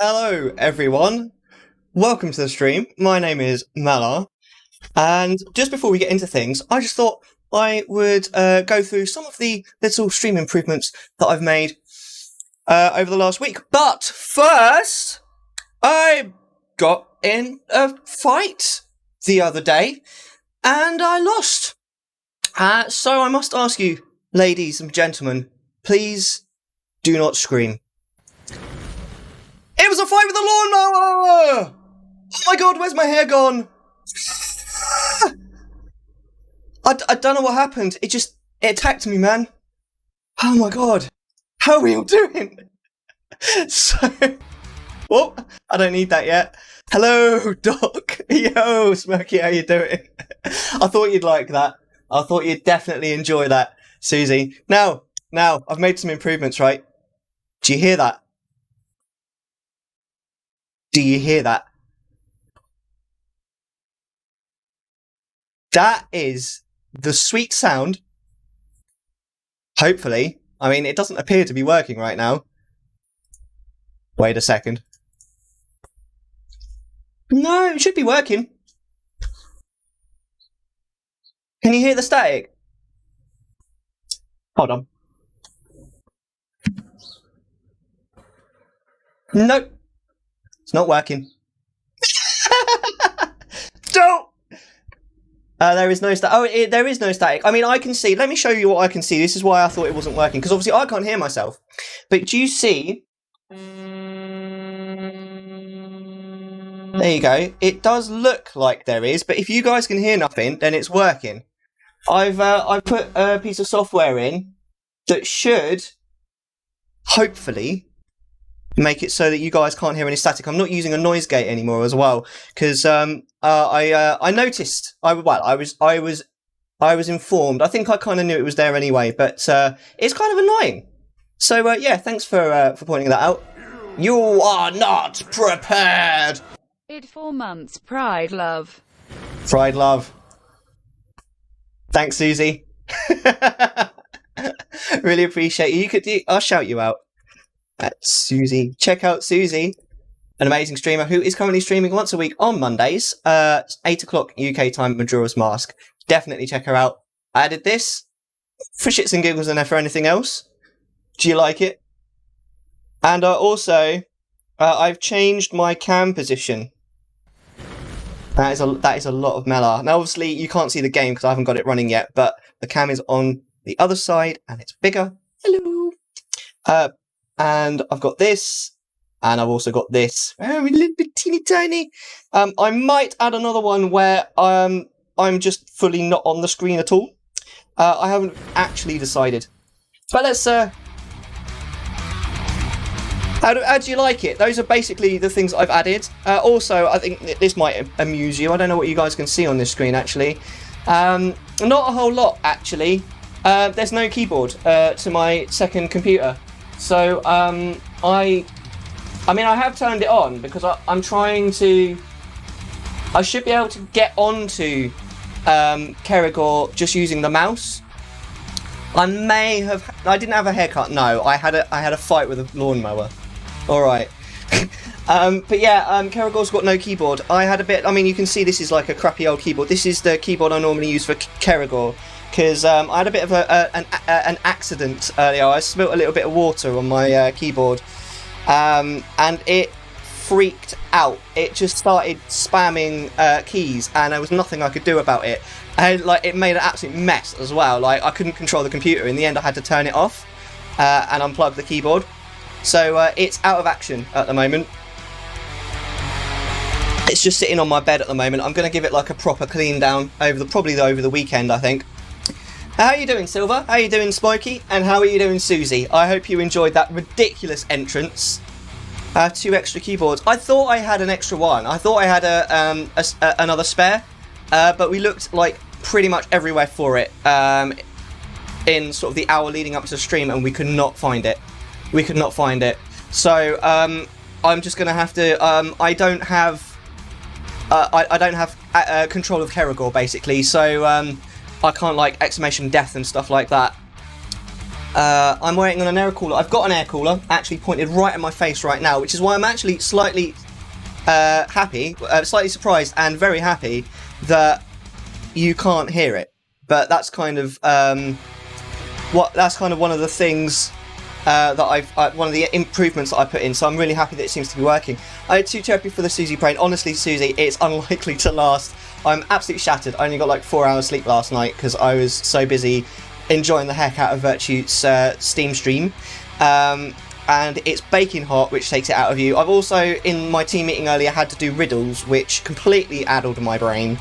Hello, everyone. Welcome to the stream. My name is Mellar, and just before we get into things, I just thought I would go through some of the little stream improvements that I've made over the last week. But first, I got in a fight the other day, and I lost. So I must ask you, ladies and gentlemen, please do not scream. It was a fight with a lawnmower! Oh my god, where's my hair gone? I don't know what happened. It attacked me, man. Oh my god. How are we all doing? Oh, I don't need that yet. Hello, Doc. Yo, Smirky, how you doing? I thought you'd like that. I thought you'd definitely enjoy that, Susie. Now, I've made some improvements, right? Do you hear that? Do you hear that? That is the sweet sound. Hopefully. I mean, it doesn't appear to be working right now. Wait a second. No, it should be working. Can you hear the static? Hold on. Nope. It's not working. Don't! There is no static. Oh, there is no static. I mean, I can see. Let me show you what I can see. This is why I thought it wasn't working. Because obviously I can't hear myself. But do you see? There you go. It does look like there is. But if you guys can hear nothing, then it's working. I've put a piece of software in that should, hopefully, make it so that you guys can't hear any static. I'm not using a noise gate anymore as well because I noticed. I was informed. I think I kind of knew it was there anyway, but it's kind of annoying. So yeah, thanks for pointing that out. You are not prepared. 4 months, pride, love. Pride, love. Thanks, Susie. Really appreciate you. I'll shout you out. That's Susie. Check out Susie, an amazing streamer who is currently streaming once a week on Mondays, 8 o'clock UK time, Majora's Mask. Definitely check her out. I added this for shits and giggles and for anything else. Do you like it? And also, I've changed my cam position. That is a lot of Mellar. Now, obviously, you can't see the game because I haven't got it running yet, but the cam is on the other side and it's bigger. Hello. And I've got this, and I've also got this. Oh, a little bit teeny tiny. I might add another one where I'm just fully not on the screen at all. I haven't actually decided. But let's. How do you like it? Those are basically the things I've added. Also, I think this might amuse you. I don't know what you guys can see on this screen actually. Not a whole lot actually. There's no keyboard to my second computer. So, I mean, I have turned it on because I'm trying to. I should be able to get onto Kerrigor just using the mouse. I didn't have a haircut. No, I had a fight with a lawnmower. All right. But yeah, Kerrigor's got no keyboard. I had a bit. I mean, you can see this is like a crappy old keyboard. This is the keyboard I normally use for Kerrigor. Because I had a bit of an accident earlier. I spilled a little bit of water on my keyboard, and it freaked out. It just started spamming keys, and there was nothing I could do about it. And like, it made an absolute mess as well. Like, I couldn't control the computer. In the end, I had to turn it off and unplug the keyboard. So it's out of action at the moment. It's just sitting on my bed at the moment. I'm going to give it like a proper clean down probably over the weekend, I think. How are you doing, Silver? How are you doing, Smokey? And how are you doing, Susie? I hope you enjoyed that ridiculous entrance. 2 extra keyboards. I thought I had an extra one. I thought I had another spare, but we looked like pretty much everywhere for it in sort of the hour leading up to the stream, and we could not find it. We could not find it. So I'm just gonna have to. I don't have control of Kerrigor basically. So I can't like exclamation death and stuff like that. I'm waiting on an air cooler. I've got an air cooler actually pointed right at my face right now, which is why I'm actually slightly happy, slightly surprised and very happy that you can't hear it. But that's kind of one of the things that one of the improvements that I put in. So I'm really happy that it seems to be working. I had 2 therapy for the Susie brain. Honestly, Susie, it's unlikely to last. I'm absolutely shattered. I only got like 4 hours sleep last night because I was so busy enjoying the heck out of Virtue's Steam stream. And it's baking hot, which takes it out of you. I've also, in my team meeting earlier, had to do riddles, which completely addled my brain.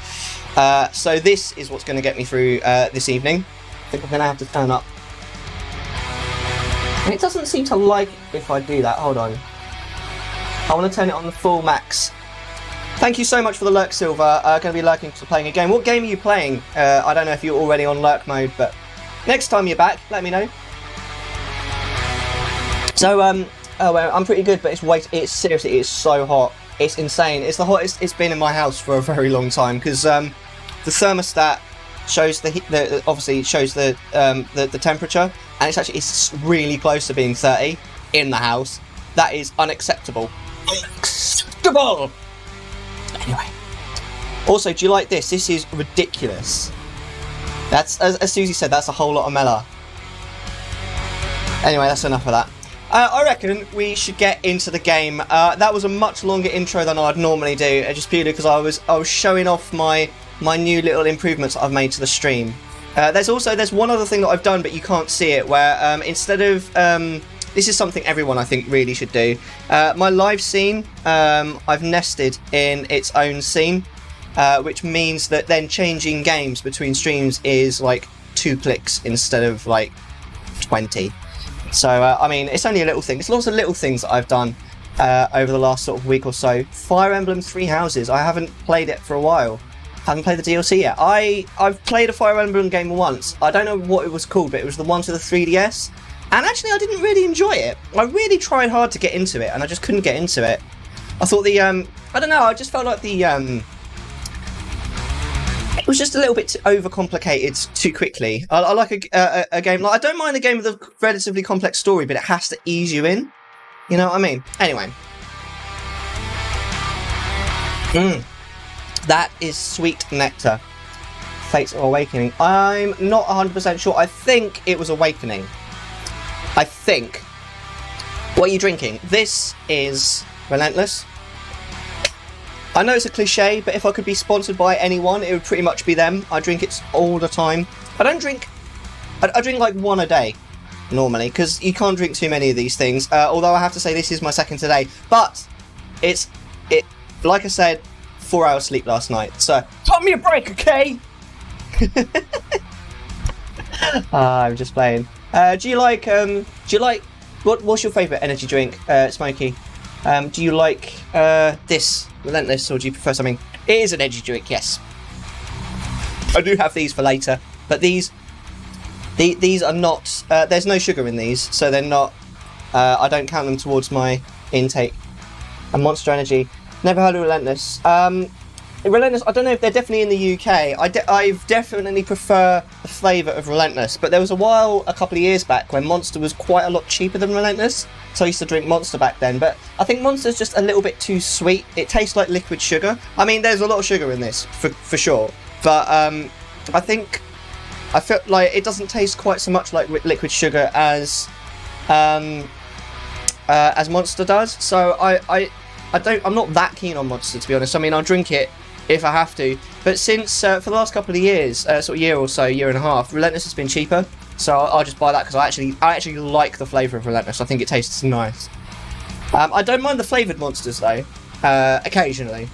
So this is what's going to get me through this evening. I think I'm going to have to turn up. And it doesn't seem to like if I do that. Hold on. I want to turn it on the full max. Thank you so much for the lurk, Silver. Going to be lurking for playing a game. What game are you playing? I don't know if you're already on lurk mode, but next time you're back, let me know. So, well, I'm pretty good, but it's seriously, it's so hot. It's insane. It's the hottest it's been in my house for a very long time because the thermostat shows obviously shows the temperature, and it's really close to being 30 in the house. That is unacceptable. Unacceptable. Anyway. Also, do you like this? This is ridiculous. That's, as Susie said, that's a whole lot of Mellar. Anyway, that's enough of that. I reckon we should get into the game. That was a much longer intro than I'd normally do, just purely because I was showing off my new little improvements that I've made to the stream. There's one other thing that I've done, but you can't see it, where instead of this is something everyone I think really should do. My live scene, I've nested in its own scene, which means that then changing games between streams is like 2 clicks instead of like 20. So, I mean, it's only a little thing. It's lots of little things that I've done over the last sort of week or so. Fire Emblem Three Houses. I haven't played it for a while. Haven't played the DLC yet. I've played a Fire Emblem game once. I don't know what it was called, but it was the one to the 3DS. And actually, I didn't really enjoy it. I really tried hard to get into it, and I just couldn't get into it. I thought I don't know, I just felt like it was just a little bit too overcomplicated too quickly. I like a game, like, I don't mind a game with a relatively complex story, but it has to ease you in. You know what I mean? Anyway. That is Sweet Nectar. Fates of Awakening. I'm not 100% sure. I think it was Awakening. I think. What are you drinking? This is Relentless. I know it's a cliche, but if I could be sponsored by anyone, it would pretty much be them. I drink it all the time. I drink like 1 a day, normally, because you can't drink too many of these things. Although I have to say this is my second today. But, like I said, 4 hours sleep last night. So, put me a break, okay? I'm just playing. Do you like, what's your favourite energy drink, Smokey? Do you like this Relentless, or do you prefer something? It is an energy drink, yes. I do have these for later, but these are not. There's no sugar in these, so they're not. I don't count them towards my intake. And Monster Energy, never heard of Relentless. Relentless, I don't know if they're definitely in the UK. I definitely prefer the flavour of Relentless, but there was a couple of years back, when Monster was quite a lot cheaper than Relentless, so I used to drink Monster back then, but I think Monster's just a little bit too sweet. It tastes like liquid sugar. I mean, there's a lot of sugar in this, for sure, but I feel like it doesn't taste quite so much like liquid sugar as Monster does, so I'm not that keen on Monster, to be honest. I mean, I'll drink it if I have to, but since for the last couple of years, sort of year or so, year and a half, Relentless has been cheaper, so I'll just buy that because I actually like the flavour of Relentless. I think it tastes nice. I don't mind the flavoured Monsters though, occasionally.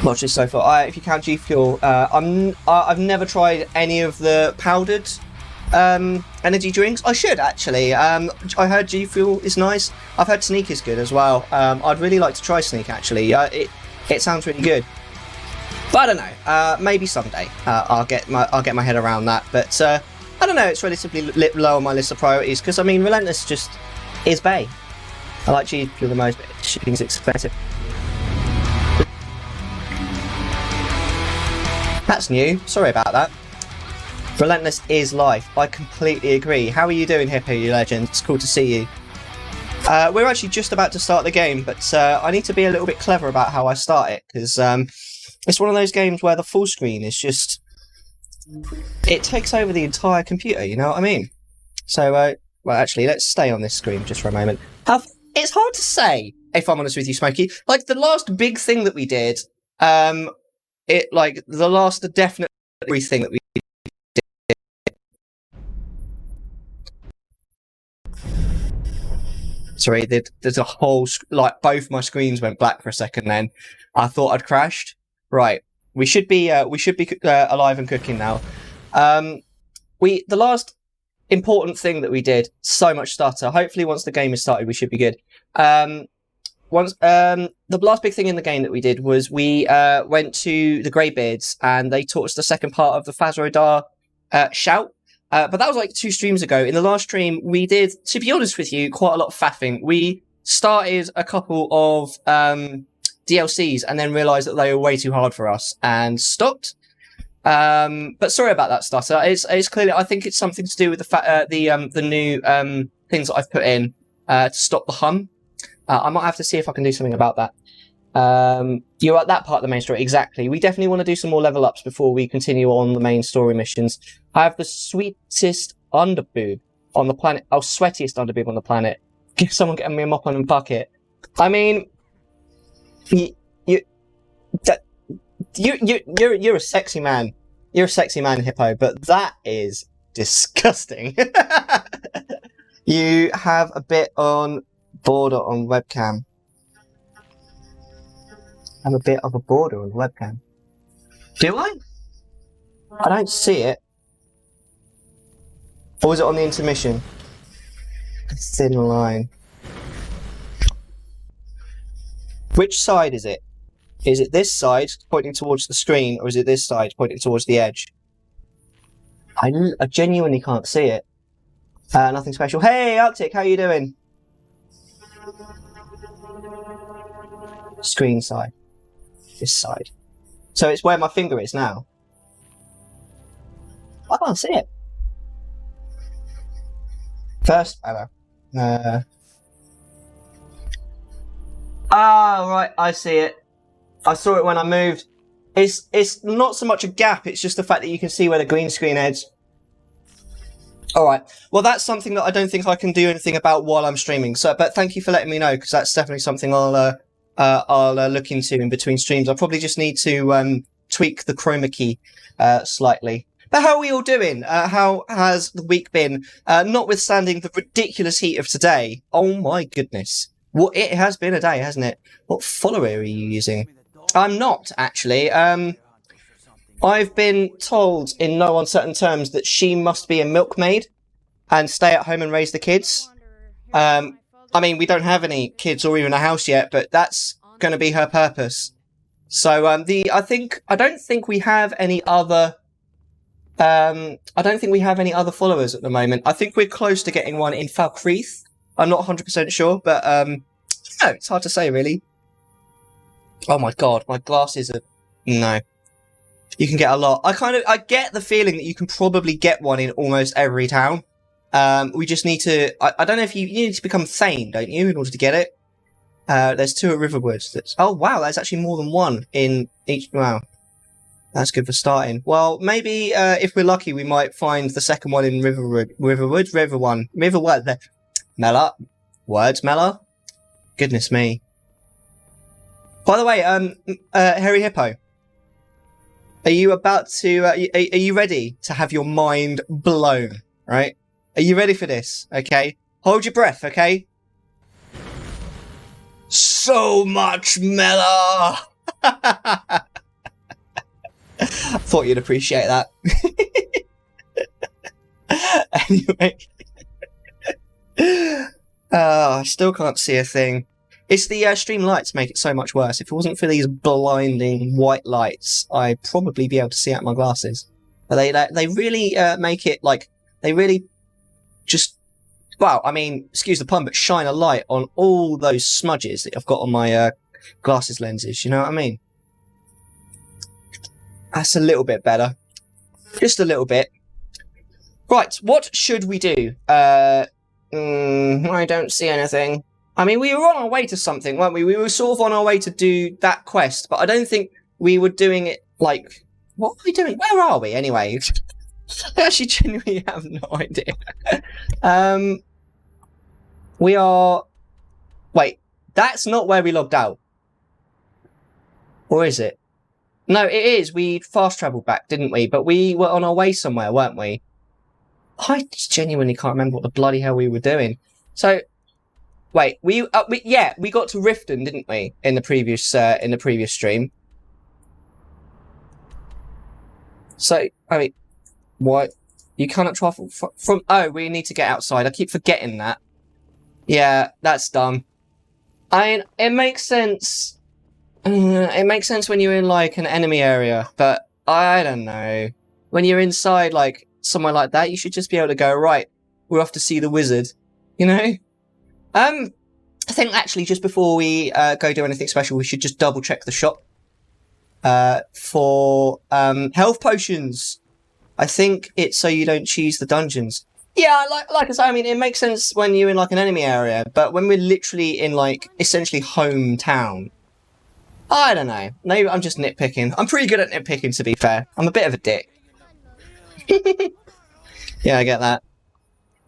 Watch this so far. If you count G Fuel, I've never tried any of the powdered energy drinks. I should actually. I heard G Fuel is nice. I've heard Sneak is good as well. I'd really like to try Sneak actually. It sounds really good. But I don't know. Maybe someday I'll get my head around that. But I don't know. It's relatively low on my list of priorities because I mean Relentless just is bae. I like G Fuel the most, but shipping's expensive. That's new. Sorry about that. Relentless is life. I completely agree. How are you doing, Hippo, you legend? It's cool to see you. We're actually just about to start the game, but I need to be a little bit clever about how I start it, because it's one of those games where the full screen is just... It takes over the entire computer, you know what I mean? So, well, actually, let's stay on this screen just for a moment. It's hard to say, if I'm honest with you, Smokey. Like, the last big thing that we did, the last definite thing that we did. Sorry, there's a whole, like, both my screens went black for a second then. I thought I'd crashed. Right, we should be alive and cooking now. The last important thing that we did, so much stutter. Hopefully once the game is started, we should be good. The last big thing in the game that we did was we went to the Greybeards and they taught us the second part of the Fazrodar shout. But that was like 2 streams ago. In the last stream, we did, to be honest with you, quite a lot of faffing. We started a couple of DLCs and then realised that they were way too hard for us and stopped. But sorry about that stutter. It's clearly, I think it's something to do with the new things that I've put in to stop the hum. I might have to see if I can do something about that. You're at that part of the main story, exactly. We definitely want to do some more level ups before we continue on the main story missions. I have the sweetest underboob on the planet. Oh, sweatiest underboob on the planet. Someone get me a mop and bucket. I mean, you're a sexy man. You're a sexy man, Hippo, but that is disgusting. You have a bit on border on webcam. I have a bit of a border on the webcam. Do I? I don't see it. Or was it on the intermission? A thin line. Which side is it? Is it this side pointing towards the screen, or is it this side pointing towards the edge? I genuinely can't see it. Nothing special. Hey, Arctic, how you doing? Screen side. This side. So it's where my finger is now. I can't see it. First, hello. Right, I see it. I saw it when I moved. It's not so much a gap, it's just the fact that you can see where the green screen ends. Alright, well that's something that I don't think I can do anything about while I'm streaming, so, but thank you for letting me know, because that's definitely something I'll look into in between streams. I probably just need to tweak the chroma key slightly. But how are we all doing? How has the week been? Notwithstanding the ridiculous heat of today. Oh my goodness. What it has been a day, hasn't it? What follower are you using? I'm not, actually. I've been told in no uncertain terms that she must be a milkmaid and stay at home and raise the kids. I mean, we don't have any kids or even a house yet, but that's going to be her purpose. So, I don't think we have any other followers at the moment. I think we're close to getting one in Falkreath. I'm not 100% sure, but no, it's hard to say, really. Oh my god, my glasses are... No. You can get a lot. I get the feeling that you can probably get one in almost every town. We just need to... I don't know if you need to become Thane, don't you, in order to get it? There's 2 at Riverwood. Oh, wow, there's actually more than 1 in each... Wow. That's good for starting. Well, maybe if we're lucky, we might find the second one in Riverwood. Mellar. Words, Mellar? Goodness me. By the way, Hairy Hippo, are you about to... are you ready to have your mind blown, right? Are you ready for this? Okay. Hold your breath, okay? So much Mellar! I thought you'd appreciate that. Anyway. I still can't see a thing. It's the stream lights make it so much worse. If it wasn't for these blinding white lights, I'd probably be able to see out my glasses. But they really make it, like, they really just, well, I mean, excuse the pun, but shine a light on all those smudges that I've got on my glasses lenses, you know what I mean? That's a little bit better. Just a little bit. Right, what should we do? I don't see anything. I mean, we were on our way to something, weren't we? We were sort of on our way to do that quest, but I don't think we were doing it, like... What are we doing? Where are we, anyway? I actually genuinely have no idea. We are... Wait, that's not where we logged out. Or is it? No, it is. We fast travelled back, didn't we? But we were on our way somewhere, weren't we? I just genuinely can't remember what the bloody hell we were doing. So, wait, we got to Riften, didn't we? In the previous stream. So, I mean, what? You cannot travel from... Oh, we need to get outside. I keep forgetting that. Yeah, that's dumb. I mean, it makes sense. It makes sense when you're in, like, an enemy area, but I don't know. When you're inside, like, somewhere like that, you should just be able to go, right, we're off to see the wizard. You know? I think, actually, just before we go do anything special, we should just double-check the shop. For health potions. I think it's so you don't choose the dungeons. Yeah, like I say, I mean, it makes sense when you're in, like, an enemy area, but when we're literally in, like, essentially hometown, I don't know. Maybe I'm just nitpicking. I'm pretty good at nitpicking, to be fair. I'm a bit of a dick. Yeah, I get that.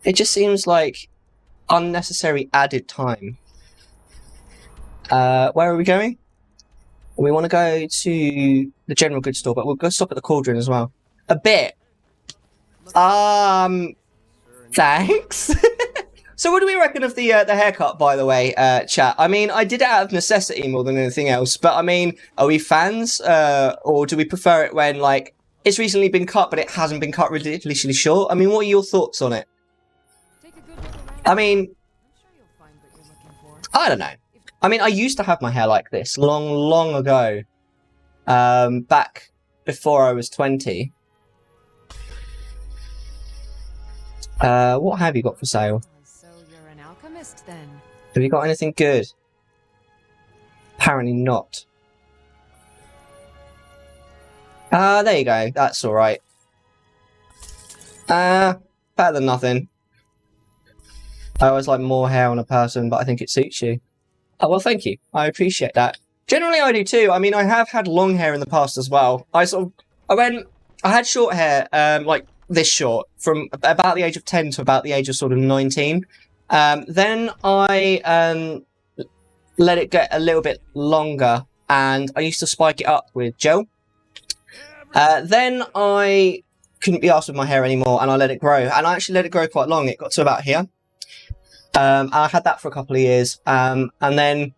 It just seems like unnecessary added time. Where are we going? We want to go to the general goods store, but we'll go stop at the cauldron as well. A bit. Thanks. So what do we reckon of the haircut, by the way, chat? I mean, I did it out of necessity more than anything else, but I mean, are we fans? Or do we prefer it when, like, it's recently been cut, but it hasn't been cut ridiculously short? I mean, what are your thoughts on it? I mean, I don't know. I mean, I used to have my hair like this long, long ago. Back before I was 20. What have you got for sale? So you're an alchemist then? Have you got anything good? Apparently not. There you go. That's alright. Better than nothing. I always like more hair on a person, but I think it suits you. Oh, well, thank you. I appreciate that. Generally, I do too. I mean, I have had long hair in the past as well. I had short hair, like this short, from about the age of 10 to about the age of sort of 19. Then I let it get a little bit longer, and I used to spike it up with gel. Then I couldn't be arsed with my hair anymore, and I let it grow. And I actually let it grow quite long. It got to about here. I had that for a couple of years, and then,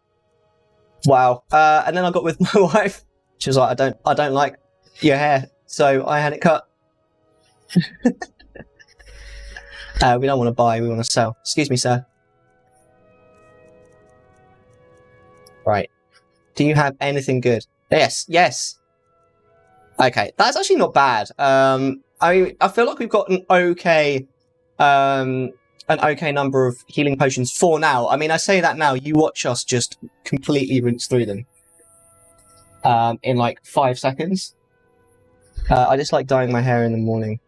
wow, and then I got with my wife. She was like, I don't like your hair, so I had it cut. We don't want to buy, we want to sell. Excuse me, sir. Right. Do you have anything good? Yes. Okay, that's actually not bad. I feel like we've got an okay number of healing potions for now. I mean, I say that now, you watch us just completely rinse through them. In like 5 seconds. I just like dyeing my hair in the morning.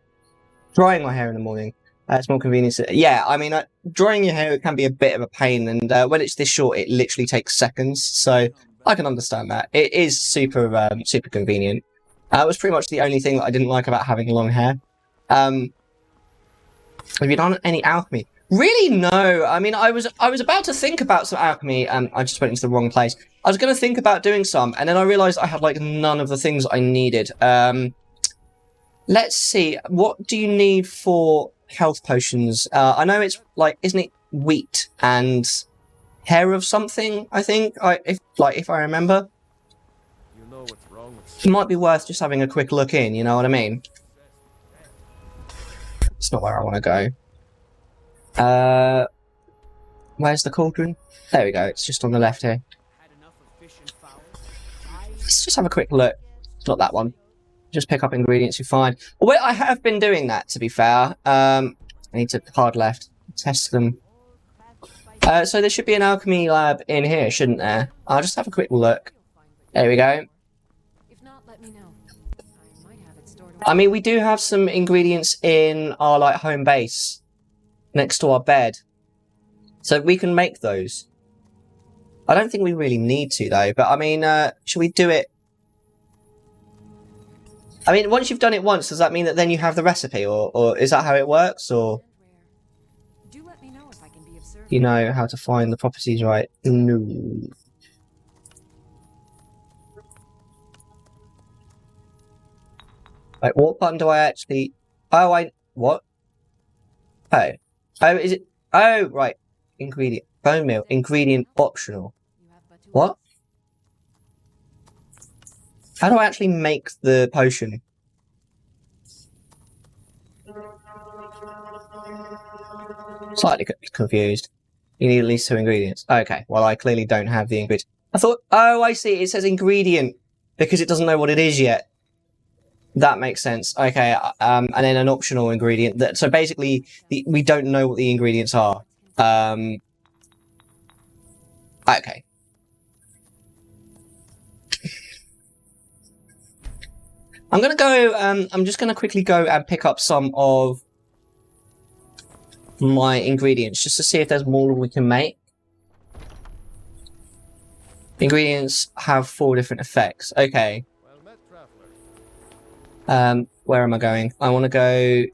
Drying my hair in the morning. It's more convenient. Yeah, I mean, drying your hair can be a bit of a pain, and when it's this short, it literally takes seconds, so I can understand that. It is super convenient. It was pretty much the only thing that I didn't like about having long hair. Have you done any alchemy? Really, no. I mean, I was about to think about some alchemy, and I just went into the wrong place. I was going to think about doing some, and then I realised I had, like, none of the things I needed. Let's see. What do you need for health potions? I know it's, like, isn't it wheat and hair of something, I think? If I remember. You know what's wrong with It might be worth just having a quick look in, you know what I mean? It's not where I want to go. Where's the cauldron? There we go, it's just on the left here. Let's just have a quick look. It's not that one. Just pick up ingredients you find. Well, I have been doing that, to be fair. I need to hard left. Test them. So there should be an alchemy lab in here, shouldn't there? I'll just have a quick look. There we go. If not, let me know. I might have it stored I mean, we do have some ingredients in our like home base next to our bed, so we can make those. I don't think we really need to though, but I mean, should we do it? I mean, once you've done it once, does that mean that then you have the recipe, or is that how it works, or Do let me know if I can be of service. you know how to find the properties right? No. Like, what button do I actually... Oh, what? Oh. Oh, is it... Oh, right. Ingredient. Bone meal. Ingredient optional. You have but to What? How do I actually make the potion? Slightly confused. You need at least 2 ingredients. Okay, well, I clearly don't have the ingredients. I thought... Oh, I see. It says ingredient because it doesn't know what it is yet. That makes sense. Okay, and then an optional ingredient. So basically, we don't know what the ingredients are. Okay. I'm gonna go. I'm just gonna quickly go and pick up some of my ingredients just to see if there's more we can make. Ingredients have 4 different effects. Okay. Well met, traveler. Where am I going? I want to go...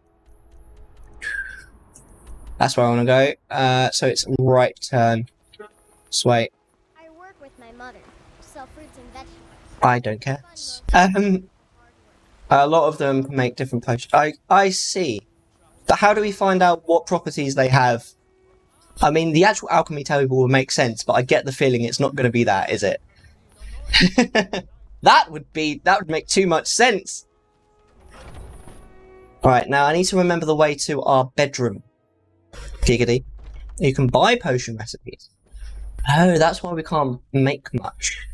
That's where I want to go. So it's right turn. Sweet. I work with my mother. Sell fruits and vegetables. I don't care. A lot of them make different potions. I see. But how do we find out what properties they have? I mean, the actual alchemy table will make sense, but I get the feeling it's not going to be that, is it? That would make too much sense. Right, now I need to remember the way to our bedroom. Giggity. You can buy potion recipes. Oh, that's why we can't make much.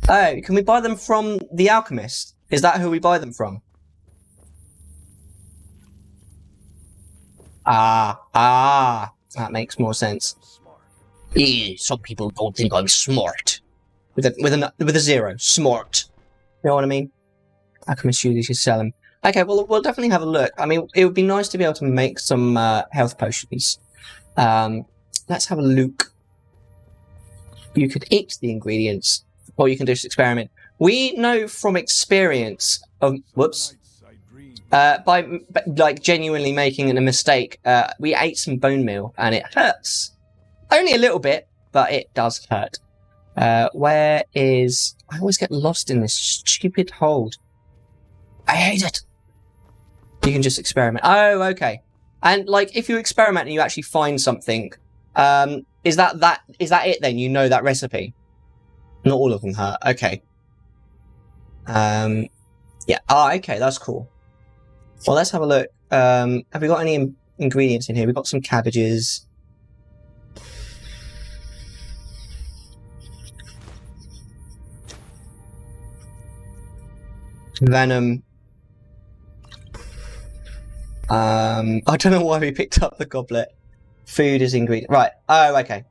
Oh, can we buy them from the alchemist? Is that who we buy them from? That makes more sense. Some people don't think I'm smart. With a 0, smart. You know what I mean? Alchemist usually should sell them. Okay, well, we'll definitely have a look. I mean, it would be nice to be able to make some health potions. Let's have a look. You could eat the ingredients, or you can just experiment. We know from experience of by like genuinely making a mistake. We ate some bone meal and it hurts. Only a little bit, but it does hurt. Where is... I always get lost in this stupid hold. I hate it. You can just experiment. Oh, okay. And like, if you experiment and you actually find something, is that it then? You know that recipe? Not all of them hurt. Okay. Yeah. Ah, okay. That's cool. Well, let's have a look. Have we got any ingredients in here? We've got some cabbages. Venom. I don't know why we picked up the goblet. Food is ingredient. Right. Oh, okay.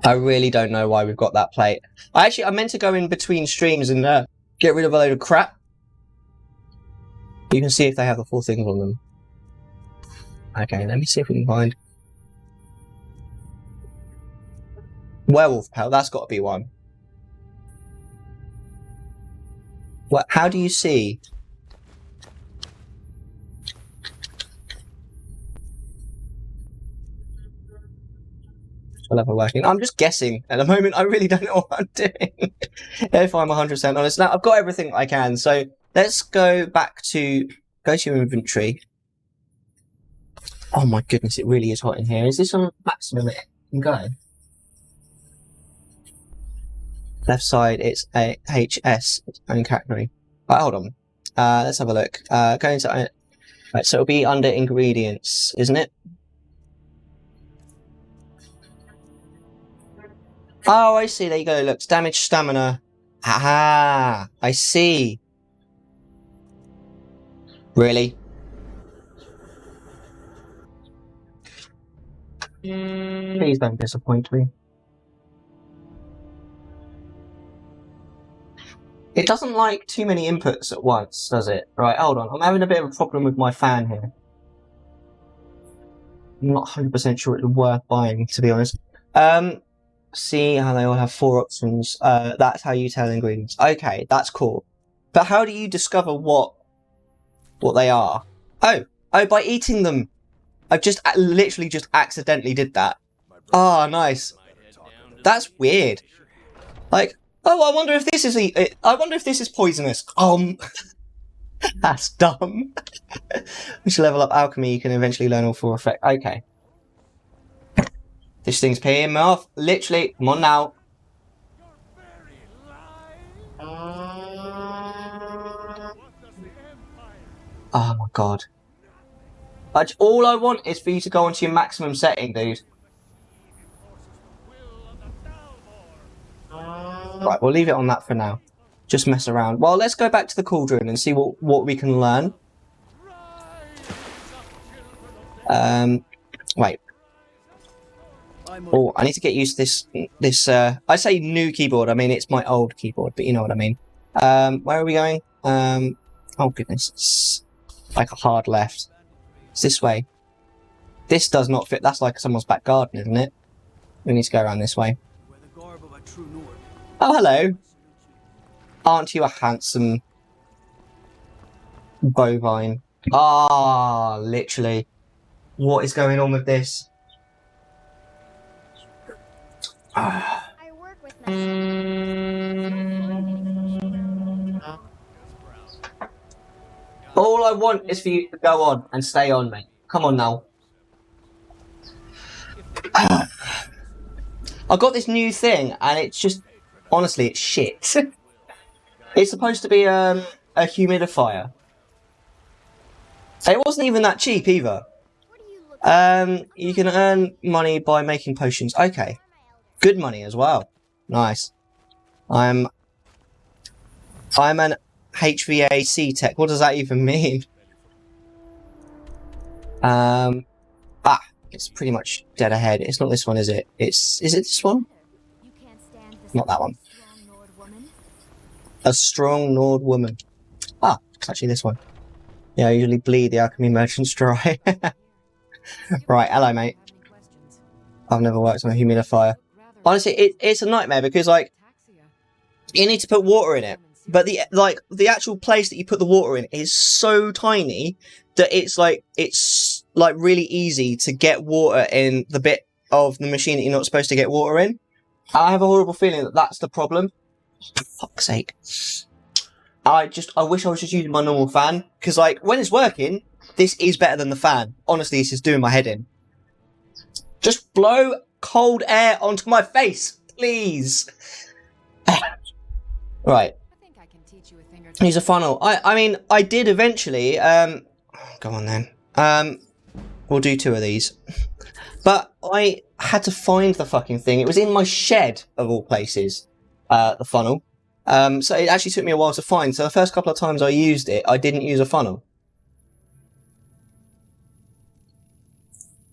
I really don't know why we've got that plate. I meant to go in between streams and get rid of a load of crap. You can see if they have the 4 things on them. Okay, let me see if we can find... Werewolf pelt, that's got to be one. What? How do you see? Level working. I'm just guessing at the moment. I really don't know what I'm doing. If I'm 100% honest. Now, I've got everything I can, so let's go back to... Go to your inventory. Oh my goodness, it really is hot in here. Is this on maximum it can go? Left side, it's a HS, its own category. Right, hold on. Let's have a look. Go into... Right, so it'll be under ingredients, isn't it? Oh, I see. There you go. Look, damage, stamina. Aha! I see. Really? Please don't disappoint me. It doesn't like too many inputs at once, does it? Right, hold on. I'm having a bit of a problem with my fan here. I'm not 100% sure it's worth buying, to be honest. See how they all have 4 options. That's how you tell ingredients. Okay, that's cool. But how do you discover what they are? Oh, by eating them. I've just literally just accidentally did that. Ah, nice. That's weird. Like, oh, I wonder if this is I wonder if this is poisonous. That's dumb. We should level up alchemy. You can eventually learn all 4 effects. Okay. This thing's peeing me off. Literally. Come on now. Oh my god. All I want is for you to go onto your maximum setting, dude. Right, we'll leave it on that for now. Just mess around. Well, let's go back to the cauldron and see what we can learn. Wait. Oh, I need to get used to this, I say new keyboard, I mean it's my old keyboard, but you know what I mean. Where are we going? Oh goodness, it's like a hard left. It's this way. This does not fit, that's like someone's back garden, isn't it? We need to go around this way. Oh, hello. Aren't you a handsome bovine? Ah, literally. What is going on with this? I work with my All I want is for you to go on and stay on, mate. Come on now. I got this new thing, and it's just... Honestly, it's shit. It's supposed to be a humidifier. It wasn't even that cheap either. You can earn money by making potions. Okay. Good money as well. Nice. I'm an HVAC tech. What does that even mean? It's pretty much dead ahead. It's not this one, is it? Is it this one? Not that one. A strong Nord woman. Ah, it's actually this one. Yeah, I usually bleed the alchemy merchants dry. Right, hello mate. I've never worked on a humidifier. Honestly, it's a nightmare because like you need to put water in it, but the actual place that you put the water in is so tiny that it's like really easy to get water in the bit of the machine that you're not supposed to get water in. I have a horrible feeling that that's the problem. For fuck's sake. I wish I was just using my normal fan, because like when it's working, this is better than the fan. Honestly, it's just doing my head in. Just blow cold air onto my face, please. Right. Use a funnel. I mean, I did eventually. Go on then. We'll do 2 of these. But I had to find the fucking thing. It was in my shed, of all places, the funnel. So it actually took me a while to find. So the first couple of times I used it, I didn't use a funnel.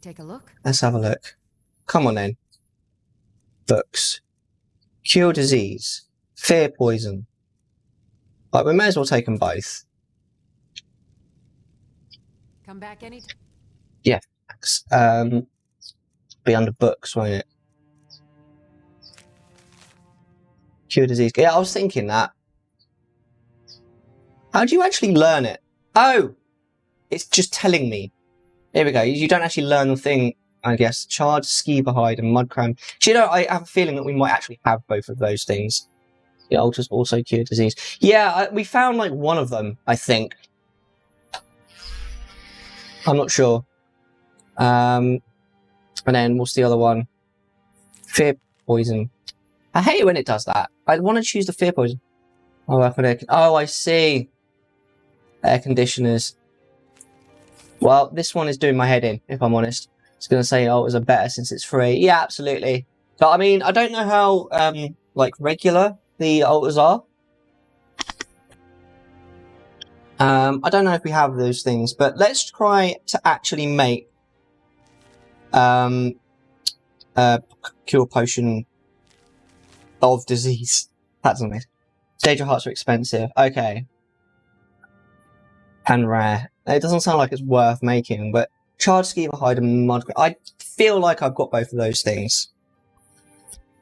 Take a look. Let's have a look. Come on then. Books. Cure disease. Fear poison. Like, we may as well take them both. Come back anytime. Yeah. Be under books, won't it? Cure disease. Yeah, I was thinking that. How do you actually learn it? Oh! It's just telling me. Here we go. You don't actually learn the thing, I guess. Charred skeever hide and mudcram. Do you know, I have a feeling that we might actually have both of those things. The altars also cure disease. Yeah, we found like one of them, I think. I'm not sure. And then what's the other one? Fear poison. I hate it when it does that. I want to choose the fear poison. Oh, I see. Air conditioners. Well, this one is doing my head in, if I'm honest. It's going to say, oh, it was a better since it's free. Yeah, absolutely. But I mean, I don't know how, like, regular the altars are. I don't know if we have those things, but let's try to actually make a cure potion of disease. That's amazing. Stage of Hearts are expensive. Okay. And rare. It doesn't sound like it's worth making, but Charged Skeever Hide and Mud. I feel like I've got both of those things.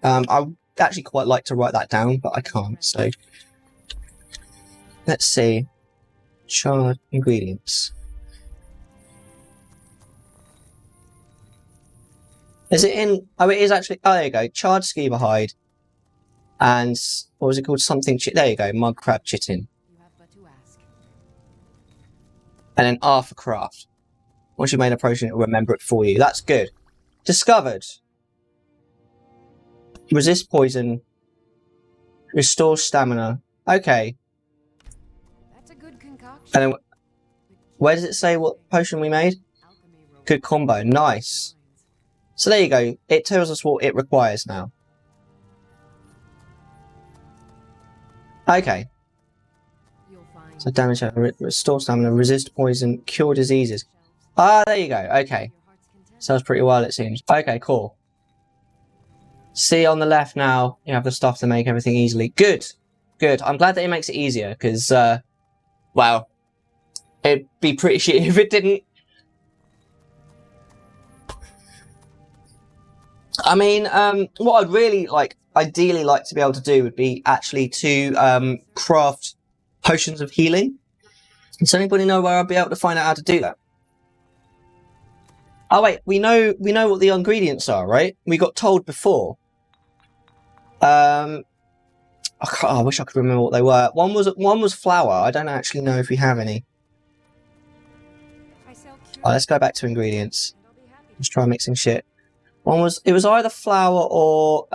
I would actually quite like to write that down, but I can't, so. Let's see. Charred ingredients. Is it in? Oh, it is actually. Oh, there you go. Charred Skeever Hide. And what was it called? Something. There you go. Mud Crab Chitin. And then R for craft. Once you've made a potion, it will remember it for you. That's good. Discovered. Resist poison. Restore stamina. Okay. That's a good concoction. And then, where does it say what potion we made? Good combo. Nice. So there you go. It tells us what it requires now. Okay. So damage, restore stamina, resist poison, cure diseases. Ah, there you go. Okay. Sounds pretty well, it seems. Okay, cool. See on the left now, you have the stuff to make everything easily. Good. Good. I'm glad that it makes it easier, because, well, it'd be pretty shit if it didn't. I mean, what I'd really ideally like to be able to do would be actually to craft potions of healing. Does anybody know where I'll be able to find out how to do that? Oh wait, we know what the ingredients are, right? We got told before. I wish I could remember what they were. One was flour. I don't actually know if we have any. Oh, let's go back to ingredients. Let's try mixing shit. It was either flour or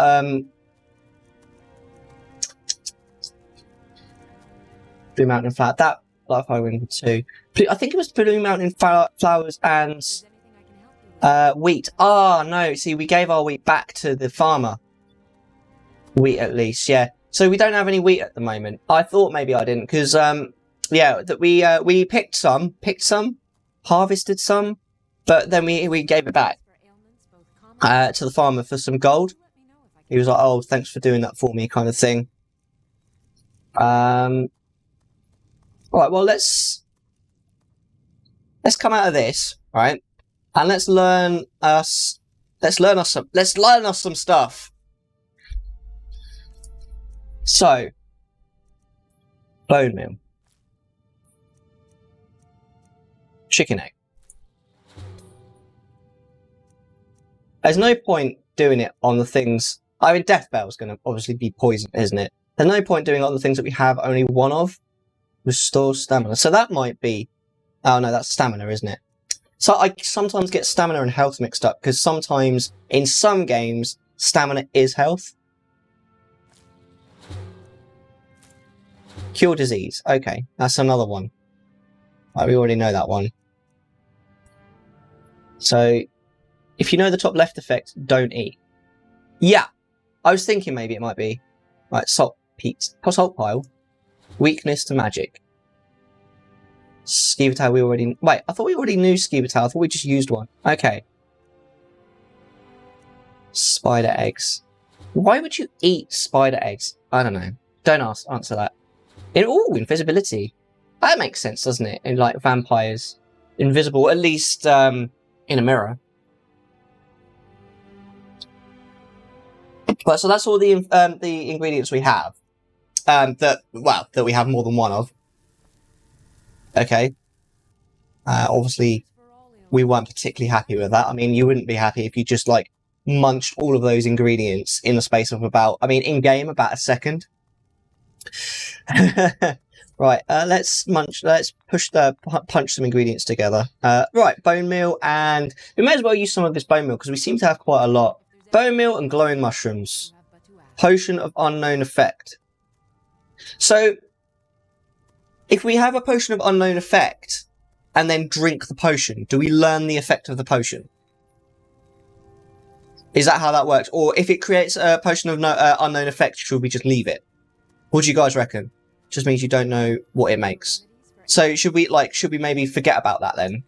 Blue Mountain flour. That Life I win too. I think it was Blue Mountain flowers and wheat. Ah, no. See, we gave our wheat back to the farmer. Wheat, at least, yeah. So we don't have any wheat at the moment. I thought maybe I didn't, because yeah, that we picked some, harvested some, but then we gave it back to the farmer for some gold. He was like, "Oh, thanks for doing that for me," kind of thing. All right, well, let's come out of this, right, and let's learn us some stuff. So, bone meal, chicken egg. There's no point doing it on the things. I mean, Death Bell's going to obviously be poison, isn't it? There's no point doing it on the things that we have only one of. Restore stamina. So that might be. Oh no, that's stamina, isn't it? So I sometimes get stamina and health mixed up, because sometimes in some games stamina is health. Cure disease. Okay, that's another one. Right, we already know that one. So, if you know the top left effect, don't eat. Yeah, I was thinking maybe it might be. Right, salt pile. Weakness to magic. Skeever tail we already... Wait, I thought we already knew Skeever tail. I thought we just used one. Okay. Spider eggs. Why would you eat spider eggs? I don't know. Don't answer that. Invisibility. That makes sense, doesn't it? In like vampires. Invisible, at least in a mirror. But so that's all the ingredients we have. That we have more than one of. Okay. Obviously, we weren't particularly happy with that. I mean, you wouldn't be happy if you just like munched all of those ingredients in the space of about, I mean, in game about a second. Right. Let's punch some ingredients together. Right. Bone meal, and we may as well use some of this bone meal because we seem to have quite a lot. Bone meal and glowing mushrooms. Potion of unknown effect. So, if we have a potion of unknown effect, and then drink the potion, do we learn the effect of the potion? Is that how that works? Or if it creates a potion of unknown effect, should we just leave it? What do you guys reckon? Just means you don't know what it makes. So should we maybe forget about that then?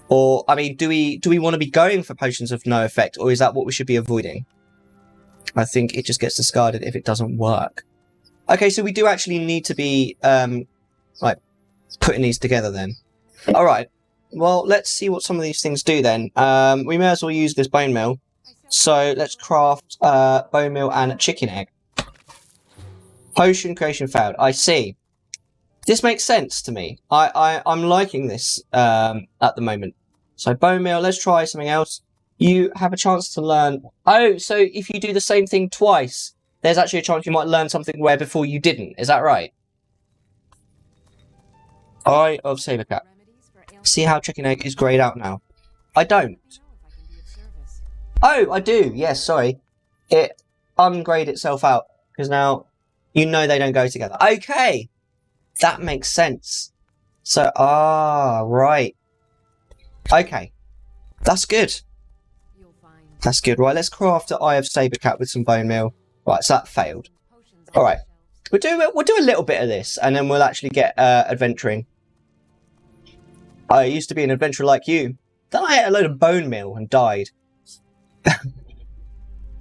Or, I mean, do we want to be going for potions of no effect, or is that what we should be avoiding? I think it just gets discarded if it doesn't work. Okay, so we do actually need to be, like, putting these together then. Alright, well, let's see what some of these things do then. We may as well use this bone meal. So, let's craft, bone meal and chicken egg. Potion creation failed. I see. This makes sense to me. I'm liking this, at the moment. So, bone meal, let's try something else. You have a chance to learn... Oh, so if you do the same thing twice, there's actually a chance you might learn something where before you didn't. Is that right? Eye of Sabercat. See how chicken egg is greyed out now? I don't. Oh, I do. Yes, sorry. It ungrayed itself out. Because now you know they don't go together. Okay. That makes sense. So, right. Okay. That's good. That's good. Right, let's craft the Eye of Sabercat with some bone meal. Right, so that failed. Alright. We'll do a little bit of this, and then we'll actually get adventuring. I used to be an adventurer like you. Then I ate a load of bone meal and died.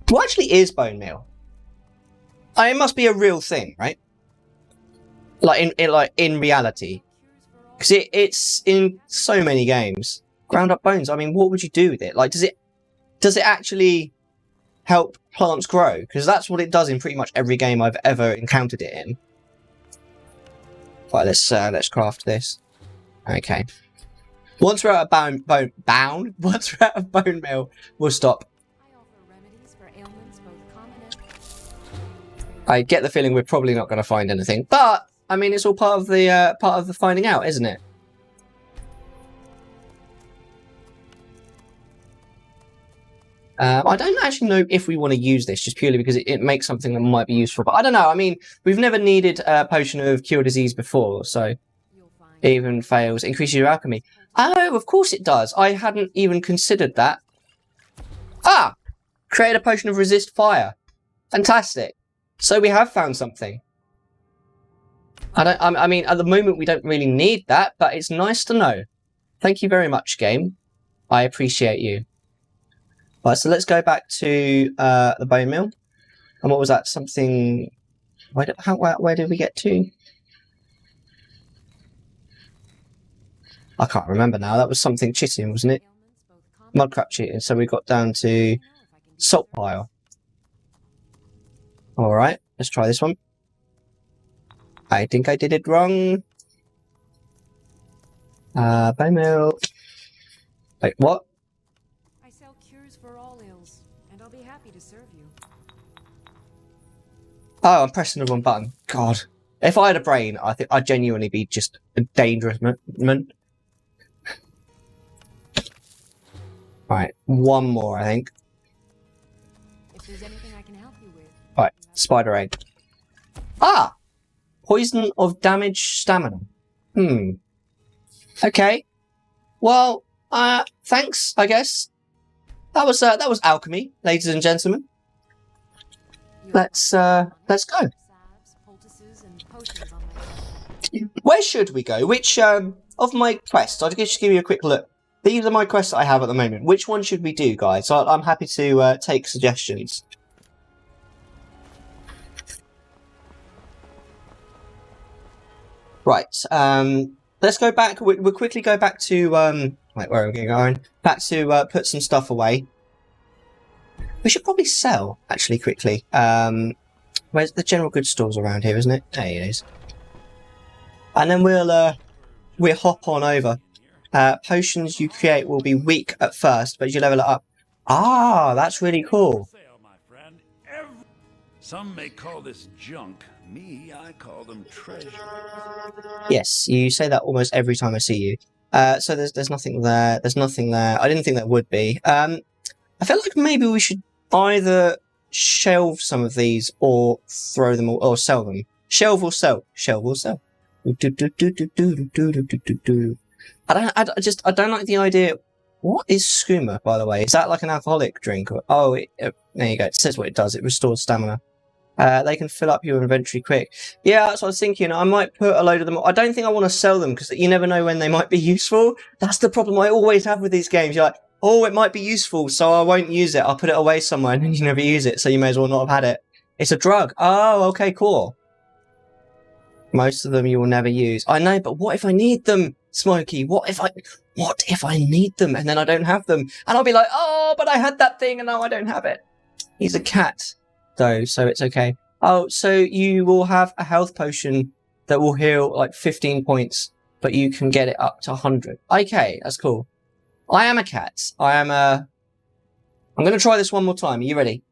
What actually is bone meal? It must be a real thing, right? Like in reality. Because it's in so many games. Ground up bones, I mean, what would you do with it? Like, does it actually help plants grow? Because that's what it does in pretty much every game I've ever encountered it in. Right, let's craft this. Okay. Once we're out of once we're out of bone meal, we'll stop. I get the feeling we're probably not going to find anything, but I mean, it's all part of the finding out, isn't it? I don't actually know if we want to use this, just purely because it makes something that might be useful. But I don't know. I mean, we've never needed a potion of cure disease before, so even fails. Increases your alchemy. Oh, of course it does. I hadn't even considered that. Ah! Create a potion of resist fire. Fantastic. So we have found something. I mean, at the moment we don't really need that, but it's nice to know. Thank you very much, game. I appreciate you. Right, so let's go back to the bone meal. And what was that? Something... Where did we get to? I can't remember now. That was something cheating, wasn't it? Mudcrap cheating. So we got down to salt pile. Alright, let's try this one. I think I did it wrong. Bone meal. Wait, what? I sell cures for all ills, and I'll be happy to serve you. Oh, I'm pressing the wrong button. God. If I had a brain, I think I'd genuinely be just a dangerous man. Right, one more, I think. If there's anything I can help you with. Right, spider egg. Ah! Poison of damage stamina. Okay. Well, thanks, I guess. That was alchemy, ladies and gentlemen. Let's go. Where should we go? Which of my quests? I'll just give you a quick look. These are my quests that I have at the moment. Which one should we do, guys? So I'm happy to take suggestions. Right. Let's go back. We'll quickly go back to wait, where are we going? Back to put some stuff away. We should probably sell actually quickly. Where's the general goods stores around here, isn't it? There it is. And then we'll hop on over. Potions you create will be weak at first, but you level it up. Ah, that's really cool. Some may call this junk. Me, I call them treasure. Yes, you say that almost every time I see you. So there's nothing there. There's nothing there. I didn't think there would be. I feel like maybe we should either shelve some of these or throw them or sell them. Shelve or sell. Shelve or sell. I don't like the idea. What is skooma, by the way? Is that like an alcoholic drink? Oh, there you go. It says what it does. It restores stamina. They can fill up your inventory quick. Yeah, that's what I was thinking. I might put a load of them. I don't think I want to sell them because you never know when they might be useful. That's the problem I always have with these games. You're like, oh, it might be useful, so I won't use it. I'll put it away somewhere and then you never use it, so you may as well not have had it. It's a drug. Oh, okay, cool. Most of them you will never use. I know, but what if I need them, Smokey? What if I need them and then I don't have them? And I'll be like, oh, but I had that thing and now I don't have it. He's a cat, though, so it's okay. Oh, so you will have a health potion that will heal like 15 points, but you can get it up to 100. Okay, that's cool. I am a cat. I'm going to try this one more time. Are you ready?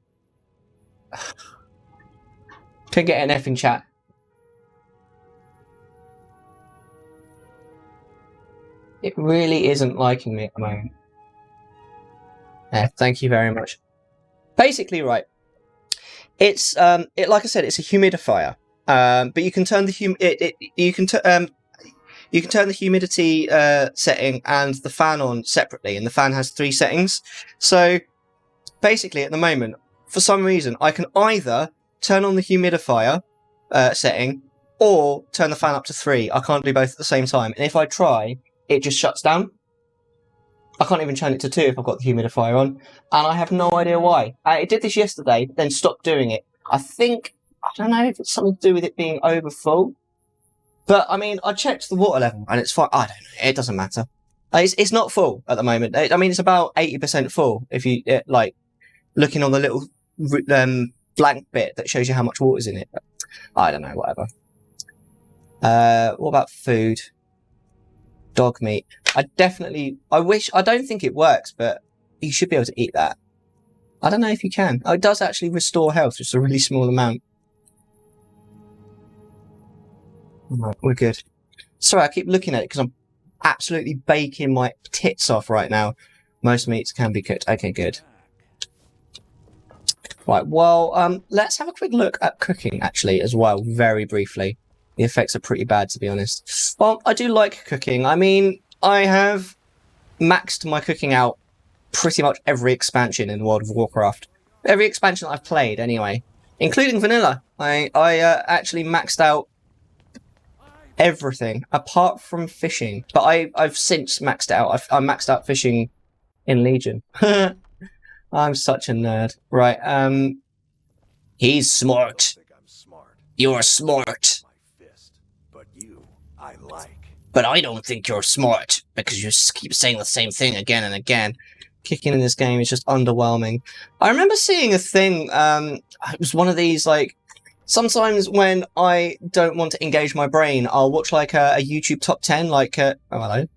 Can get an F in chat. It really isn't liking me at the moment. Yeah, thank you very much. Basically, right. It's like I said, it's a humidifier. But you can turn the you can turn the humidity setting and the fan on separately, and the fan has 3 settings. So basically, at the moment, for some reason, I can either turn on the humidifier setting or turn the fan up to 3. I can't do both at the same time, and if I try, it just shuts down. I can't even turn it to 2 if I've got the humidifier on, and I have no idea why. It did this yesterday, but then stopped doing it. I don't know if it's something to do with it being over full, but I mean, I checked the water level and it's fine. I don't know. It doesn't matter. It's not full at the moment. I mean, it's about 80% full if you like looking on the little blank bit that shows you how much water's in it. But I don't know. Whatever. What about food? Dog meat. I don't think it works, but you should be able to eat that. I don't know if you can. Oh, it does actually restore health, just a really small amount. Alright, we're good. Sorry, I keep looking at it because I'm absolutely baking my tits off right now. Most meats can be cooked. Okay, good. Right, well, let's have a quick look at cooking, actually, as well, very briefly. The effects are pretty bad, to be honest. Well, I do like cooking. I mean, I have maxed my cooking out pretty much every expansion in World of Warcraft. Every expansion I've played, anyway. Including vanilla. I actually maxed out everything, apart from fishing. But I've since maxed it out. I maxed out fishing in Legion. I'm such a nerd. Right, he's smart. You're smart. But I don't think you're smart, because you keep saying the same thing again and again. Kicking in this game is just underwhelming. I remember seeing a thing, it was one of these, like, sometimes when I don't want to engage my brain, I'll watch, like, a YouTube top 10, like, oh, hello.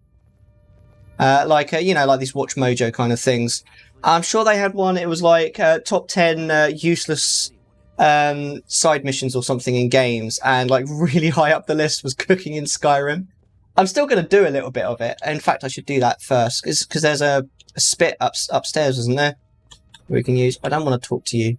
You know, like these Watch Mojo kind of things. I'm sure they had one, it was like, top 10 useless side missions or something in games, and, like, really high up the list was cooking in Skyrim. I'm still going to do a little bit of it. In fact, I should do that first, because there's a spit upstairs, isn't there? We can use. I don't want to talk to you.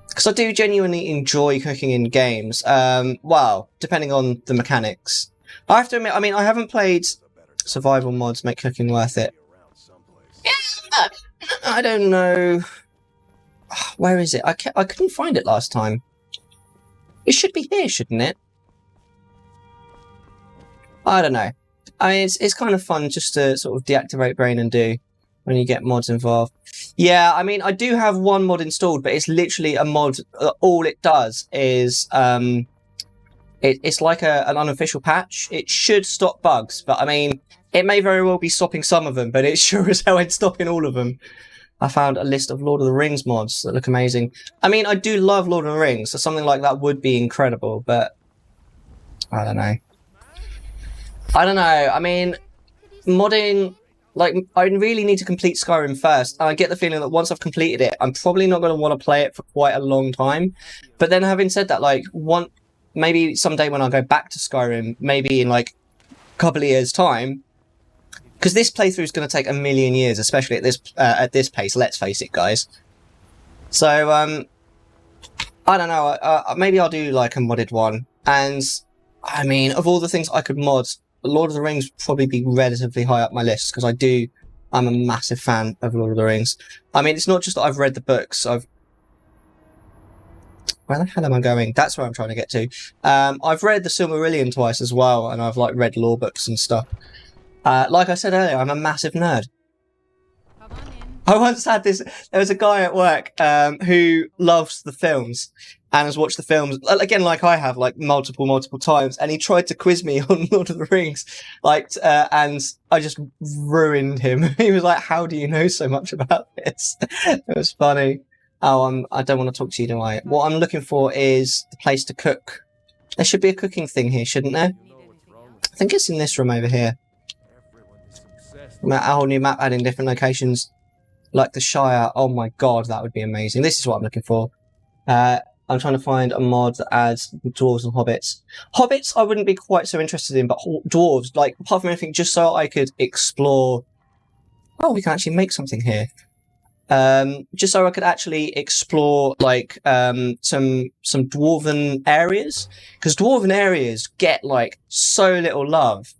Because I do genuinely enjoy cooking in games. Well, depending on the mechanics. I have to admit, I mean, I haven't played survival mods make cooking worth it. Yeah, I don't know. Where is it? I couldn't find it last time. It should be here, shouldn't it? I don't know. I mean, it's kind of fun just to sort of deactivate brain and do when you get mods involved. Yeah, I mean, I do have one mod installed, but it's literally a mod. All it does is it's like an unofficial patch. It should stop bugs, but I mean, it may very well be stopping some of them, but it sure as hell ain't stopping all of them. I found a list of Lord of the Rings mods that look amazing. I mean, I do love Lord of the Rings, so something like that would be incredible, but I don't know. I mean, modding, like, I really need to complete Skyrim first. And I get the feeling that once I've completed it, I'm probably not going to want to play it for quite a long time. But then having said that, like, maybe someday when I go back to Skyrim, maybe in, like, a couple of years' time, because this playthrough is going to take a million years, especially at this pace, let's face it, guys. So, I don't know, maybe I'll do, like, a modded one. And, I mean, of all the things I could mod, Lord of the Rings would probably be relatively high up my list, because I'm a massive fan of Lord of the Rings. I mean, it's not just that I've read the books, where the hell am I going? That's where I'm trying to get to. I've read the Silmarillion twice as well, and I've, like, read lore books and stuff. Like I said earlier, I'm a massive nerd. I once had this. There was a guy at work who loves the films and has watched the films again, like I have, like multiple times. And he tried to quiz me on Lord of the Rings, and I just ruined him. He was like, "How do you know so much about this?" It was funny. Oh, I don't want to talk to you, do I? What I'm looking for is the place to cook. There should be a cooking thing here, shouldn't there? I think it's in this room over here. A whole new map adding different locations. Like the Shire. Oh my god, that would be amazing. This is what I'm looking for. I'm trying to find a mod that adds dwarves and hobbits. Hobbits I wouldn't be quite so interested in, but dwarves, like, apart from anything, just so I could explore... Oh, we can actually make something here. Just so I could actually explore, like, some dwarven areas. Because dwarven areas get, like, so little love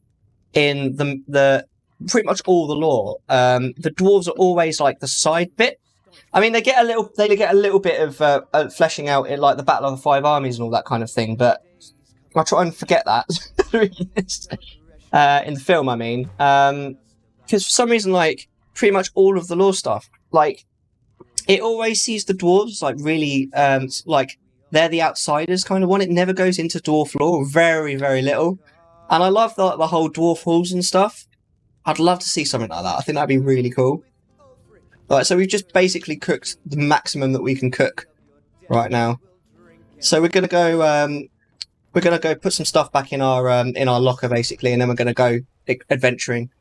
in the pretty much all the lore. The dwarves are always like the side bit. I mean, they get a little bit of fleshing out in like the Battle of the Five Armies and all that kind of thing. But I try and forget that in the film. I mean, because for some reason, like pretty much all of the lore stuff, like it always sees the dwarves like really like they're the outsiders kind of one. It never goes into dwarf lore, very little. And I love the whole dwarf halls and stuff. I'd love to see something like that. I think that'd be really cool. Alright, so we've just basically cooked the maximum that we can cook right now. So we're gonna go put some stuff back in our locker basically, and then we're gonna go adventuring.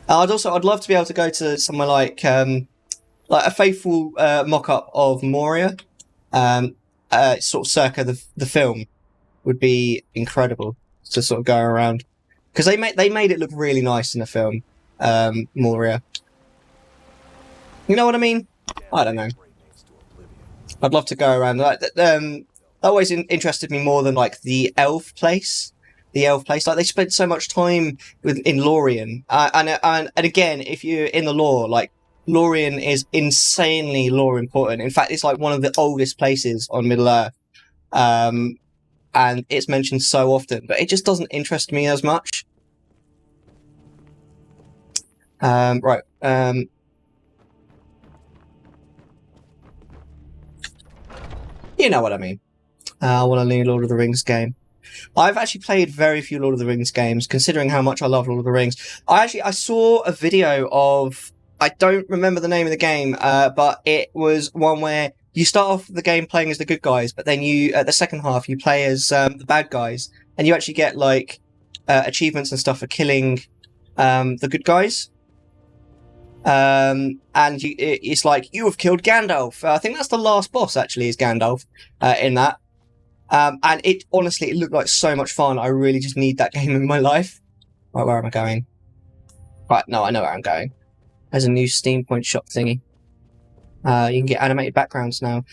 I'd love to be able to go to somewhere like a faithful mock-up of Moria, sort of circa the film, would be incredible to sort of go around. Because they made it look really nice in the film, Moria. You know what I mean? I don't know. I'd love to go around. That always interested me more than like the elf place. Like they spent so much time in Lorien, and again, if you're in the lore, like Lorien is insanely lore important. In fact, it's like one of the oldest places on Middle Earth. And it's mentioned so often, but it just doesn't interest me as much. Right. You know what I mean. I want a new Lord of the Rings game. I've actually played very few Lord of the Rings games, considering how much I love Lord of the Rings. I saw a video of... I don't remember the name of the game, but it was one where you start off the game playing as the good guys, but then at the second half, you play as the bad guys, and you actually get, like, achievements and stuff for killing the good guys. And it's like, you have killed Gandalf. I think that's the last boss, actually, is Gandalf in that. And it looked like so much fun. I really just need that game in my life. Right, where am I going? Right, no, I know where I'm going. There's a new Steam Point shop thingy. You can get animated backgrounds now.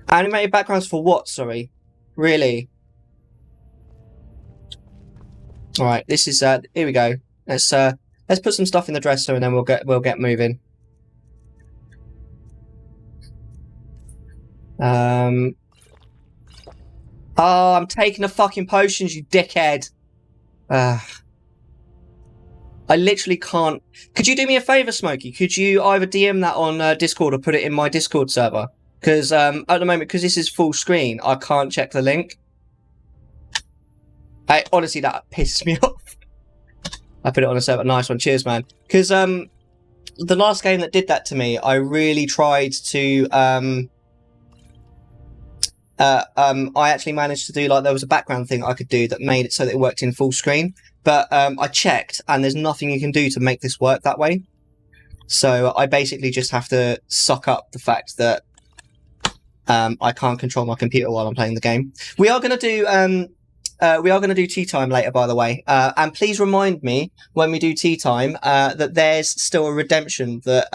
Animated backgrounds for what, sorry? Really? Alright, this is, here we go. Let's put some stuff in the dresser and then we'll get moving. Oh, I'm taking the fucking potions, you dickhead. I literally can't... Could you do me a favour, Smokey? Could you either DM that on Discord or put it in my Discord server? Because at the moment, because this is full screen, I can't check the link. Honestly, that pisses me off. I put it on a server. Nice one. Cheers, man. Because the last game that did that to me, I really tried to... I actually managed to do, like, there was a background thing I could do that made it so that it worked in full screen. But I checked, and there's nothing you can do to make this work that way. So I basically just have to suck up the fact that I can't control my computer while I'm playing the game. We are going to do tea time later, by the way. And please remind me when we do tea time that there's still a redemption that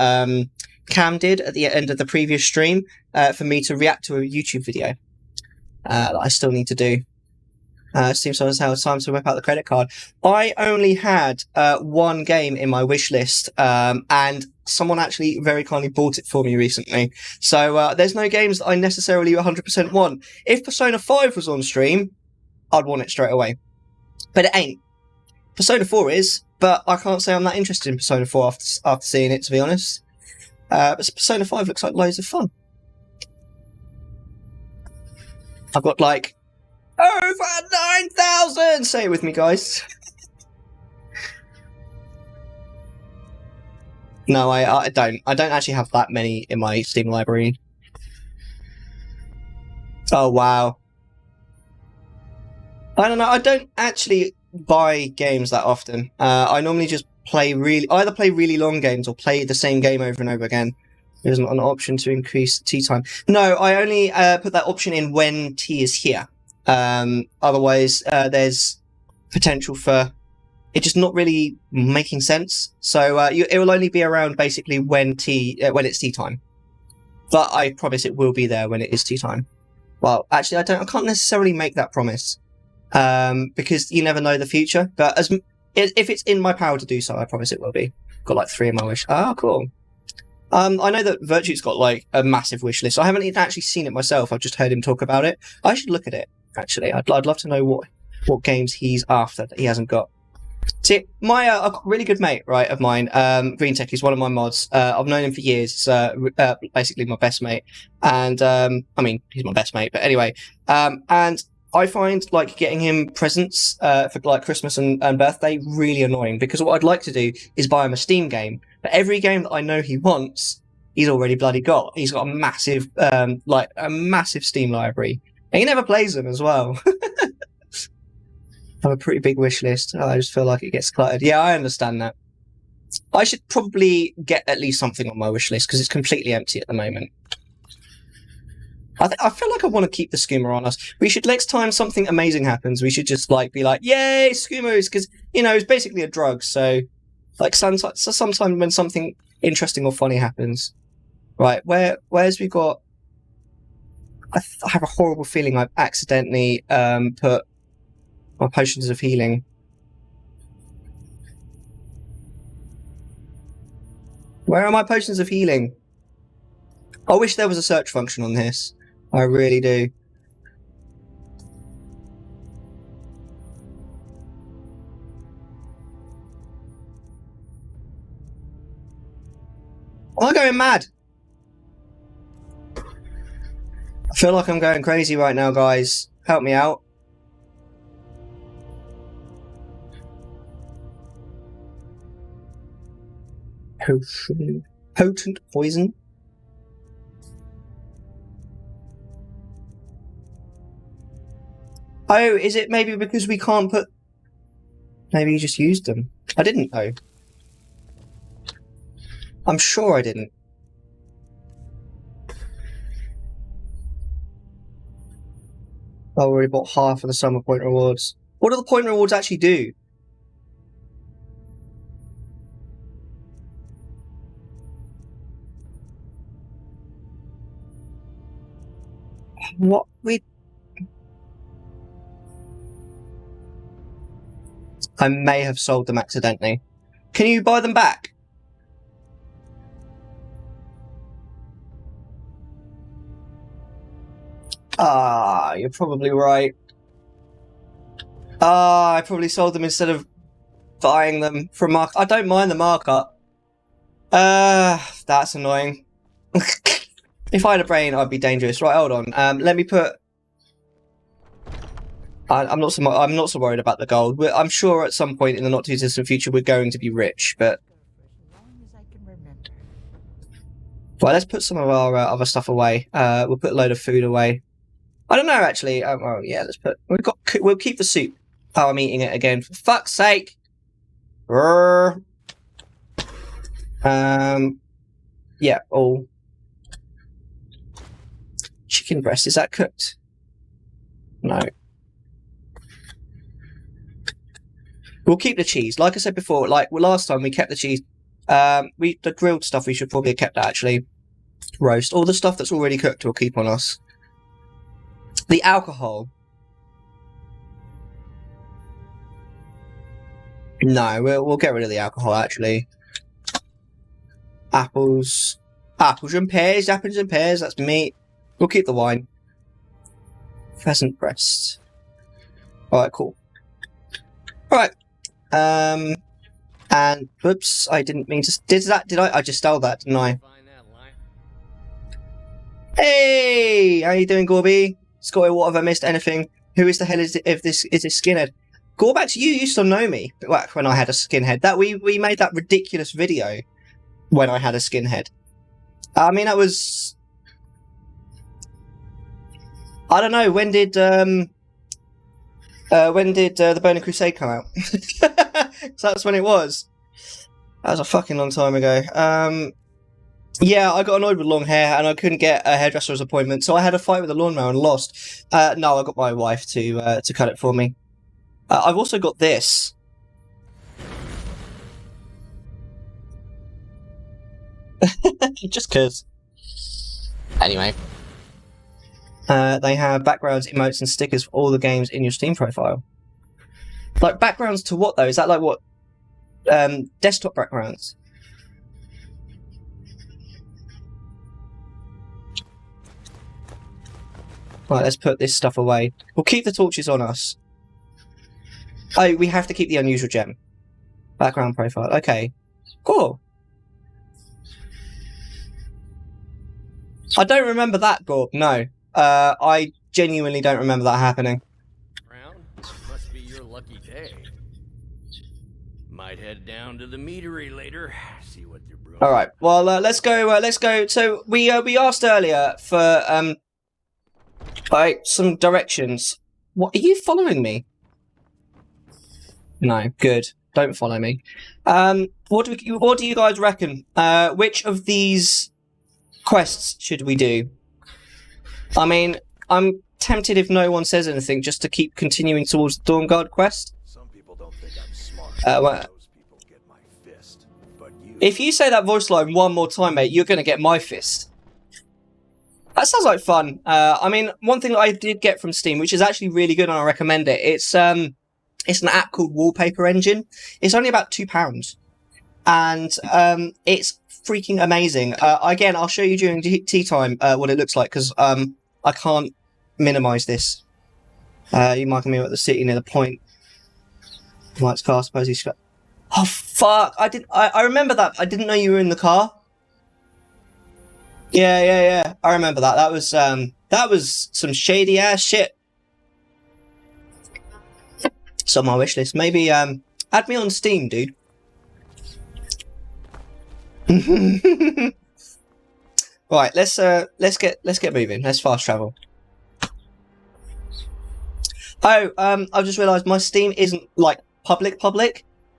Cam did at the end of the previous stream for me to react to a YouTube video that I still need to do. Seems like it's time to whip out the credit card. I only had one game in my wish list, and someone actually very kindly bought it for me recently. So there's no games that I necessarily 100% want. If Persona 5 was on stream, I'd want it straight away. But it ain't. Persona 4 is, but I can't say I'm that interested in Persona 4 after seeing it, to be honest. But Persona 5 looks like loads of fun. I've got like over 9,000! Say it with me, guys. No, I don't. I don't actually have that many in my Steam library. Oh, wow. I don't know. I don't actually buy games that often. I normally just either play really long games or play the same game over and over again. There's not an option to increase tea time. No, I only put that option in when tea is here. Otherwise, there's potential for it just not really making sense. So it will only be around basically when it's tea time. But I promise it will be there when it is tea time. Well, actually, I can't necessarily make that promise because you never know the future. But if it's in my power to do so, I promise it will be. Got like 3 in my wish. Oh, cool. I know that Virtue's got like a massive wish list. I haven't even actually seen it myself. I've just heard him talk about it. I should look at it. Actually, I'd love to know what games he's after that he hasn't got. See, my a really good mate, right, of mine, Green Tech, he's one of my mods. I've known him for years. It's basically my best mate, and I mean, he's my best mate, but anyway, and I find like getting him presents for like Christmas and birthday really annoying because what I'd like to do is buy him a Steam game, but every game that I know he wants, he's already bloody got. He's got a massive Steam library, and he never plays them as well. I have a pretty big wish list. I just feel like it gets cluttered. Yeah, I understand that. I should probably get at least something on my wish list because it's completely empty at the moment. I feel like I want to keep the skooma on us. We should, next time something amazing happens, we should just like be like, yay, skoomers, because, you know, it's basically a drug. So, like, sometime when something interesting or funny happens, right, where's we got... I have a horrible feeling I've accidentally put my potions of healing. Where are my potions of healing? I wish there was a search function on this. I really do. Am I going mad? I feel like I'm going crazy right now, guys. Help me out. Potent poison. Oh, is it maybe because we can't put... Maybe you just used them. I didn't know. I'm sure I didn't. I already bought half of the summer point rewards. What do the point rewards actually do? What we... I may have sold them accidentally. Can you buy them back? Ah, you're probably right. Ah, I probably sold them instead of buying them from markup. I don't mind the markup. That's annoying. If I had a brain, I'd be dangerous. Right, hold on. Let me put... I'm not so worried about the gold. I'm sure at some point in the not too distant future we're going to be rich, but... Right, let's put some of our other stuff away. We'll put a load of food away. I don't know, actually. Oh, yeah, let's put... We'll keep the soup. Oh, I'm eating it again. For fuck's sake! Yeah, all... Chicken breast, is that cooked? No. We'll keep the cheese. Like I said before, like last time we kept the cheese. The grilled stuff we should probably have kept that, actually. Roast. All the stuff that's already cooked we'll keep on us. The alcohol. No, we'll get rid of the alcohol, actually. Apples and pears, that's meat. We'll keep the wine. Pheasant breast. Alright, cool. Alright. And whoops, I didn't mean to. Did I? I just stole that, didn't I? Hey, how you doing, Gorby? Scotty, what have I missed? Anything? Who is the hell is this skinhead? Gorbax, you used to know me back when I had a skinhead. That we made that ridiculous video when I had a skinhead. I mean, that was. I don't know. When did the Burning Crusade come out? So that's when it was. That was a fucking long time ago. Yeah, I got annoyed with long hair and I couldn't get a hairdresser's appointment, so I had a fight with a lawnmower and lost. No, I got my wife to cut it for me. I've also got this. Just 'cause. Anyway. They have backgrounds, emotes, and stickers for all the games in your Steam profile. Like, backgrounds to what, though? Is that like what? Desktop backgrounds? Right, let's put this stuff away. We'll keep the torches on us. Oh, we have to keep the unusual gem. Background profile. Okay. Cool. I don't remember that, Gorb. No. I genuinely don't remember that happening. Must be your lucky day. Might head down to the meadery later. See what they're brewing. All right. Well, let's go. Let's go. So we asked earlier for some directions. What, are you following me? No. Good. Don't follow me. What do you guys reckon? Which of these quests should we do? I mean, I'm tempted if no one says anything just to keep continuing towards the Dawnguard quest. Some people don't think I'm smart. Those people get my fist. But if you say that voice line one more time, mate, you're going to get my fist. That sounds like fun. I mean, one thing that I did get from Steam, which is actually really good and I recommend it, it's an app called Wallpaper Engine. It's only about £2. And it's freaking amazing. Again, I'll show you during tea time what it looks like, because I can't minimize this. You marking me at the city near the point. Lights car, suppose he's. Oh fuck! I remember that. I didn't know you were in the car. Yeah. I remember that. That was some shady ass shit. It's on my wish list. Maybe add me on Steam, dude. Right, let's get moving. Let's fast travel. Oh, I've just realised my Steam isn't like public.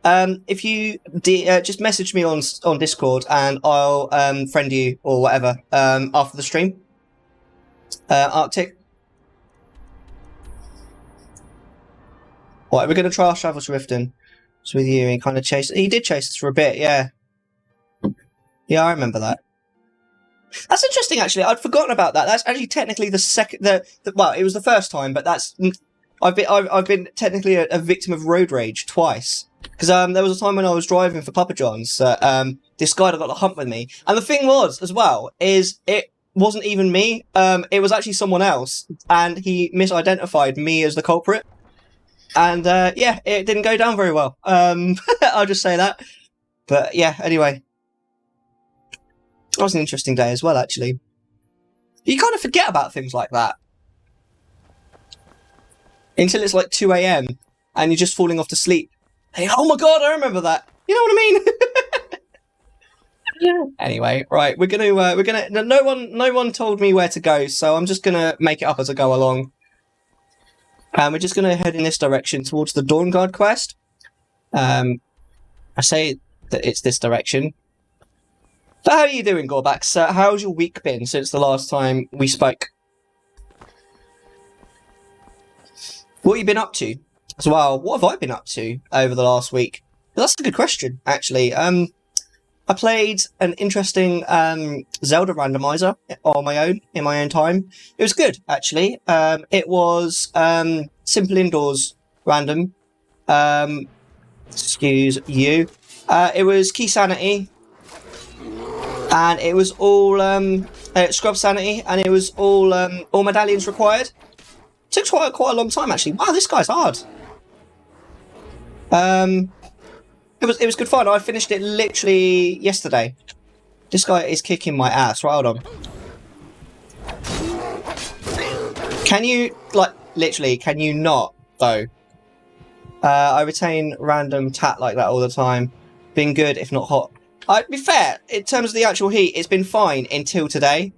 If you just message me on Discord and I'll friend you or whatever after the stream. Arctic. Right, we're gonna try our travel to Riften. So with you, he kind of chased. He did chase us for a bit, yeah. Yeah, I remember that. That's interesting, actually. I'd forgotten about that. That's actually technically the second. Well, it was the first time, but that's. I've been technically a victim of road rage twice. Because there was a time when I was driving for Papa John's. This guy got a hump with me, and the thing was as well is it wasn't even me. It was actually someone else, and he misidentified me as the culprit. And yeah, it didn't go down very well. I'll just say that. But yeah, anyway. That was an interesting day as well, actually. You kind of forget about things like that. Until it's like 2 AM and you're just falling off to sleep. Hey, oh my god, I remember that. You know what I mean? Anyway, right, we're gonna no one told me where to go, so I'm just gonna make it up as I go along. And we're just gonna head in this direction towards the Dawnguard quest. I say that it's this direction. So how are you doing, Gorbax? How's your week been since the last time we spoke? What have you been up to as well? What have I been up to over the last week? Well, that's a good question, actually. I played an interesting Zelda randomizer on my own, in my own time. It was good, actually. It was simple indoors random. Excuse you. It was key sanity. And it was all scrub sanity, and it was all medallions required. Took quite a long time, actually. Wow, this guy's hard. It was good fun. I finished it literally yesterday. This guy is kicking my ass. Right, hold on. Can you, like, literally, can you not, though? I retain random tat like that all the time. Been good, if not hot. To be fair, in terms of the actual heat, it's been fine until today.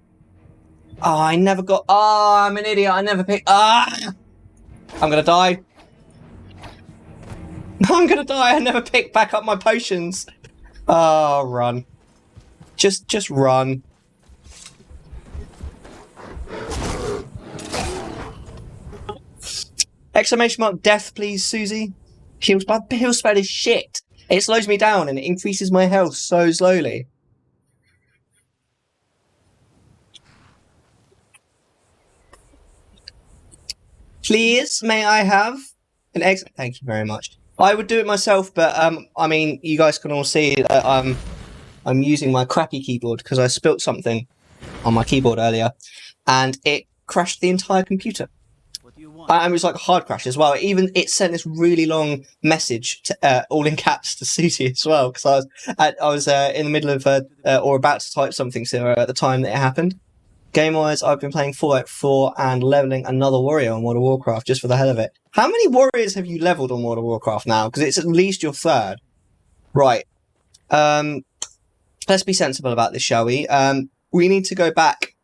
Oh, I never got... Oh, I'm an idiot. I never picked... Ah! I'm gonna die. I'm gonna die. I never picked back up my potions. Oh, run. Just run. Exclamation mark death, please, Susie. Heal spell is shit. It slows me down and it increases my health so slowly. Please, may I have an X? Thank you very much. I would do it myself, but I mean, you guys can all see that I'm using my crappy keyboard because I spilt something on my keyboard earlier, and it crashed the entire computer. And it was like a hard crash as well. It sent this really long message, to, all in caps, to Susie as well, because I was in the middle of or about to type something to her at the time that it happened. Game-wise, I've been playing Fallout 4 and leveling another warrior on World of Warcraft just for the hell of it. How many warriors have you leveled on World of Warcraft now? Because it's at least your third. Right. Let's be sensible about this, shall we? We need to go back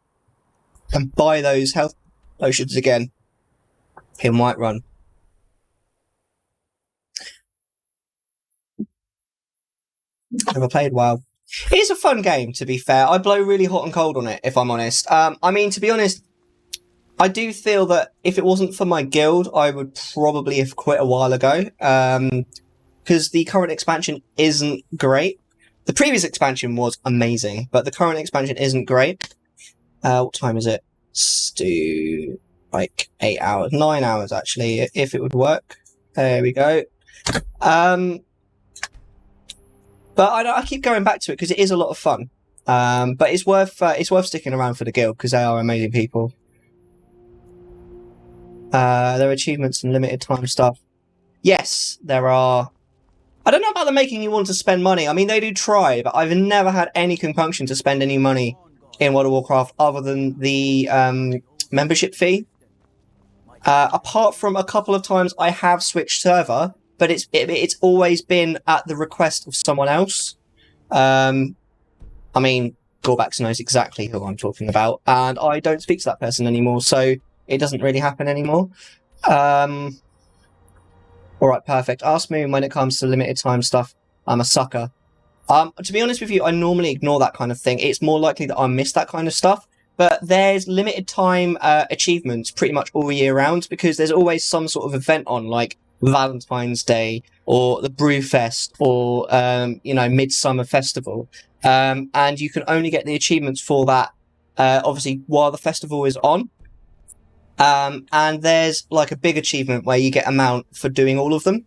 and buy those health potions again in Whiterun. Never played WoW. It is a fun game, to be fair. I blow really hot and cold on it, if I'm honest. I mean, to be honest, I do feel that if it wasn't for my guild, I would probably have quit a while ago. Because the current expansion isn't great. The previous expansion was amazing, but the current expansion isn't great. What time is it? Let's do like 8 hours, 9 hours actually, if it would work. There we go. But I keep going back to it because it is a lot of fun. But it's worth sticking around for the guild because they are amazing people. There are achievements and limited time stuff. Yes, there are. I don't know about them making you want to spend money. I mean, they do try, but I've never had any compunction to spend any money in World of Warcraft other than the membership fee. Apart from a couple of times I have switched server, but it's always been at the request of someone else. I mean, Gorbax knows exactly who I'm talking about, and I don't speak to that person anymore, so it doesn't really happen anymore. Alright, perfect. Ask me when it comes to limited time stuff. I'm a sucker. To be honest with you, I normally ignore that kind of thing. It's more likely that I miss that kind of stuff. But there's limited time achievements pretty much all year round because there's always some sort of event on, like Valentine's Day or the Brewfest or, Midsummer Festival. And you can only get the achievements for that, obviously, while the festival is on. And there's like a big achievement where you get a mount for doing all of them.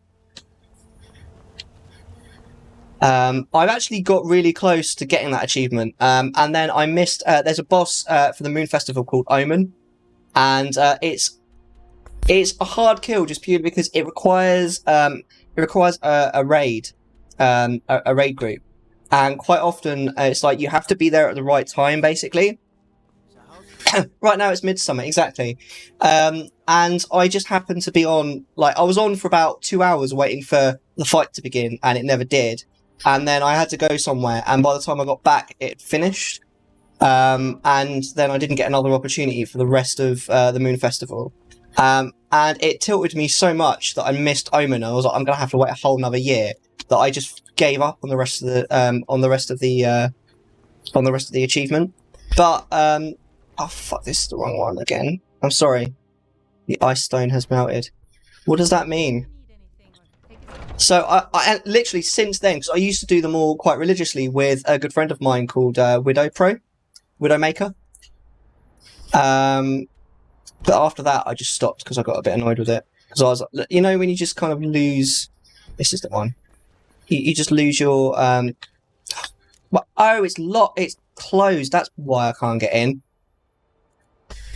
I've actually got really close to getting that achievement. And then I missed, there's a boss, for the Moon Festival called Omen. And, it's a hard kill just purely because it requires a raid, a raid group. And quite often, it's like you have to be there at the right time, basically. Right now it's midsummer, exactly. And I just happened to be on, I was on for about 2 hours waiting for the fight to begin, and it never did. And then I had to go somewhere, and by the time I got back, it finished. And then I didn't get another opportunity for the rest of the Moon Festival. And it tilted me so much that I missed Omen. I was like, I'm gonna have to wait a whole another year. That I just gave up on the rest of the achievement. But oh fuck, this is the wrong one again. I'm sorry. The ice stone has melted. What does that mean? So I literally since then, because I used to do them all quite religiously with a good friend of mine called Widowmaker. But after that, I just stopped because I got a bit annoyed with it. Because I was like, when you just kind of lose. This is the one. You just lose your oh, it's closed. That's why I can't get in.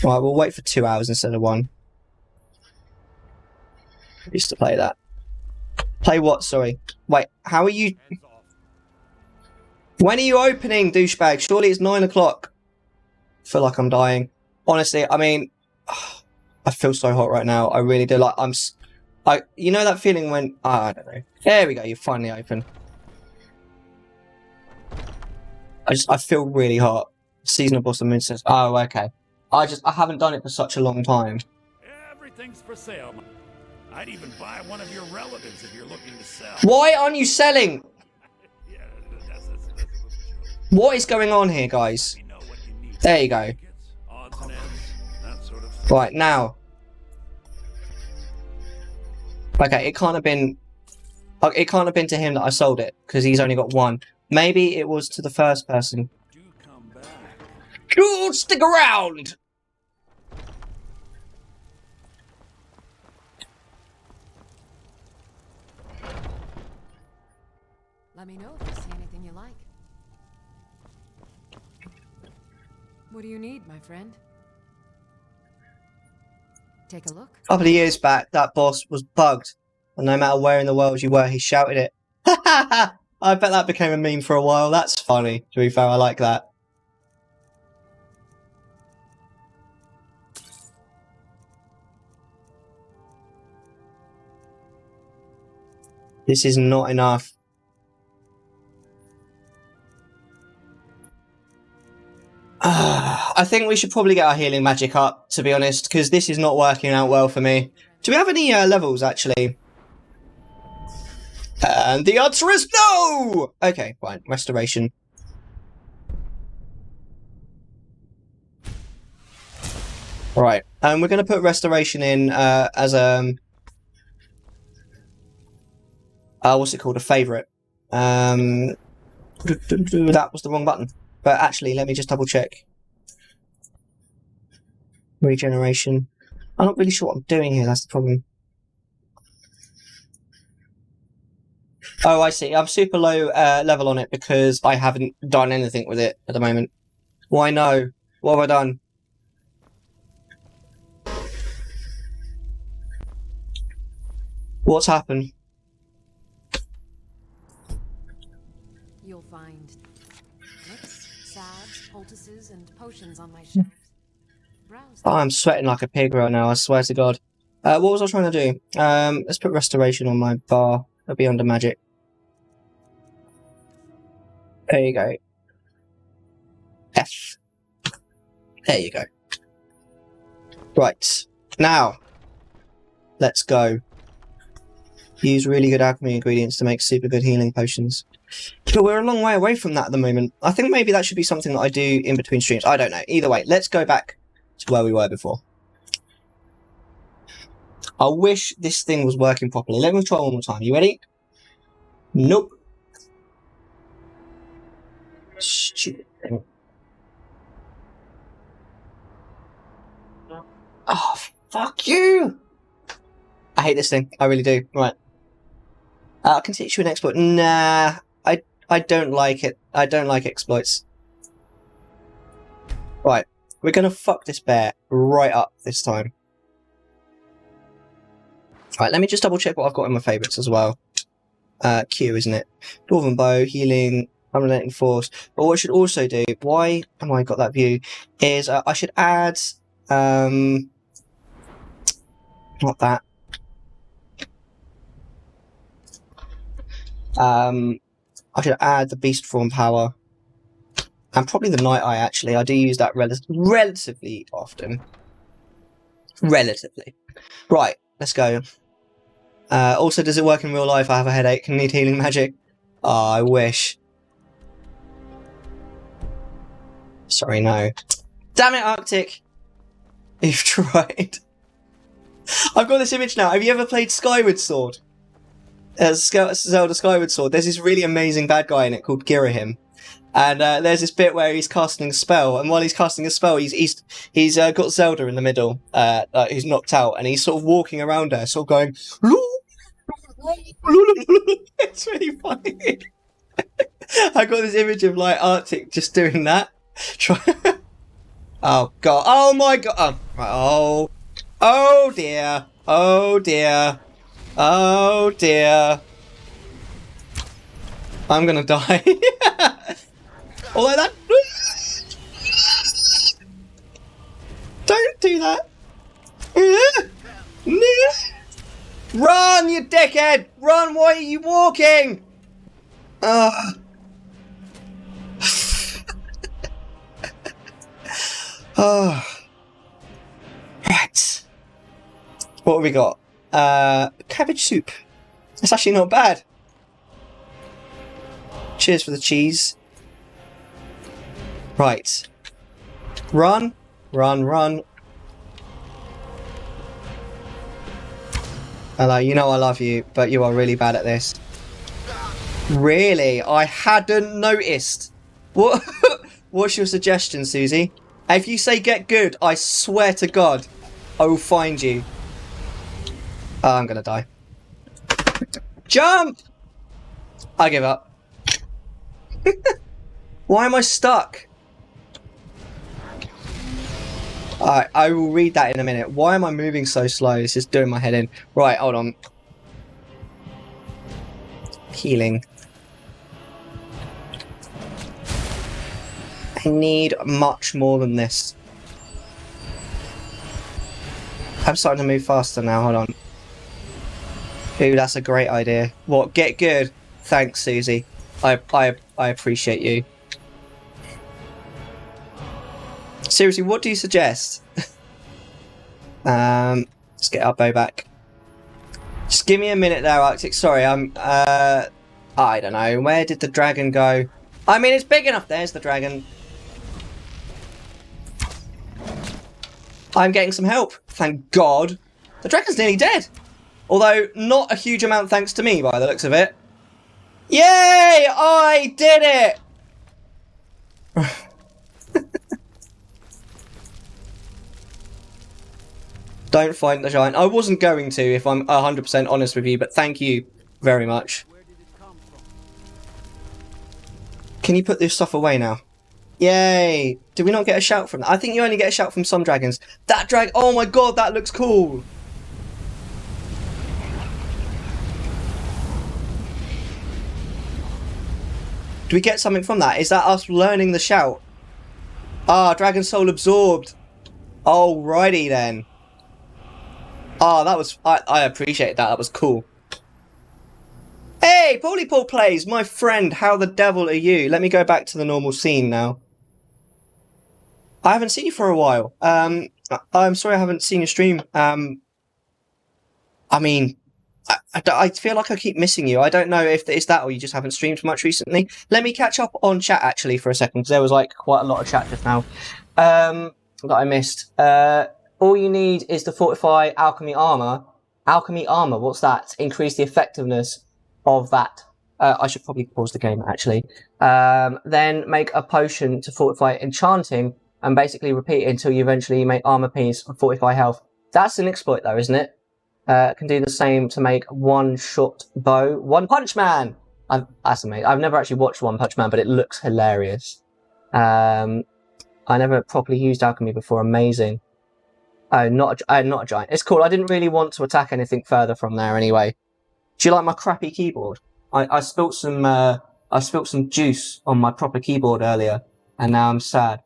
Right, we'll wait for 2 hours instead of 1. I used to play that. Play what? Sorry. Wait, how are you... When are you opening, douchebag? Surely it's 9 o'clock. I feel like I'm dying. Honestly, I mean... I feel so hot right now. I really do. Like, you know that feeling when... I don't know. There we go, you're finally open. I feel really hot. Seasonal boss of moon says... Oh, okay. I haven't done it for such a long time. Everything's for sale. I'd even buy one of your relatives if you're looking to sell. Why aren't you selling? Yeah, What is going on here, guys? There you go. Odds and ends, that sort of Right, now. Okay, it can't have been to him that I sold it, because he's only got one. Maybe it was to the first person. do come back. Cool, stick around! Let me know if you see anything you like. What do you need, my friend? Take a look. A couple of years back, that boss was bugged. And no matter where in the world you were, he shouted it. Ha ha ha! I bet that became a meme for a while. That's funny. To be fair, I like that. This is not enough. I think we should probably get our healing magic up, to be honest, because this is not working out well for me. Do we have any levels, actually? And the answer is no! Okay, fine. Restoration. Right. We're going to put restoration in as a... what's it called? A favourite. That was the wrong button. But actually, let me just double check. Regeneration. I'm not really sure what I'm doing here, that's the problem. Oh, I see. I'm super low level on it because I haven't done anything with it at the moment. Why no? What have I done? What's happened? You'll find nicks, salves, poultices, and potions on my shelves. Browse. Oh, I'm sweating like a pig right now, I swear to God. What was I trying to do? Let's put restoration on my bar. It'll be under magic. There you go. F. There you go. Right. Now, let's go. Use really good alchemy ingredients to make super good healing potions. But we're a long way away from that at the moment. I think maybe that should be something that I do in between streams. I don't know. Either way, let's go back to where we were before. I wish this thing was working properly. Let me try one more time. You ready? Nope. Stupid thing. Oh, fuck you! I hate this thing. I really do. Right. I can teach you an exploit. Nah. I don't like it. I don't like exploits. Right. We're gonna fuck this bear right up this time. Right, let me just double check what I've got in my favourites as well. Q, isn't it? Dwarven Bow, Healing, Unrelenting Force. But what I should also do, why have I got that view, is I should add... not that. I should add the Beast Form Power. And probably the Night Eye, actually. I do use that relatively often. Relatively. Right, let's go. Also, does it work in real life? I have a headache and need healing magic. Oh, I wish. Sorry, no. Damn it, Arctic! You've tried. I've got this image now. Have you ever played Skyward Sword? Zelda Skyward Sword. There's this really amazing bad guy in it called Girahim. And there's this bit where he's casting a spell, and while he's casting a spell, he's got Zelda in the middle, who's knocked out, and he's sort of walking around her, sort of going... It's really funny. I got this image of like Arctic just doing that. Oh god! Oh my god! Oh dear! Oh dear! Oh dear! I'm gonna die. Although that... Don't do that. Run, you dickhead! Run, why are you walking? Oh, right. What have we got? Cabbage soup. That's actually not bad. Cheers for the cheese. Right. Run, run, run. Hello, you know I love you, but you are really bad at this. Really? I hadn't noticed. What? What's your suggestion, Susie? If you say get good, I swear to God, I will find you. Oh, I'm gonna die. Jump! I give up. Why am I stuck? Alright, I will read that in a minute. Why am I moving so slow? It's just doing my head in. Right, hold on. Healing. I need much more than this. I'm starting to move faster now, hold on. Ooh, that's a great idea. What, get good? Thanks, Susie. I appreciate you. Seriously, what do you suggest? Let's get our bow back. Just give me a minute there, Arctic. Sorry, I don't know. Where did the dragon go? I mean, it's big enough. There's the dragon. I'm getting some help. Thank God. The dragon's nearly dead. Although, not a huge amount thanks to me, by the looks of it. Yay! I did it! Don't fight the giant. I wasn't going to, if I'm 100% honest with you, but thank you very much. Can you put this stuff away now? Yay! Did we not get a shout from that? I think you only get a shout from some dragons. That drag... Oh my God, that looks cool! Do we get something from that? Is that us learning the shout? Ah, Dragon Soul absorbed. Alrighty then. Ah, that was... I appreciate that. That was cool. Hey, Paulie Paul Plays, my friend. How the devil are you? Let me go back to the normal scene now. I haven't seen you for a while. I'm sorry I haven't seen your stream. I mean... I feel like I keep missing you. I don't know if it's that or you just haven't streamed much recently. Let me catch up on chat actually for a second, because there was like quite a lot of chat just now that I missed. All you need is to fortify alchemy armor. Alchemy armor, what's that? Increase the effectiveness of that. I should probably pause the game actually. Then make a potion to fortify enchanting and basically repeat it until you eventually make armor piece and fortify health. That's an exploit though, isn't it? Can do the same to make one-shot bow. One Punch Man! That's amazing. I've never actually watched One Punch Man, but it looks hilarious. I never properly used alchemy before. Amazing. Oh, not a giant. It's cool. I didn't really want to attack anything further from there anyway. Do you like my crappy keyboard? I spilt some juice on my proper keyboard earlier, and now I'm sad.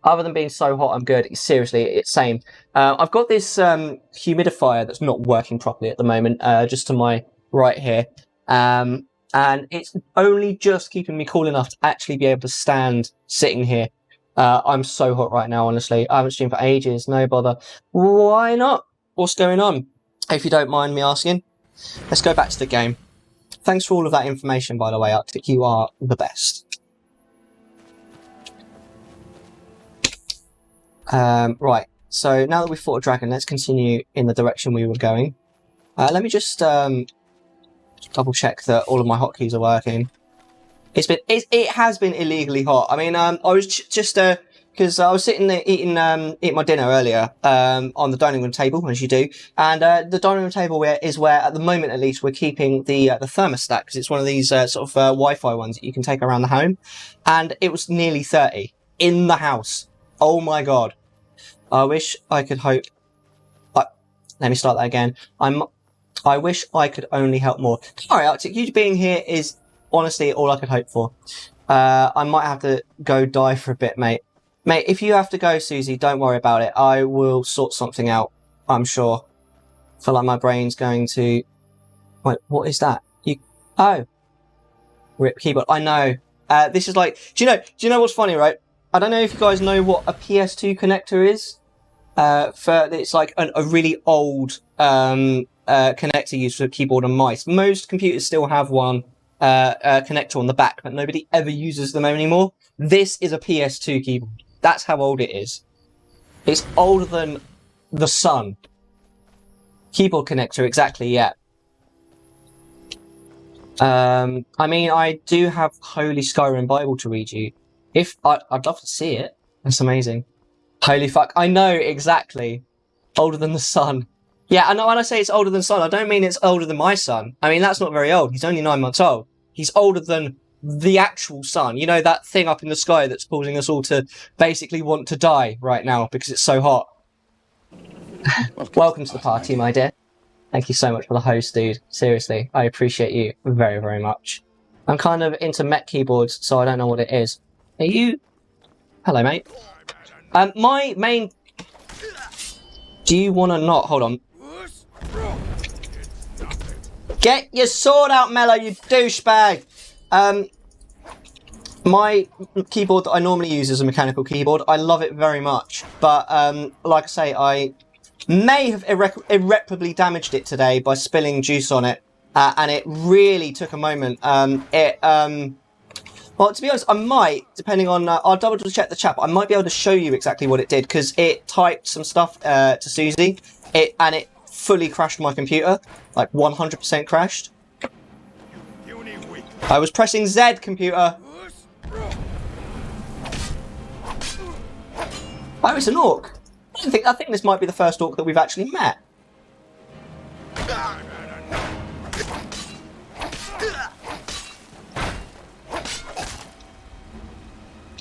Other than being so hot, I'm good. Seriously, it's same. I've got this humidifier that's not working properly at the moment, just to my right here. And it's only just keeping me cool enough to actually be able to stand sitting here. I'm so hot right now, honestly. I haven't streamed for ages, no bother. Why not? What's going on? If you don't mind me asking. Let's go back to the game. Thanks for all of that information, by the way, Arctic. You are the best. Right, so now that we've fought a dragon, let's continue in the direction we were going. Let me just double check that all of my hotkeys are working. It has been illegally hot. I mean, I was just because I was sitting there eating my dinner earlier on the dining room table, as you do, and the dining room table is where at the moment at least we're keeping the thermostat, because it's one of these sort of Wi-Fi ones that you can take around the home, and it was nearly 30 in the house. Oh my God. I wish I could hope... let me start that again. I wish I could only help more. Alright, Arctic, you being here is honestly all I could hope for. I might have to go die for a bit, mate. Mate, if you have to go, Susie, don't worry about it. I will sort something out, I'm sure. I feel like my brain's going to... Wait, what is that? Oh. Rip keyboard. I know. This is like... Do you know what's funny, right? I don't know if you guys know what a PS2 connector is. It's like a really old connector used for keyboard and mice. Most computers still have one connector on the back, but nobody ever uses them anymore. This is a PS2 keyboard. That's how old it is. It's older than the sun. Keyboard connector, exactly, yeah. I mean, I do have Holy Skyrim Bible to read you. I'd love to see it. That's amazing. Holy fuck. I know, exactly. Older than the sun. Yeah, I know when I say it's older than sun, I don't mean it's older than my son. I mean, that's not very old. He's only 9 months old. He's older than the actual sun. You know, that thing up in the sky that's causing us all to basically want to die right now because it's so hot. Welcome to the party, my dear. Thank you so much for the host, dude. Seriously, I appreciate you very, very much. I'm kind of into mech keyboards, so I don't know what it is. Are you... Hello, mate. My main... Do you want to not... Hold on. Get your sword out, Mellar, you douchebag! My keyboard that I normally use is a mechanical keyboard. I love it very much. But, like I say, I may have irreparably damaged it today by spilling juice on it. And it really took a moment. Well, to be honest, I might, depending on... I'll double check the chat, but I might be able to show you exactly what it did, because it typed some stuff to Susie, and it fully crashed my computer. Like, 100% crashed. I was pressing Z, computer. Oh, it's an orc. I think this might be the first orc that we've actually met.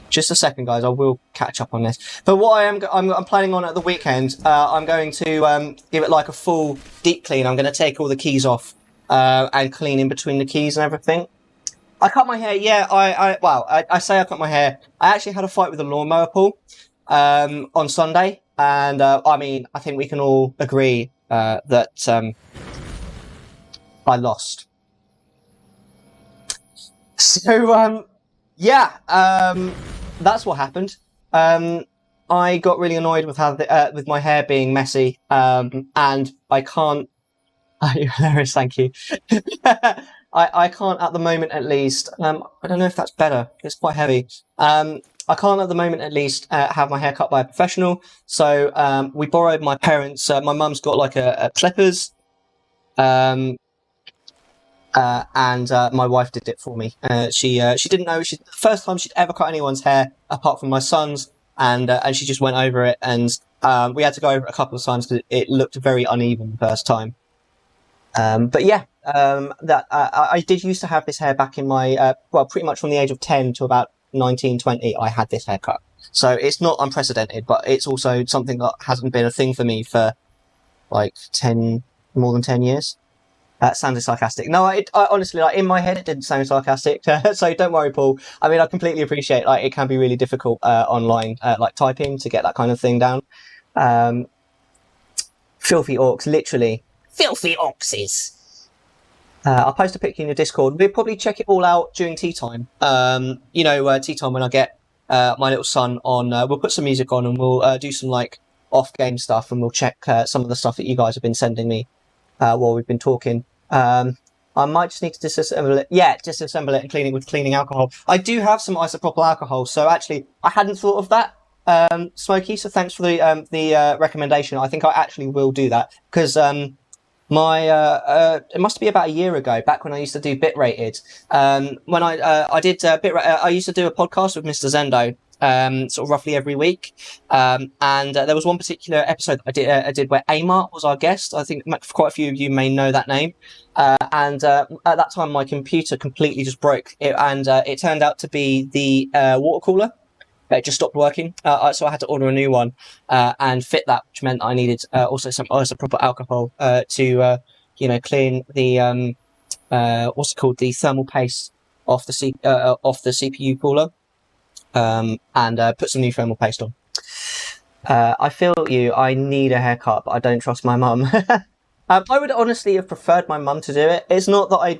Just a second, guys. I will catch up on this. But what I'm planning on at the weekend, I'm going to give it like a full deep clean. I'm going to take all the keys off and clean in between the keys and everything. I cut my hair. Yeah, I say I cut my hair. I actually had a fight with a lawnmower pull on Sunday, and I mean, I think we can all agree that I lost. So yeah. That's what happened. I got really annoyed with how with my hair being messy, and I can't. You're hilarious, thank you. I can't at the moment, at least. I don't know if that's better. It's quite heavy. I can't at the moment, at least, have my hair cut by a professional. So we borrowed my parents. My mum's got like a clippers. And my wife did it for me. She didn't know. The first time she'd ever cut anyone's hair, apart from my son's, and she just went over it, and we had to go over it a couple of times because it looked very uneven the first time. But yeah, I did used to have this hair back in my well, pretty much from the age of 10 to about 19, 20. I had this haircut, so it's not unprecedented, but it's also something that hasn't been a thing for me for like more than 10 years. That sounded sarcastic. No, I honestly, like, in my head, it didn't sound sarcastic. So don't worry, Paul. I mean, I completely appreciate, like, it can be really difficult online, like typing to get that kind of thing down. Filthy orcs, literally. Filthy orcses. I'll post a picture in your Discord. We'll probably check it all out during tea time. You know, tea time when I get my little son on. We'll put some music on and we'll do some, like, off-game stuff, and we'll check some of the stuff that you guys have been sending me while we've been talking. I might just need to disassemble it. Yeah, disassemble it and clean it with cleaning alcohol. I do have some isopropyl alcohol, so actually I hadn't thought of that, Smokey. So thanks for the recommendation. I think I actually will do that because it must be about a year ago, back when I used to do bit rated. When I did bit, I used to do a podcast with Mr. Zendo. Sort of roughly every week. And there was one particular episode that I did where Amart was our guest. I think quite a few of you may know that name. And at that time, my computer completely just broke. It turned out to be the water cooler. It just stopped working. So I had to order a new one and fit that, which meant I needed also some isopropyl alcohol to clean the what's it called, the thermal paste off the CPU cooler, and put some new thermal paste on. I feel you. I need a haircut, but I don't trust my mum. I would honestly have preferred my mum to do it. It's not that I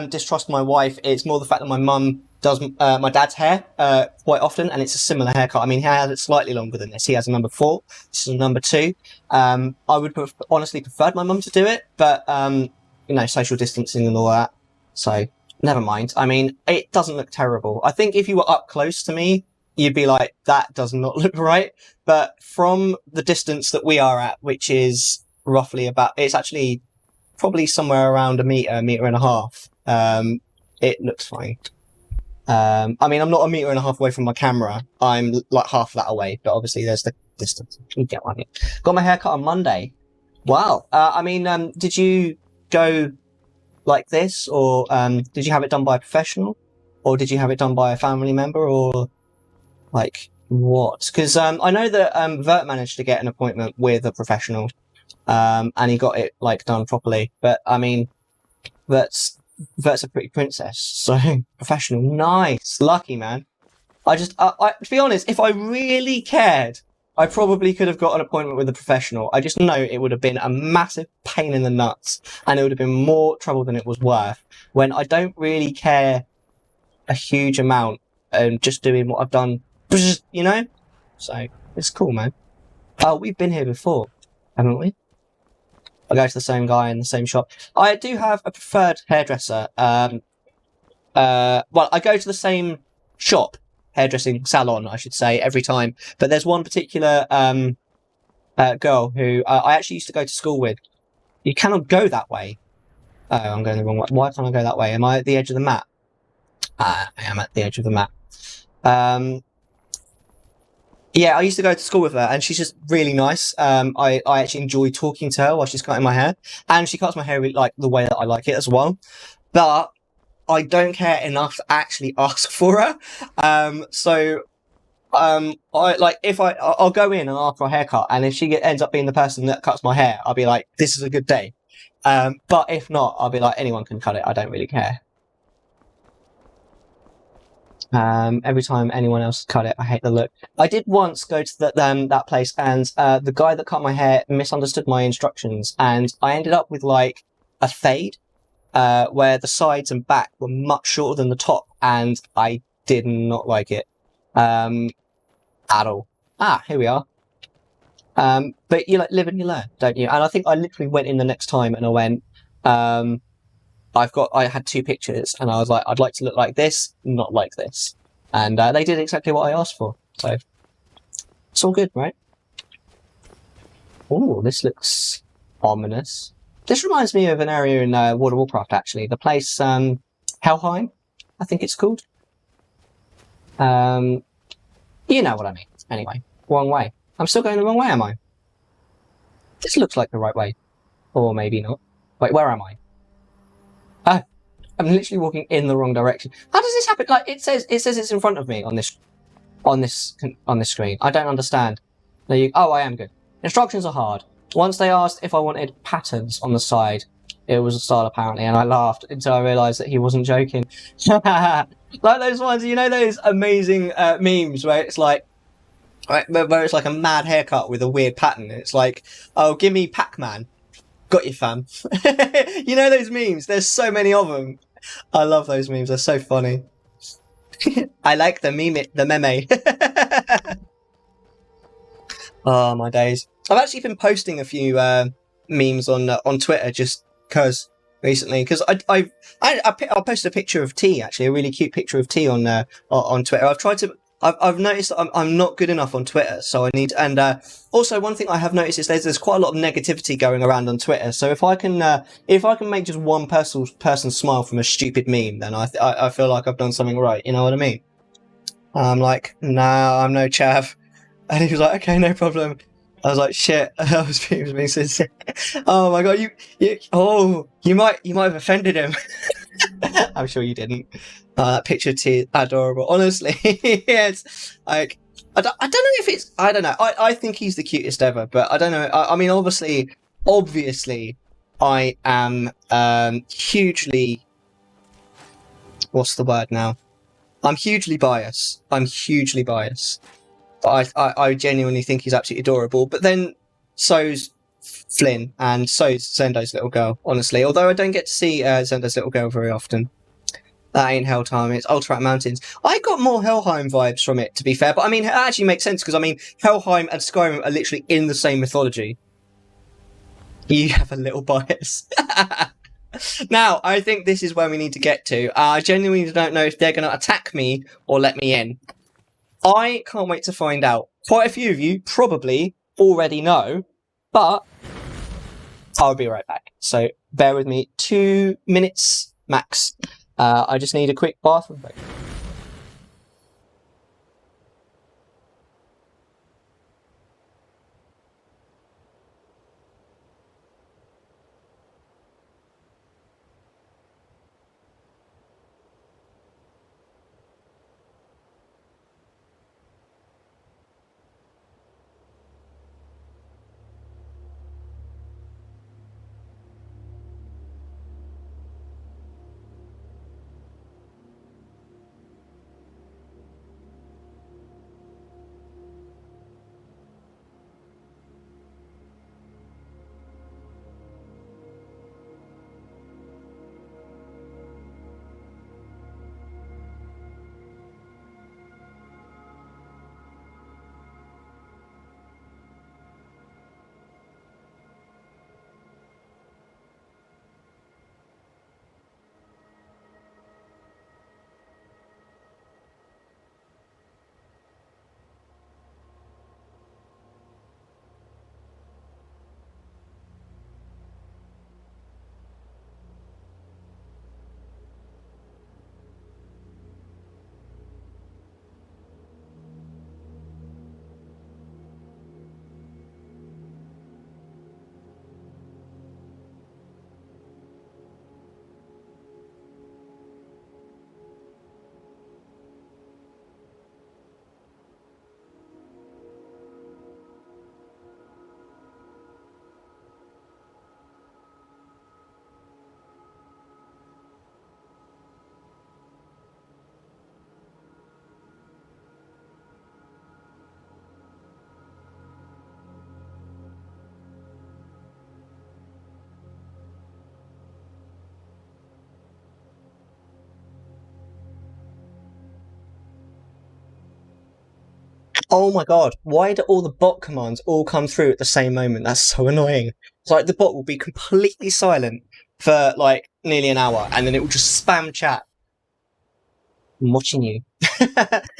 distrust my wife. It's more the fact that my mum does my dad's hair quite often, and it's a similar haircut. I mean, he has it slightly longer than this. He has a number 4. This is a number 2. I would have honestly preferred my mum to do it, but social distancing and all that. So never mind. I mean, it doesn't look terrible. I think if you were up close to me, you'd be like, that does not look right. But from the distance that we are at, which is roughly it's actually probably somewhere around a meter and a half, it looks fine. I mean, I'm not a meter and a half away from my camera. I'm like half that away, but obviously there's the distance. You get one. Got my haircut on Monday. Wow. I mean, did you go like this, or did you have it done by a professional, or did you have it done by a family member, or like what? Because I know that Vert managed to get an appointment with a professional, and he got it like done properly. But I mean, Vert's a pretty princess, so professional, nice, lucky man. I to be honest, if I really cared, I probably could have got an appointment with a professional. I just know it would have been a massive pain in the nuts, and it would have been more trouble than it was worth, when I don't really care a huge amount, and just doing what I've done, you know? So, it's cool, man. Oh, we've been here before, haven't we? I go to the same guy in the same shop. I do have a preferred hairdresser. Well, I go to the same shop, hairdressing salon, I should say, every time. But there's one particular girl who I actually used to go to school with. You cannot go that way. Oh, I'm going the wrong way. Why can't I go that way? Am I at the edge of the map? I am at the edge of the map. Yeah, I used to go to school with her, and she's just really nice. I actually enjoy talking to her while she's cutting my hair, and she cuts my hair like the way that I like it as well. But I don't care enough to actually ask for her. I'll go in and ask for a haircut, and if she ends up being the person that cuts my hair, I'll be like, this is a good day. But if not, I'll be like, anyone can cut it. I don't really care. Every time anyone else cut it, I hate the look. I did once go to that place, and the guy that cut my hair misunderstood my instructions, and I ended up with like a fade, where the sides and back were much shorter than the top, and I did not like it at all. Here we are. But you live and you learn, don't you? And I think I literally went in the next time and I went, I had 2 pictures, and I was like, I'd like to look like this, not like this. And they did exactly what I asked for. So it's all good, right? Oh, this looks ominous. This reminds me of an area in World of Warcraft, actually. The place, Helheim, I think it's called. You know what I mean. Anyway, wrong way. I'm still going the wrong way, am I? This looks like the right way. Or maybe not. Wait, where am I? I'm literally walking in the wrong direction. How does this happen? Like, it says it's in front of me on this screen. I don't understand. I am good. Instructions are hard. Once they asked if I wanted patterns on the side, it was a style apparently, and I laughed until I realised that he wasn't joking. Like those ones, those amazing memes where it's like, where it's like a mad haircut with a weird pattern. It's like, oh, give me Pac-Man. Got you, fam. Those memes? There's so many of them. I love those memes. They're so funny. I like the meme. Oh, my days. I've actually been posting a few memes on Twitter just because recently. Because I posted a picture of T, actually, a really cute picture of T on Twitter. I've noticed that I'm not good enough on Twitter, so I need. And also, one thing I have noticed is there's quite a lot of negativity going around on Twitter. So if I can make just one person smile from a stupid meme, then I feel like I've done something right. You know what I mean? I'm like, nah, I'm no chav, and he was like, okay, no problem. I was like, shit, I was being sincere. Oh my god, you might have offended him. I'm sure you didn't. That picture T, adorable. Honestly, it's like, I don't know if it's, I don't know. I think he's the cutest ever, but I don't know. I mean, obviously, I am hugely... What's the word now? I'm hugely biased. But I genuinely think he's absolutely adorable. But then so's Flynn, and so's Zendo's little girl, honestly. Although I don't get to see Zendo's little girl very often. That ain't Helheim, it's Ultimate Mountains. I got more Helheim vibes from it, to be fair. But I mean, it actually makes sense, because I mean, Helheim and Skyrim are literally in the same mythology. You have a little bias. Now, I think this is where we need to get to. I genuinely don't know if they're going to attack me or let me in. I can't wait to find out. Quite a few of you probably already know, but I'll be right back. So bear with me 2 minutes max. I just need a quick bathroom break. Oh my god, why do all the bot commands all come through at the same moment? That's so annoying. It's like the bot will be completely silent for like nearly an hour, and then it will just spam chat. I'm watching you.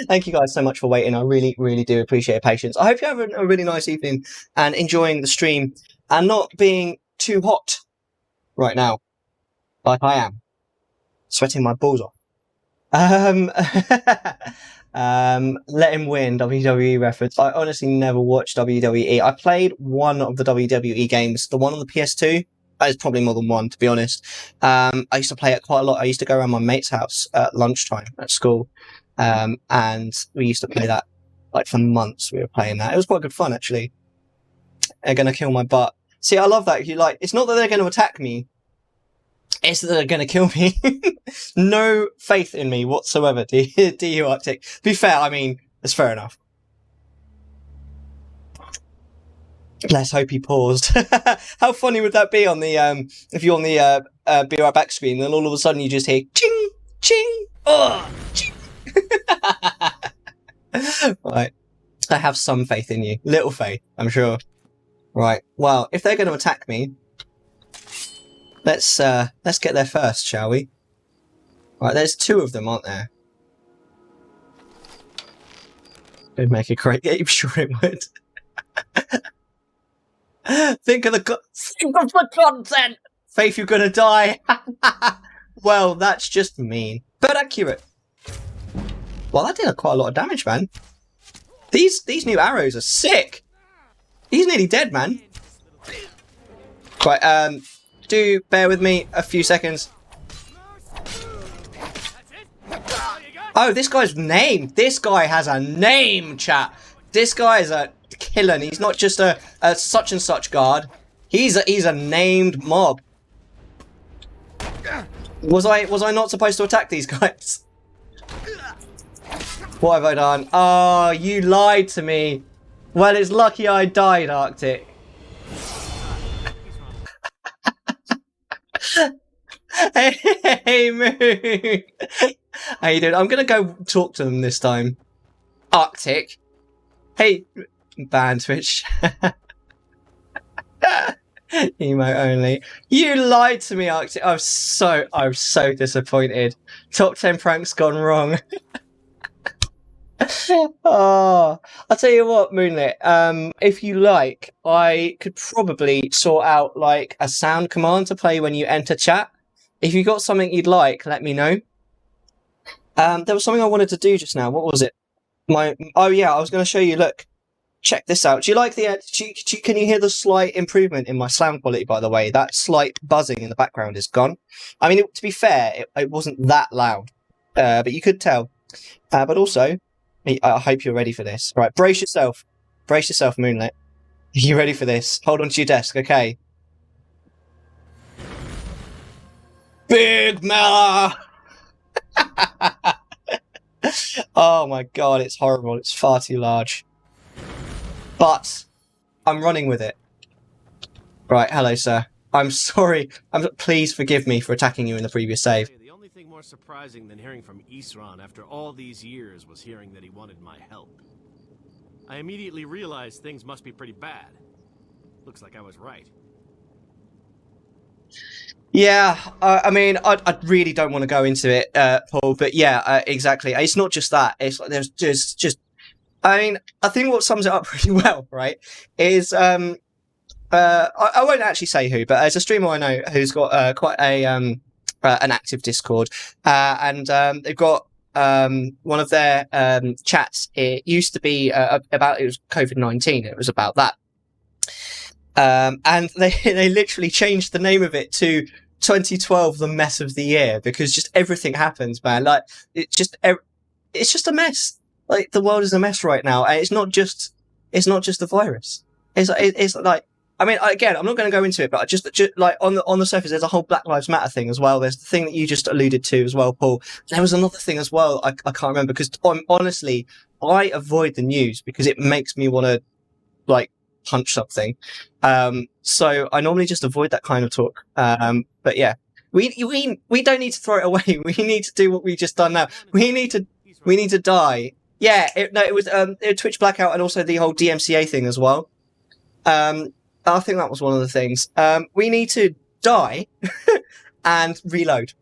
Thank you guys so much for waiting. I really, really do appreciate your patience. I hope you're having a really nice evening and enjoying the stream and not being too hot right now, like I am. Sweating my balls off. Let him win, WWE reference. I honestly never watched WWE. I played one of the WWE games, the one on the PS2. There's probably more than one, to be honest. I used to play it quite a lot. I used to go around my mate's house at lunchtime at school. And we used to play that like for months. We were playing that. It was quite good fun, actually. They're going to kill my butt. See, I love that. You like, it's not that they're going to attack me. It's that they're going to kill me. No faith in me whatsoever, DU Arctic. To be fair, I mean, it's fair enough. Let's hope he paused. How funny would that be on the, if you're on the, Be Right Back screen, then all of a sudden you just hear, ching, ching, ching. Right. I have some faith in you. Little faith, I'm sure. Right. Well, if they're going to attack me, let's get there first, shall we? Right, there's two of them, aren't there? It'd make a great game, sure it would. Think of the content! Faith, you're gonna die! Well, that's just mean. But accurate. Well, that did quite a lot of damage, man. These new arrows are sick! He's nearly dead, man. Right, do bear with me a few seconds. Oh, this guy's name. This guy has a name, chat. This guy is a killer. He's not just a such and such guard. He's a named mob. Was I not supposed to attack these guys? What have I done? Oh, you lied to me. Well, it's lucky I died, Arctic. Hey, Moon. How you doing? I'm gonna go talk to them this time. Arctic. Hey, ban Twitch. Emo only. You lied to me, Arctic. I'm so disappointed. Top 10 pranks gone wrong. Oh, I'll tell you what, Moonlit. If you like, I could probably sort out like a sound command to play when you enter chat. If you got something you'd like, let me know. There was something I wanted to do just now. What was it? Oh yeah, I was going to show you. Look, check this out. Do you like the? Can you hear the slight improvement in my sound quality? By the way, that slight buzzing in the background is gone. I mean, to be fair, it wasn't that loud, but you could tell. But also, I hope you're ready for this. Right, brace yourself, Moonlit. Are you ready for this? Hold on to your desk, okay? Big Mellar! Oh my god, it's horrible. It's far too large. But I'm running with it. Right, hello, sir. I'm sorry. Please forgive me for attacking you in the previous save. The only thing more surprising than hearing from Isran after all these years was hearing that he wanted my help. I immediately realized things must be pretty bad. Looks like I was right. Yeah, I mean, I really don't want to go into it, Paul, but yeah, exactly. It's not just that. It's like there's just. I mean, I think what sums it up really well, right, is I won't actually say who, but there's a streamer I know who's got quite a an active Discord, and they've got one of their chats. It used to be about, it was COVID-19. It was about that. And they literally changed the name of it to 2012, the mess of the year, because just everything happens, man. Like, it's just a mess. Like, the world is a mess right now, and it's not just the virus. It's like, I mean, again, I'm not going to go into it, but just like on the surface, there's a whole Black Lives Matter thing as well. There's the thing that you just alluded to as well, Paul. There was another thing as well. I can't remember, because honestly, I avoid the news because it makes me want to like punch something. So I normally just avoid that kind of talk. But yeah, we don't need to throw it away. We need to do what we just done now. We need to die. Yeah, it was Twitch blackout, and also the whole DMCA thing as well. I think that was one of the things. We need to die and reload.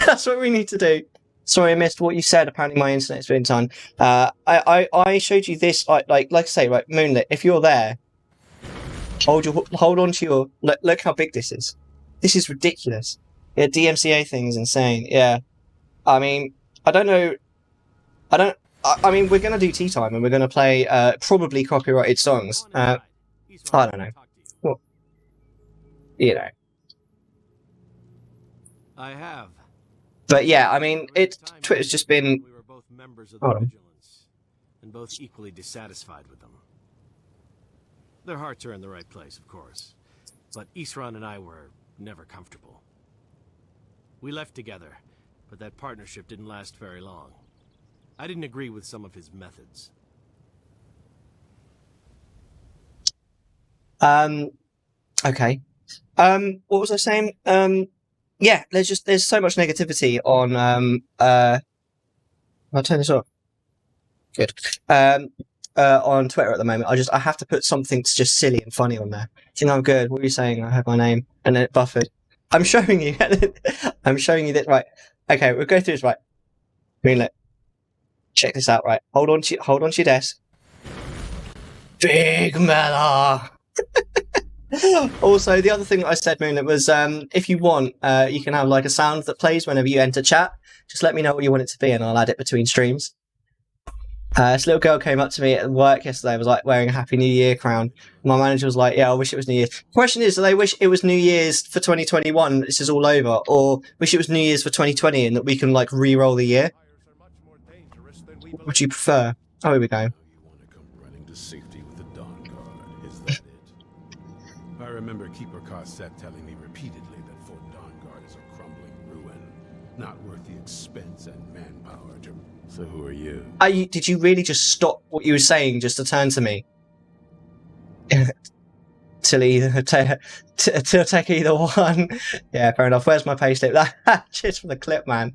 That's what we need to do. Sorry, I missed what you said. Apparently my internet's been done. I showed you this, like I say, right, Moonlit, if you're there, hold on to your, look how big this is. This is ridiculous. Yeah, DMCA thing is insane. Yeah. I mean, I mean, we're going to do tea time, and we're going to play, probably copyrighted songs. I don't know. Well, you know. I have. But yeah, I mean, Twitter's just been. We were both members of the Vigilance, and both equally dissatisfied with them. Their hearts are in the right place, of course, but Isran and I were never comfortable. We left together, but that partnership didn't last very long. I didn't agree with some of his methods. Okay. What was I saying? Yeah, there's so much negativity on, I'll turn this off. Good. On Twitter at the moment. I have to put something just silly and funny on there. I think I'm good. What were you saying? I have my name. And then it buffered. I'm showing you. I'm showing you that. Right. Okay, we'll go through this, right. Moonlit. Check this out, right. Hold on to your desk. Big Mellar. Also, the other thing that I said, Moonlit, was if you want, you can have like a sound that plays whenever you enter chat. Just let me know what you want it to be, and I'll add it between streams. This little girl came up to me at work yesterday, was like wearing a Happy New Year crown. My manager was like, yeah, I wish it was New Year's. Question is, do they wish it was New Year's for 2021, this is all over, or wish it was New Year's for 2020 and that we can like re-roll the year? What would you prefer? Oh, here we go. You want to come running to safety with the Dawnguard, is that it? I remember Keeper Carsette telling me repeatedly that Fort Dawnguard is a crumbling ruin, expense and manpower to... So who are you? Did you really just stop what you were saying just to turn to me? to take either one. Yeah, fair enough. Where's my payslip? Cheers for the clip, man.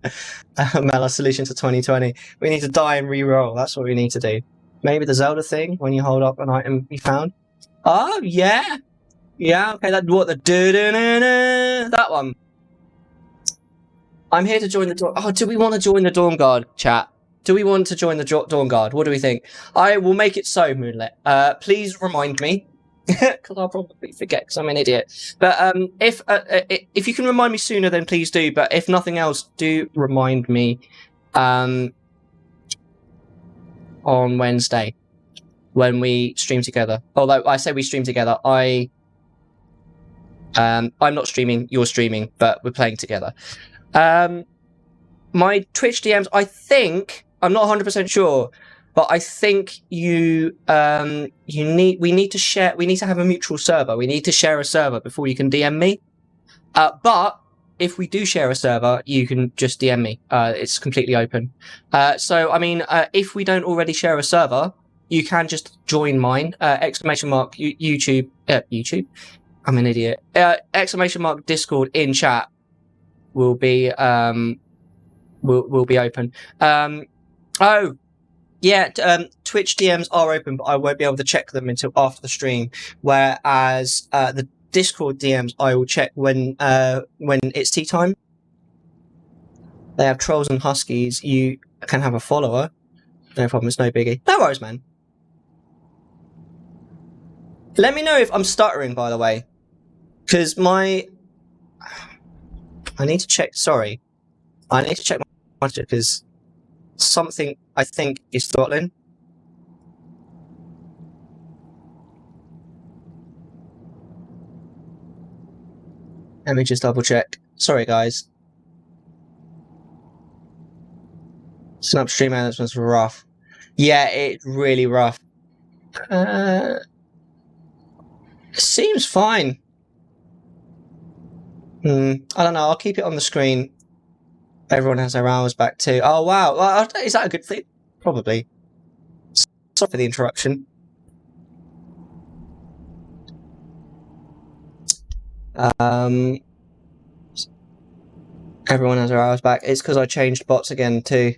Mellar solution to 2020. We need to die and re-roll. That's what we need to do. Maybe the Zelda thing when you hold up an item you found. Oh yeah, yeah. Okay, that's what the that one. I'm here to join the Dawn. Oh, do we want to join the Dawnguard chat? Do we want to join the Dawnguard? What do we think? I will make it so, Moonlit. Please remind me, because I'll probably forget because I'm an idiot. But if you can remind me sooner, then please do. But if nothing else, do remind me on Wednesday when we stream together. Although I say we stream together, I'm not streaming. You're streaming, but we're playing together. My Twitch DMs, I think, I'm not 100% sure, but I think we need to have a mutual server. We need to share a server before you can DM me. But if we do share a server, you can just DM me. It's completely open. So, I mean, if we don't already share a server, you can just join mine, ! YouTube, I'm an idiot. ! Discord in chat will be open. Twitch DMs are open, but I won't be able to check them until after the stream. Whereas the Discord DMs I will check when it's tea time. They have trolls and huskies. You can have a follower. No problem. It's no biggie. No worries, man. Let me know if I'm stuttering, by the way, because I need to check. Sorry, I need to check my because something I think is throttling. Let me just double check. Sorry, guys. Snap stream management's rough. Yeah, it's really rough. Seems fine. I don't know. I'll keep it on the screen. Everyone has their hours back too. Oh wow! Well, is that a good thing? Probably. Sorry for the interruption. Everyone has their hours back. It's because I changed bots again too.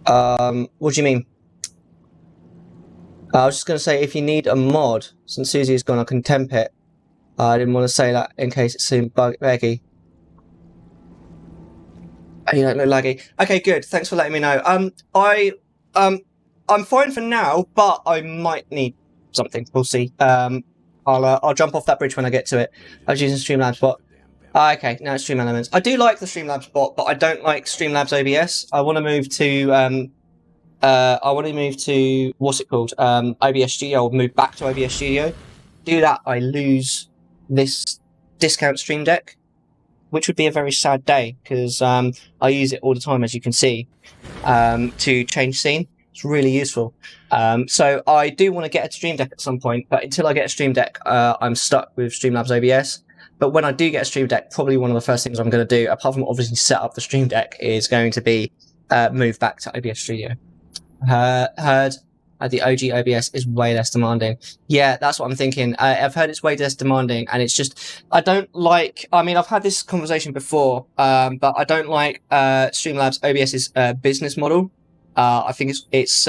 What do you mean? I was just going to say, if you need a mod, since Susie's gone, I can temp it. I didn't want to say that in case it's too buggy. Oh, you don't look laggy. Okay, good. Thanks for letting me know. I'm fine for now, but I might need something. We'll see. I'll jump off that bridge when I get to it. I was using Streamlabs bot. Okay, now it's Stream Elements. I do like the Streamlabs bot, but I don't like Streamlabs OBS. I want to move to what's it called? OBS Studio. I'll move back to OBS Studio. Do that, I lose this discount Stream Deck, which would be a very sad day because I use it all the time, as you can see, to change scene. It's really useful. So I do want to get a Stream Deck at some point, but until I get a Stream Deck, I'm stuck with Streamlabs OBS. But when I do get a Stream Deck, probably one of the first things I'm going to do, apart from obviously set up the Stream Deck, is going to be move back to OBS Studio. Heard the OG OBS is way less demanding. Yeah, that's what I'm thinking. I've heard it's way less demanding, and it's just, I don't like, I mean, I've had this conversation before, but I don't like Streamlabs OBS's business model. I think it's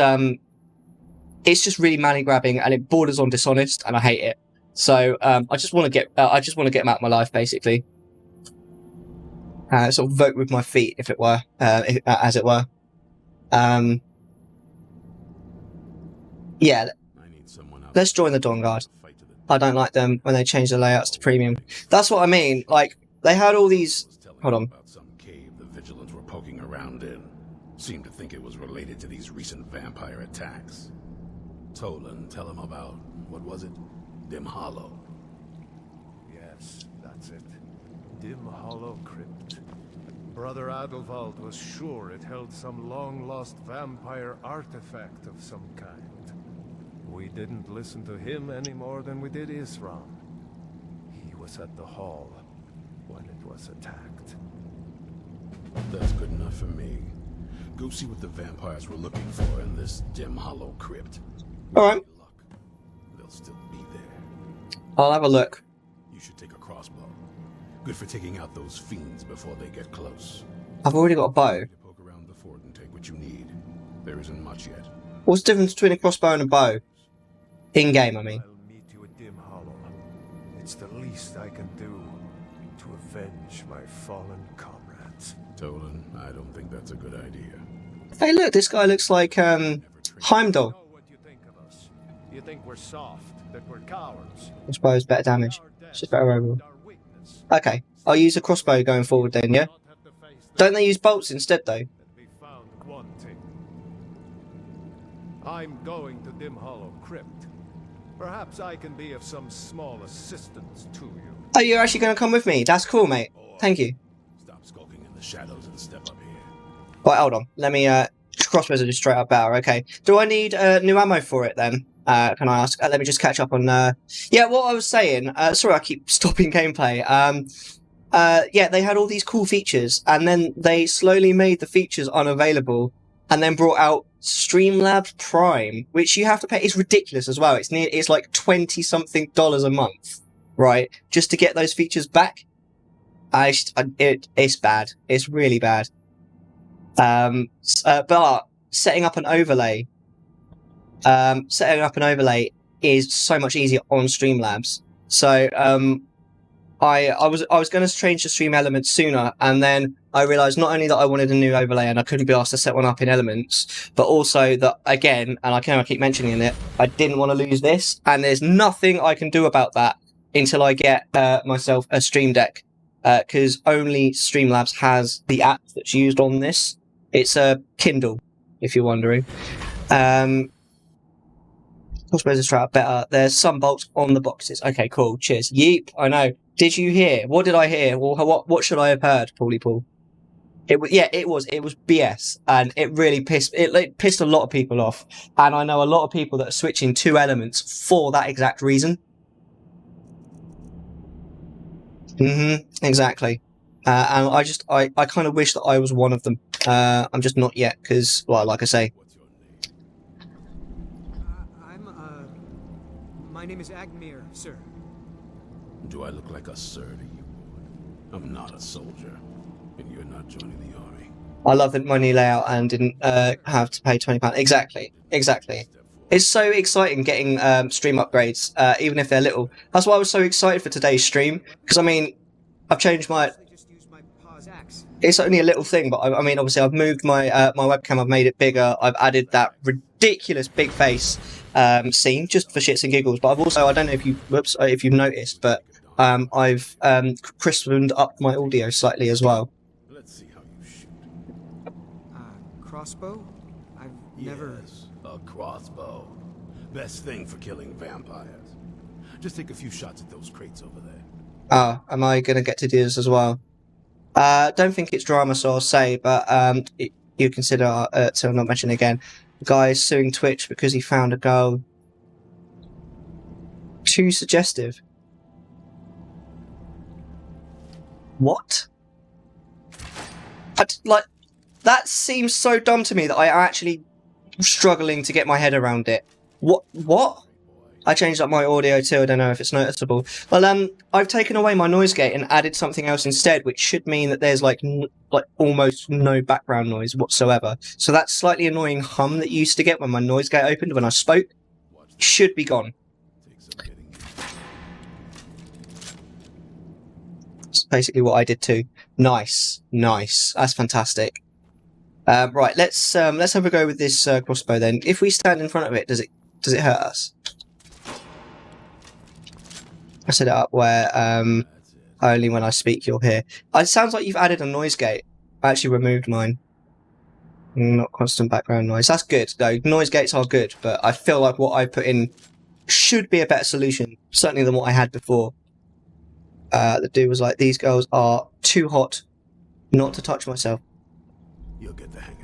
just really money grabbing, and it borders on dishonest, and I hate it. So I just want to get them out of my life, basically. Sort of vote with my feet, if it were, as it were. Yeah, let's join the Dawnguard. I don't like them when they change the layouts to premium. That's what I mean. Like, they had all these. Hold on. About some cave the Vigilants were poking around in. Seemed to think it was related to these recent vampire attacks. Tolan, tell him about, what was it? Dim Hollow. Yes, that's it. Dim Hollow Crypt. Brother Adelwald was sure it held some long-lost vampire artifact of some kind. We didn't listen to him any more than we did Isram. He was at the hall when it was attacked. That's good enough for me. Go see what the vampires were looking for in this dim hollow crypt. Alright. Luck, they'll still be there. I'll have a look. You should take a crossbow. Good for taking out those fiends before they get close. I've already got a bow. Poke around the fort and take what you need. There isn't much yet. What's the difference between a crossbow and a bow? In-game, I mean. I'll meet you at Dim Hollow. It's the least I can do to avenge my fallen comrades. Tolan, I don't think that's a good idea. Hey, look, this guy looks like Heimdall. Know what you think of us. You think we're soft, that we're cowards. I suppose better damage. It's just better overall. Okay, I'll use a crossbow going forward then, yeah? Don't they use bolts instead, though? Be found wanting. I'm going to Dim Hollow Crypt. Perhaps I can be of some small assistance to you. Oh, you're actually going to come with me? That's cool, mate. Thank you. Stop skulking in the shadows and step up here. Right, hold on. Let me, crossbows are just straight up better, okay. Do I need, new ammo for it then? Can I ask? Let me just catch up on, yeah, what I was saying, sorry I keep stopping gameplay, yeah, they had all these cool features, and then they slowly made the features unavailable, and then brought out Streamlabs Prime, which you have to pay. It's ridiculous as well. It's like $20-something a month, right? Just to get those features back. It's bad. It's really bad. But setting up an overlay is so much easier on Streamlabs. So, I was going to change to Stream Elements sooner, and then I realised not only that I wanted a new overlay and I couldn't be asked to set one up in Elements, but also that, again, and I keep mentioning it, I didn't want to lose this, and there's nothing I can do about that until I get myself a Stream Deck, because only Streamlabs has the app that's used on this. It's a Kindle, if you're wondering. Crossbows are straight up better. There's some bolts on the boxes. Okay, cool. Cheers. Yeep. I know. Did you hear? What did I hear? Well, what should I have heard, Paulie Paul? It was BS, and it really pissed a lot of people off. And I know a lot of people that are switching to Elements for that exact reason. Exactly. And I kind of wish that I was one of them. I'm just not yet, because, well, like I say. My name is Agmir, sir. Do I look like a sir to you? I'm not a soldier, and you're not joining the army. I love that money layout and didn't have to pay £20. Exactly. It's so exciting getting stream upgrades, even if they're little. That's why I was so excited for today's stream, because I mean, I've changed my. It's only a little thing, but I mean, obviously, I've moved my my webcam. I've made it bigger. I've added that ridiculous big face scene just for shits and giggles. But I've also, I don't know if you've noticed, but I've crispened up my audio slightly as well. Let's see how you shoot. Crossbow? I've never. Yes, a crossbow. Best thing for killing vampires. Just take a few shots at those crates over there. Am I going to get to do this as well? Don't think it's drama, so I'll say, but you consider to not mention again. Guy suing Twitch because he found a girl too suggestive. What? That seems so dumb to me that I am actually struggling to get my head around it. What? I changed up my audio too, I don't know if it's noticeable. Well, I've taken away my noise gate and added something else instead, which should mean that there's like almost no background noise whatsoever. So that slightly annoying hum that you used to get when my noise gate opened when I spoke should be gone. That's basically what I did too. Nice. That's fantastic. Right, let's have a go with this crossbow then. If we stand in front of it, does it hurt us? I set it up where only when I speak you'll hear. It sounds like you've added a noise gate. I actually removed mine. Not constant background noise. That's good though. Noise gates are good, but I feel like what I put in should be a better solution, certainly than what I had before. The dude was like, "These girls are too hot not to touch myself." You'll get the hang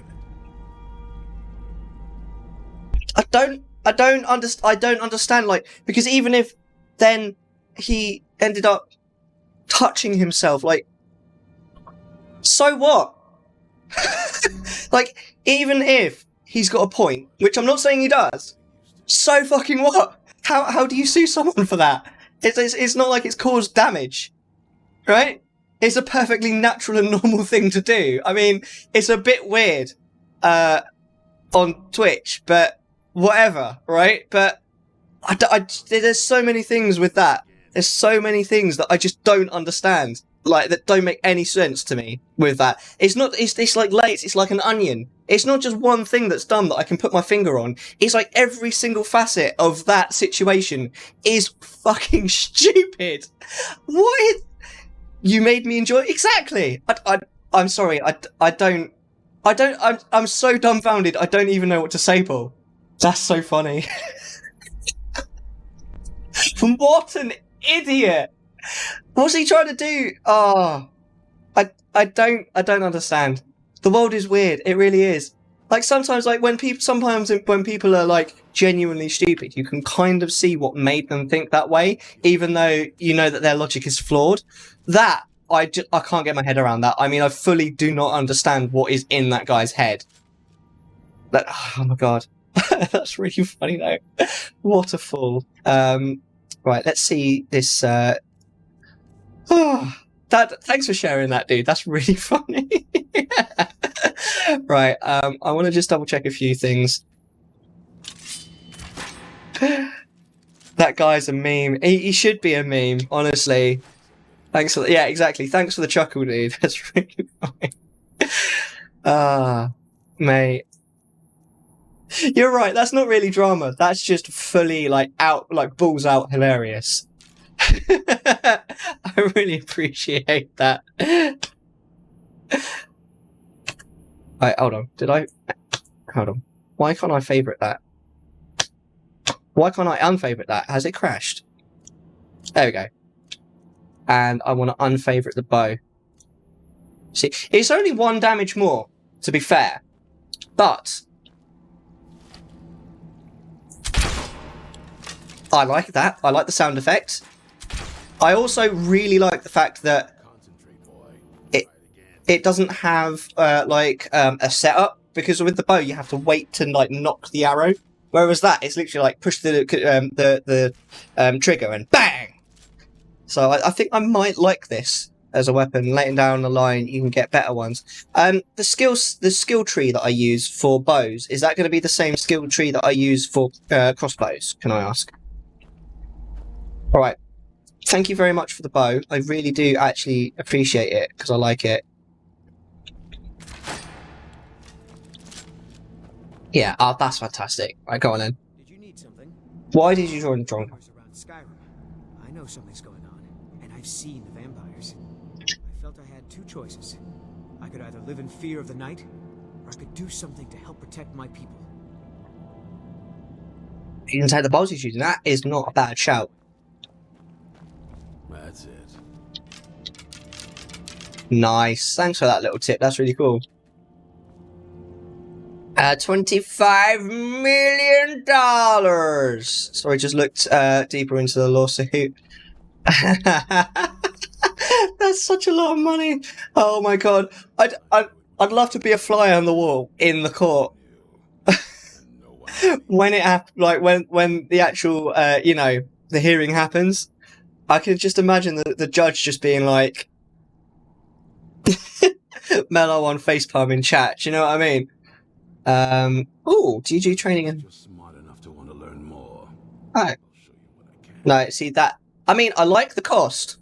of it. I don't understand, like, because even if then he ended up touching himself, like, so what? Like, even if he's got a point, which I'm not saying he does, so fucking what? How do you sue someone for that? It's not like it's caused damage, right? It's a perfectly natural and normal thing to do. I mean, it's a bit weird on Twitch, but whatever, right? But there's so many things with that. There's so many things that I just don't understand. Like, that don't make any sense to me with that. It's like layers, it's like an onion. It's not just one thing that's done that I can put my finger on. It's like every single facet of that situation is fucking stupid. What is... You made me enjoy it? Exactly! I'm sorry, I'm so dumbfounded, I don't even know what to say, Paul. That's so funny. What an idiot! What's he trying to do? Oh, I don't understand. The world is weird. It really is. Like sometimes when people are like genuinely stupid, you can kind of see what made them think that way, even though you know that their logic is flawed. That I can't get my head around that. I mean, I fully do not understand what is in that guy's head. But, oh my god, that's really funny though. What a fool. Right, let's see this. Thanks for sharing that, dude. That's really funny. Right, I want to just double check a few things. That guy's a meme. He should be a meme, honestly. Thanks for yeah, exactly. Thanks for the chuckle, dude. That's really funny. Mate. You're right, that's not really drama. That's just fully like balls out hilarious. I really appreciate that. Right, hold on. Hold on. Why can't I favourite that? Why can't I unfavourite that? Has it crashed? There we go. And I want to unfavourite the bow. See, it's only 1 damage more, to be fair. But I like that. I like the sound effect. I also really like the fact that it doesn't have a setup, because with the bow you have to wait to like knock the arrow, whereas that it's literally like push the trigger and bang. So I think I might like this as a weapon. Later down the line you can get better ones. The skill tree that I use for bows, is that going to be the same skill tree that I use for crossbows, can I ask? All right. Thank you very much for the bow. I really do actually appreciate it, because I like it. Yeah, that's fantastic. Right, go on then. Did you need something? Why did you join the Dawnguard? Around Skyrim. I know something's going on, and I've seen the vampires. I felt I had 2 choices. I could either live in fear of the night, or I could do something to help protect my people. You can take the bows he's using. That is not a bad shout. That's it. Nice. Thanks for that little tip. That's really cool. $25 million. Sorry, just looked deeper into the lawsuit. That's such a lot of money. Oh my god. I'd love to be a fly on the wall in the court. When it like when the actual the hearing happens. I can just imagine the judge just being like, Mellar on facepalm in chat. Do you know what I mean? Oh, GG training and. You're smart enough to want to learn more. Alright. No, see that. I mean, I like the cost,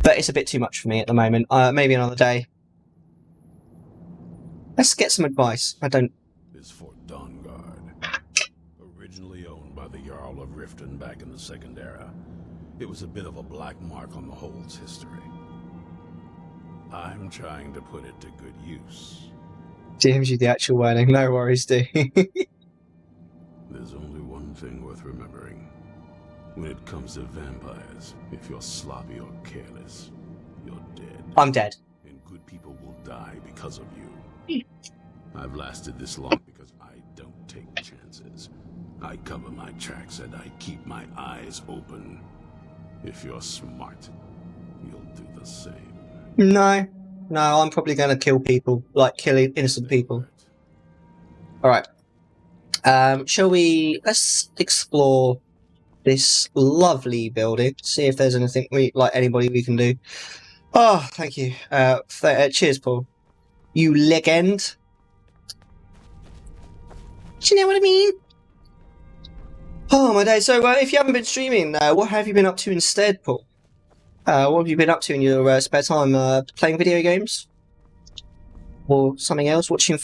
but it's a bit too much for me at the moment. Maybe another day. Let's get some advice. I don't. Is Fort Dawnguard, originally owned by the Jarl of Riften back in the Second Era. It was a bit of a black mark on the Hold's history. I'm trying to put it to good use. DMs you the actual wording. No worries, dude. There's only one thing worth remembering. When it comes to vampires, if you're sloppy or careless, you're dead. I'm dead. And good people will die because of you. I've lasted this long because I don't take chances. I cover my tracks and I keep my eyes open. If you're smart, you'll do the same. No, No, I'm probably going to kill people, like killing innocent people. Alright. Shall we... Let's explore this lovely building. See if there's anything anybody we can do. Oh, thank you. Cheers, Paul. You legend. Do you know what I mean? Oh, my day. So, if you haven't been streaming, what have you been up to instead, Paul? What have you been up to in your spare time? Playing video games? Or something else? Watching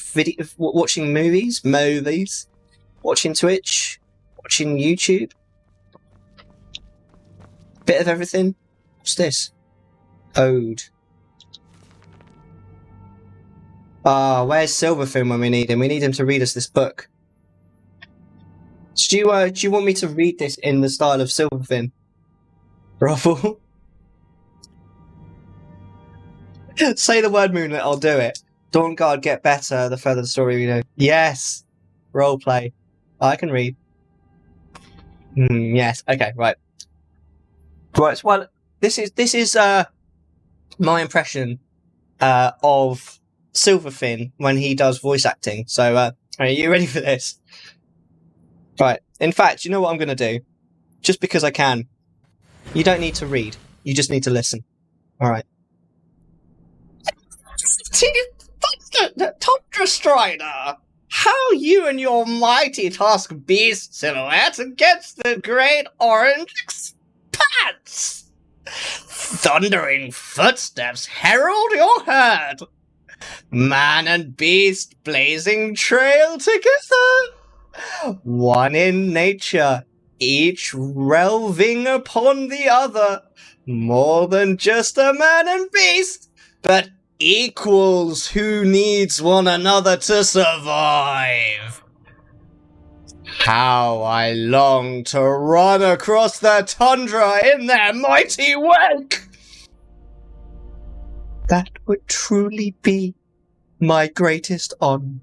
movies? Watching Twitch? Watching YouTube? Bit of everything? What's this? Ode. Where's Silverfin when we need him? We need him to read us this book. Do you want me to read this in the style of Silverfin? Ruffle? Say the word, Moonlit, I'll do it. Dawnguard get better the further the story we know. Yes! Roleplay. I can read. Yes, okay, right. Right, well, this is my impression of Silverfin when he does voice acting. So, are you ready for this? Right. In fact, you know what I'm going to do? Just because I can. You don't need to read. You just need to listen. Alright. Tundra Strider! How you and your mighty tusk beast silhouette against the great orange expanse! Thundering footsteps herald your herd! Man and beast blazing trail together! One in nature, each relving upon the other. More than just a man and beast, but equals who needs one another to survive. How I long to run across the tundra in their mighty wake! That would truly be my greatest honor.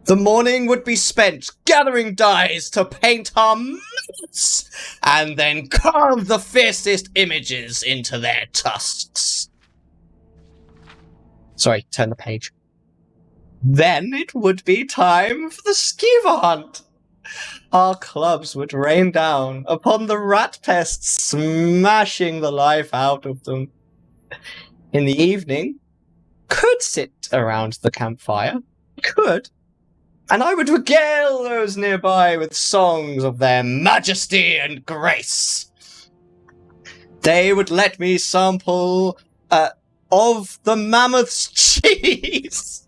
The morning would be spent gathering dyes to paint our mouths, and then carve the fiercest images into their tusks. Sorry, turn the page. Then it would be time for the skewer hunt. Our clubs would rain down upon the rat pests, smashing the life out of them. In the evening, could sit around the campfire, could, and I would regale those nearby with songs of their majesty and grace. They would let me sample of the mammoth's cheese.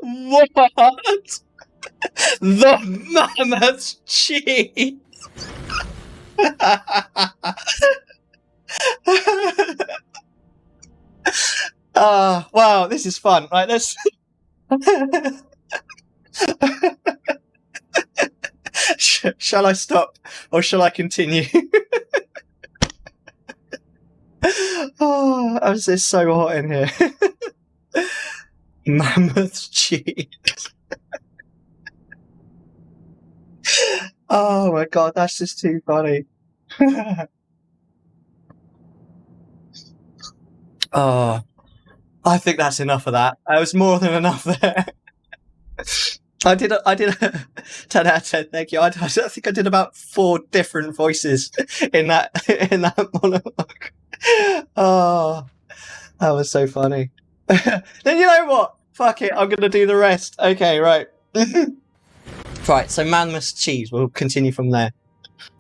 What? The mammoth's cheese? Wow, this is fun. Right, let's... Shall I stop, or shall I continue? Oh, it's so hot in here. Mammoth cheese. Oh my god, that's just too funny. Oh, I think that's enough of that. That was more than enough there. I did a 10 out of 10, thank you. I think I did about 4 different voices in that monologue. Oh, that was so funny. Then you know what? Fuck it, I'm gonna do the rest. Okay, right. Right, so mammoth cheese, we'll continue from there.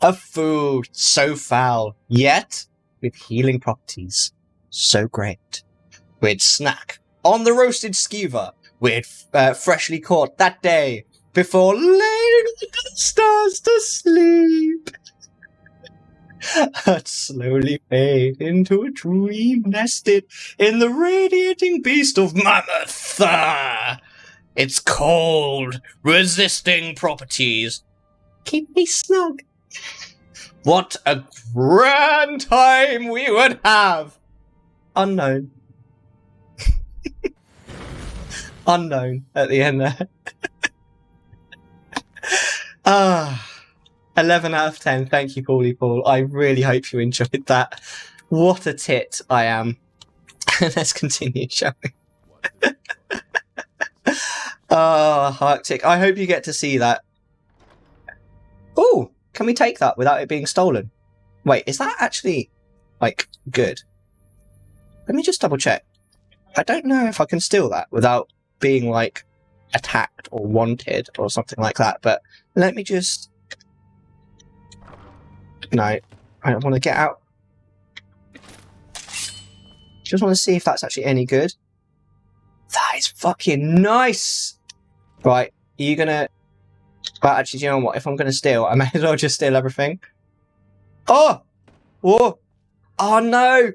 A food so foul, yet with healing properties. So great. We'd snack on the roasted skewer we'd freshly caught that day before laying the stars to sleep. I'd slowly fade into a dream nested in the radiating beast of mammoth. Its cold, resisting properties keep me snug. What a grand time we would have! Unknown. Unknown at the end there. 11 out of 10. Thank you, Paulie Paul. I really hope you enjoyed that. What a tit I am. Let's continue, shall we? Oh, Arctic. I hope you get to see that. Oh, can we take that without it being stolen? Wait, is that actually, like, good? Let me just double check. I don't know if I can steal that without being, like, attacked or wanted or something like that, but let me just... No, I don't want to get out. Just want to see if that's actually any good. That is fucking nice! Right, are you gonna... Well, actually, do you know what? If I'm gonna steal, I may as well just steal everything. Oh! Whoa! Oh no!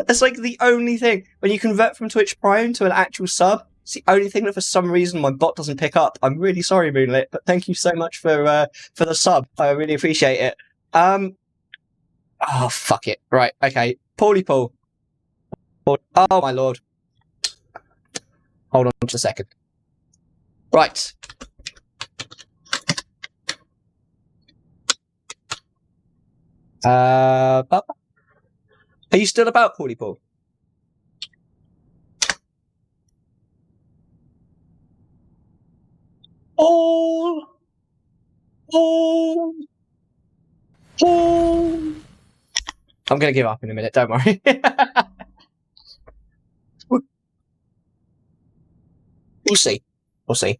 That's like the only thing. When you convert from Twitch Prime to an actual sub, it's the only thing that for some reason my bot doesn't pick up. I'm really sorry, Moonlit, but thank you so much for the sub. I really appreciate it. Oh, fuck it. Right, okay. Paulie Paul. Oh, my lord. Hold on just a second. Right. Are you still about, Paulie Paul? Oh! I'm gonna give up in a minute, don't worry. We'll see. We'll see.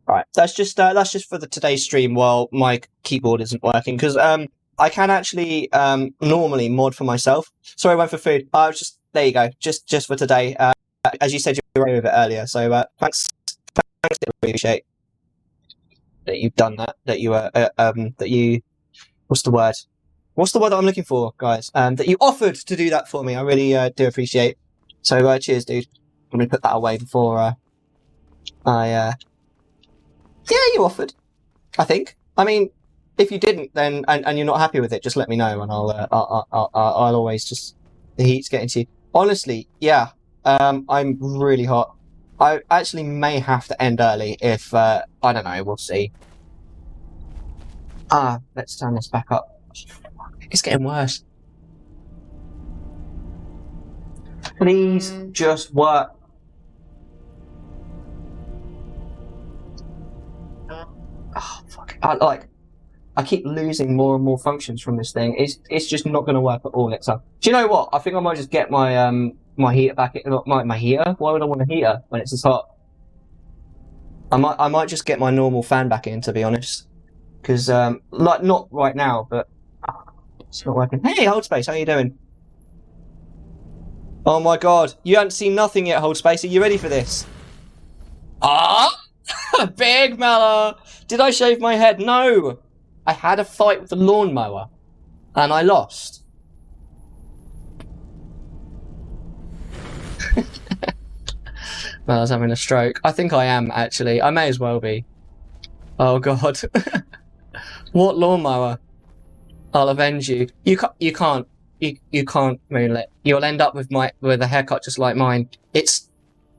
Alright, that's just for the today's stream while my keyboard isn't working, because I can actually normally mod for myself. Sorry, I went for food. I was just there you go. Just for today. As you said, you were with it earlier. So thanks. I appreciate that you've done that. That you that you. What's the word? What's the word that I'm looking for, guys? That you offered to do that for me. I really do appreciate. So cheers, dude. I'm gonna put that away before yeah, you offered. I think. I mean, if you didn't, then and you're not happy with it, just let me know, and I'll always just the heat's getting to you. Honestly, yeah. I'm really hot. I actually may have to end early if I don't know. We'll see. Let's turn this back up. It's getting worse. Please just work. Oh fuck! I keep losing more and more functions from this thing. It's just not going to work at all next time. Do you know what? I think I might just get my my heater back. My heater. Why would I want a heater when it's this hot? I might just get my normal fan back in, to be honest. Because like not right now, but it's not working. Hey, Hold Space, how you doing? Oh my god, you haven't seen nothing yet, Hold Space. Are you ready for this? Ah, big Mellar. Did I shave my head? No. I had a fight with the lawnmower, and I lost. Well, I was having a stroke. I think I am, actually. I may as well be. Oh, God. What lawnmower? I'll avenge you. You can't, Moonlit. You'll end up with a haircut just like mine. It's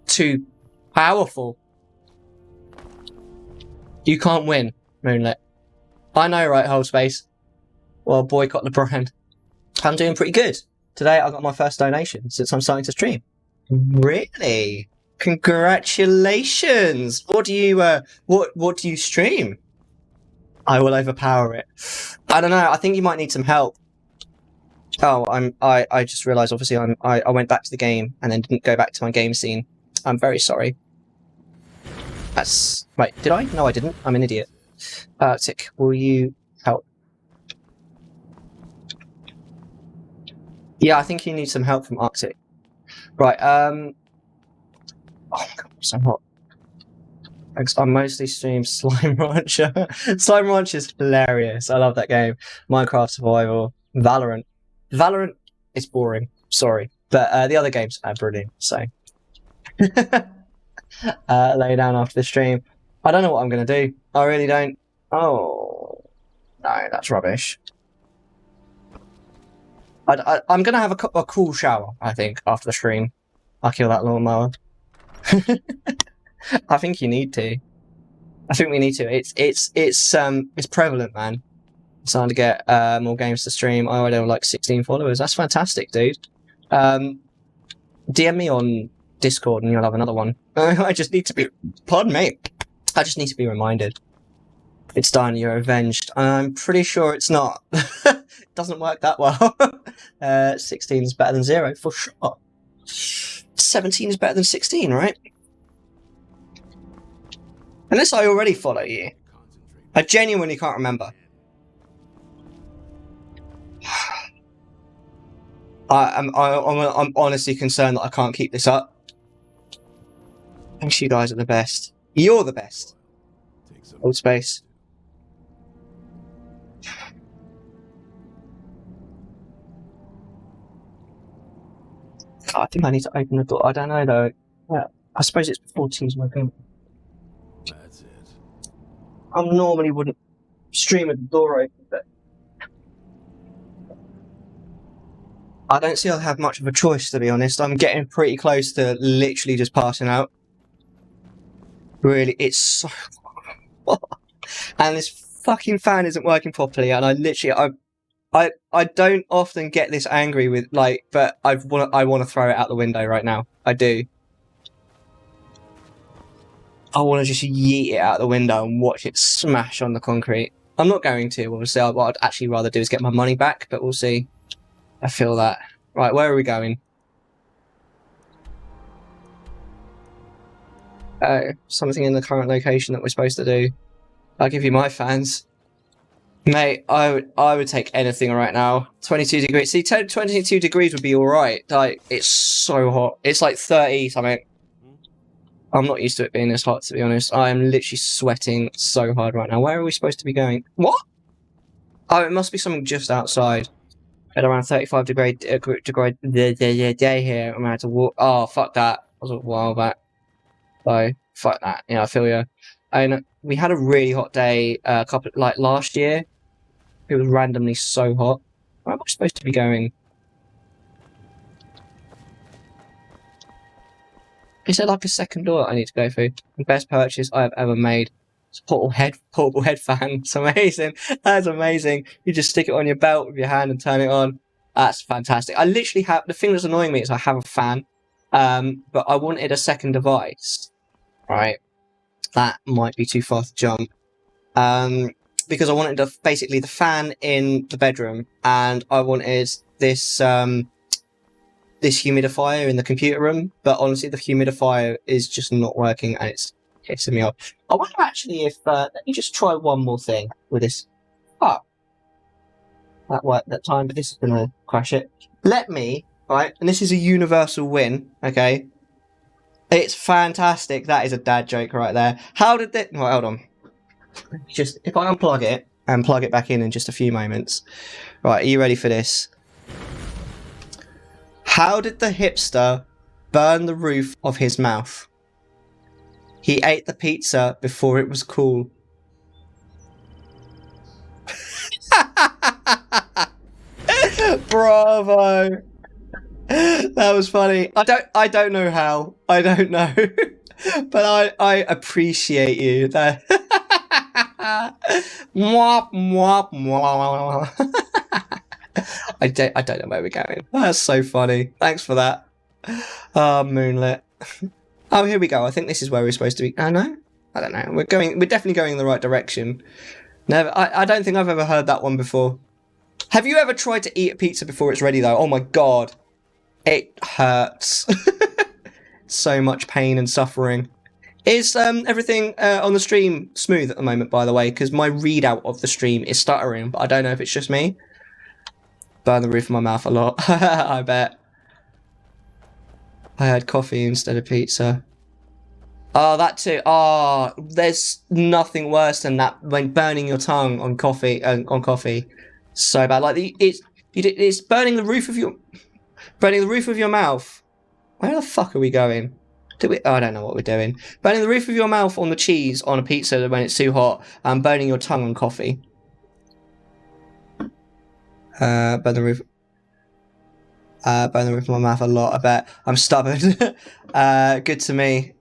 too powerful. You can't win, Moonlit. I know, right, Hold Space? Well, boycott the brand. I'm doing pretty good. Today I got my first donation since I'm starting to stream. Really? Congratulations! What do you stream? I will overpower it. I don't know, I think you might need some help. Oh, I just realised obviously I went back to the game and then didn't go back to my game scene. I'm very sorry. Wait, did I? No, I didn't. I'm an idiot. Arctic, will you help? Yeah, I think you need some help from Arctic. Right, oh my god, I'm so hot. I mostly stream Slime Rancher. Slime Rancher is hilarious. I love that game. Minecraft Survival. Valorant. Valorant is boring. Sorry. But the other games are brilliant, so. Lay down after the stream. I don't know what I'm going to do. I really don't. Oh. No, that's rubbish. I'm going to have a cool shower, I think, after the stream. I'll kill that lawnmower. I think you need to. I think we need to. It's prevalent, man. I'm starting to get more games to stream. I already have like 16 followers. That's fantastic, dude. DM me on Discord and you'll have another one. I just need to be... Pardon me. I just need to be reminded. It's done, you're avenged. I'm pretty sure it's not. It doesn't work that well. 16 is better than 0, for sure. 17 is better than 16, right? Unless I already follow you. I genuinely can't remember. I'm honestly concerned that I can't keep this up. Thanks, you guys are the best. You're the best. Hold space. I think I need to open the door. I don't know though. Yeah, I suppose it's before Teams working. That's it. I normally wouldn't stream with the door open, but I don't see I have much of a choice, to be honest. I'm getting pretty close to literally just passing out. Really, it's so... And this fucking fan isn't working properly, and I literally... I don't often get this angry with, like, but I want to throw it out the window right now. I do. I want to just yeet it out the window and watch it smash on the concrete. I'm not going to, obviously. What I'd actually rather do is get my money back, but we'll see. I feel that. Right, where are we going? Oh, something in the current location that we're supposed to do. I'll give you my fans. Mate, I would take anything right now. 22 degrees. See, 22 degrees would be alright. Like, it's so hot. It's like 30 something. I'm not used to it being this hot, to be honest. I am literally sweating so hard right now. Where are we supposed to be going? What? Oh, it must be something just outside. At around 35 degree day here. I'm gonna have to walk. Oh, fuck that. That was a while back. So, fuck that. Yeah, I feel you. And we had a really hot day like last year. It was randomly so hot. Where am I supposed to be going? Is there like a second door I need to go through? The best purchase I have ever made. It's a portable head fan. It's amazing. That's amazing. You just stick it on your belt with your hand and turn it on. That's fantastic. I literally have... The thing that's annoying me is I have a fan. But I wanted a second device. Right. That might be too far to jump. Because I wanted basically the fan in the bedroom, and I wanted this this humidifier in the computer room. But honestly, the humidifier is just not working, and it's pissing me off. I wonder actually if let me just try one more thing with this. Oh, that worked that time, but this is gonna crash it. Let me right, and this is a universal win. Okay. It's fantastic. That is a dad joke right there. How did that... Right, hold on. Just, if I unplug it and plug it back in just a few moments. Right, are you ready for this? How did the hipster burn the roof of his mouth? He ate the pizza before it was cool. Bravo. That was funny. I don't know how. I don't know. But I appreciate you. That mwah, mwah, mwah. I don't know where we're going. That's so funny. Thanks for that. Oh, moonlit. Oh, here we go. I think this is where we're supposed to be. Oh no? I don't know. We're definitely going in the right direction. Never I don't think I've ever heard that one before. Have you ever tried to eat a pizza before it's ready though? Oh my god. It hurts. So much pain and suffering. Is everything on the stream smooth at the moment, by the way? Because my readout of the stream is stuttering, but I don't know if it's just me. Burn the roof of my mouth a lot. I bet. I had coffee instead of pizza. Oh, that too. Oh, there's nothing worse than that when burning your tongue on coffee. So bad. Like it's burning the roof of your... Burning the roof of your mouth. Where the fuck are we going? Oh, I don't know what we're doing. Burning the roof of your mouth on the cheese on a pizza when it's too hot, and burning your tongue on coffee. Burn the roof of my mouth a lot, I bet. I'm stubborn. Good to me.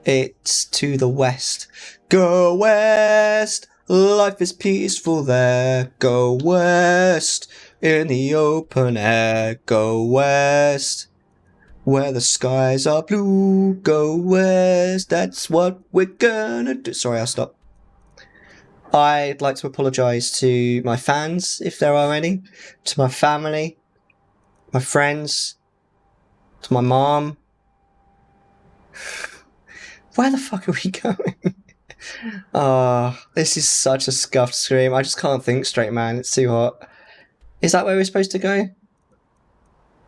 It's to the west. Go west. Life is peaceful there. Go west. In the open air. Go west. Where the skies are blue. Go west. That's what we're gonna do. Sorry, I'll stop. I'd like to apologise to my fans, if there are any. To my family. My friends. To my mom. Where the fuck are we going? This is such a scuffed scream. I just can't think straight, man. It's too hot. Is that where we're supposed to go?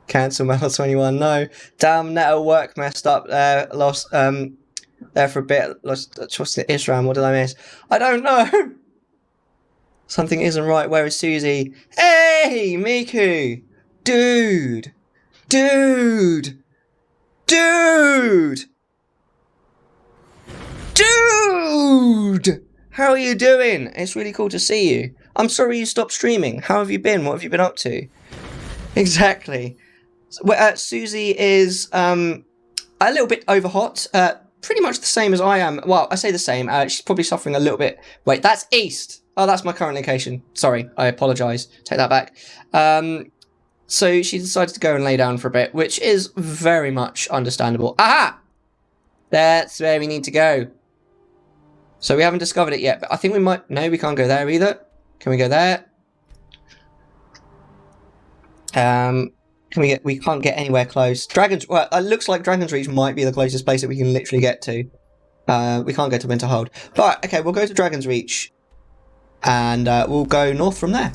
Cancel Mellar 21. No. Damn, network work messed up there. Lost there for a bit. Lost trust in Israel. What did I miss? I don't know. Something isn't right. Where is Susie? Hey, Miku. Dude. Dude. Dude. Dude! How are you doing? It's really cool to see you. I'm sorry you stopped streaming. How have you been? What have you been up to? Exactly. Susie is a little bit over hot. Pretty much the same as I am. Well, I say the same. She's probably suffering a little bit. Wait, that's east. Oh, that's my current location. Sorry, I apologise. Take that back. So she decided to go and lay down for a bit, which is very much understandable. Aha! That's where we need to go. So we haven't discovered it yet, but I think we might... No, we can't go there either. Can we go there? We can't get anywhere close. Well, it looks like Dragon's Reach might be the closest place that we can literally get to. We can't go to Winterhold. But, okay, we'll go to Dragon's Reach. And we'll go north from there.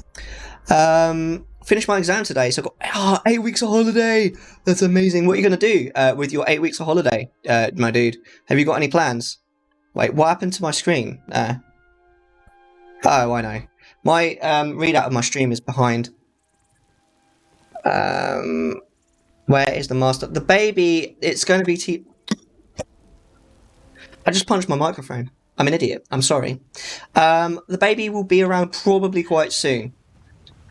Finished my exam today, so I've got 8 weeks of holiday. That's amazing. What are you going to do with your 8 weeks of holiday, my dude? Have you got any plans? Wait, what happened to my screen? Oh, I know. My readout of my stream is behind. Where is the master? The baby, it's going to be... I just punched my microphone. I'm an idiot. I'm sorry. The baby will be around probably quite soon.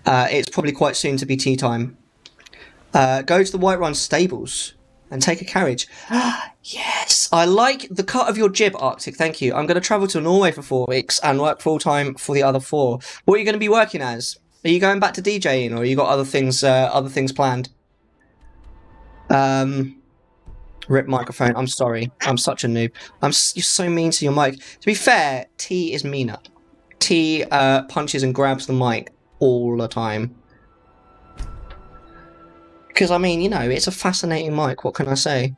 It's probably quite soon to be tea time. Go to the Whiterun stables and take a carriage. Yes! I like the cut of your jib, Arctic. Thank you. I'm going to travel to Norway for 4 weeks and work full-time for the other 4. What are you going to be working as? Are you going back to DJing, or you got other things planned? Rip microphone. I'm sorry. I'm such a noob. You're so mean to your mic. To be fair, T is meaner. T punches and grabs the mic all the time. Because, I mean, you know, it's a fascinating mic. What can I say?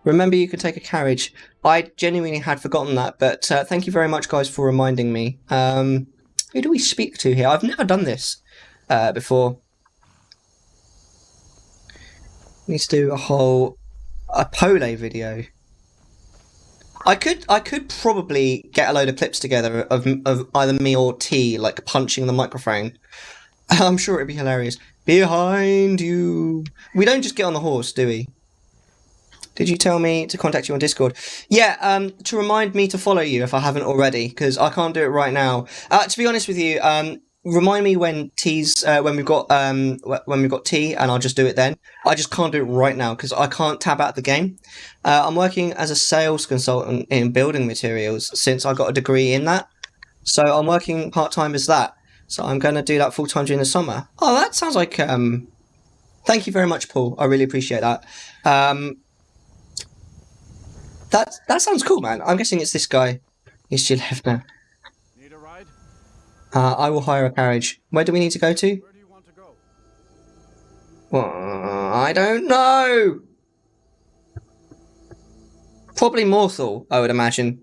Remember, you could take a carriage. I genuinely had forgotten that, but thank you very much, guys, for reminding me. Who do we speak to here? I've never done this before. Need to do a Pole video. I could probably get a load of clips together of either me or T, like, punching the microphone. I'm sure it'd be hilarious. Behind you. We don't just get on the horse, do we? Did you tell me to contact you on Discord? Yeah, to remind me to follow you if I haven't already, because I can't do it right now. To be honest with you, remind me when we've got tea, and I'll just do it then. I just can't do it right now because I can't tab out the game. I'm working as a sales consultant in building materials since I got a degree in that. So I'm working part-time as that. So I'm going to do that full-time during the summer. Oh, that sounds like... Thank you very much, Paul. I really appreciate that. That sounds cool, man. I'm guessing it's this guy. He's Jilevna. Need a ride? I will hire a carriage. Where do we need to go to? Where do you want to go? I don't know. Probably Morthal, I would imagine.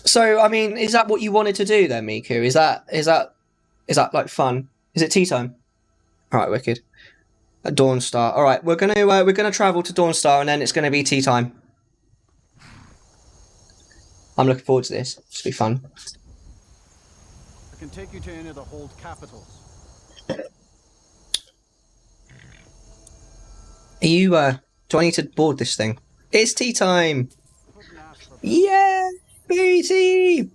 So, I mean, is that what you wanted to do then, Miku? Is that like fun? Is it tea time? All right, wicked. At Dawnstar. All right, we're gonna travel to Dawnstar, and then it's gonna be tea time. I'm looking forward to this. It's gonna be fun. I can take you to any of the hold capitals. Are you? Do I need to board this thing? It's tea time. Yeah, BT.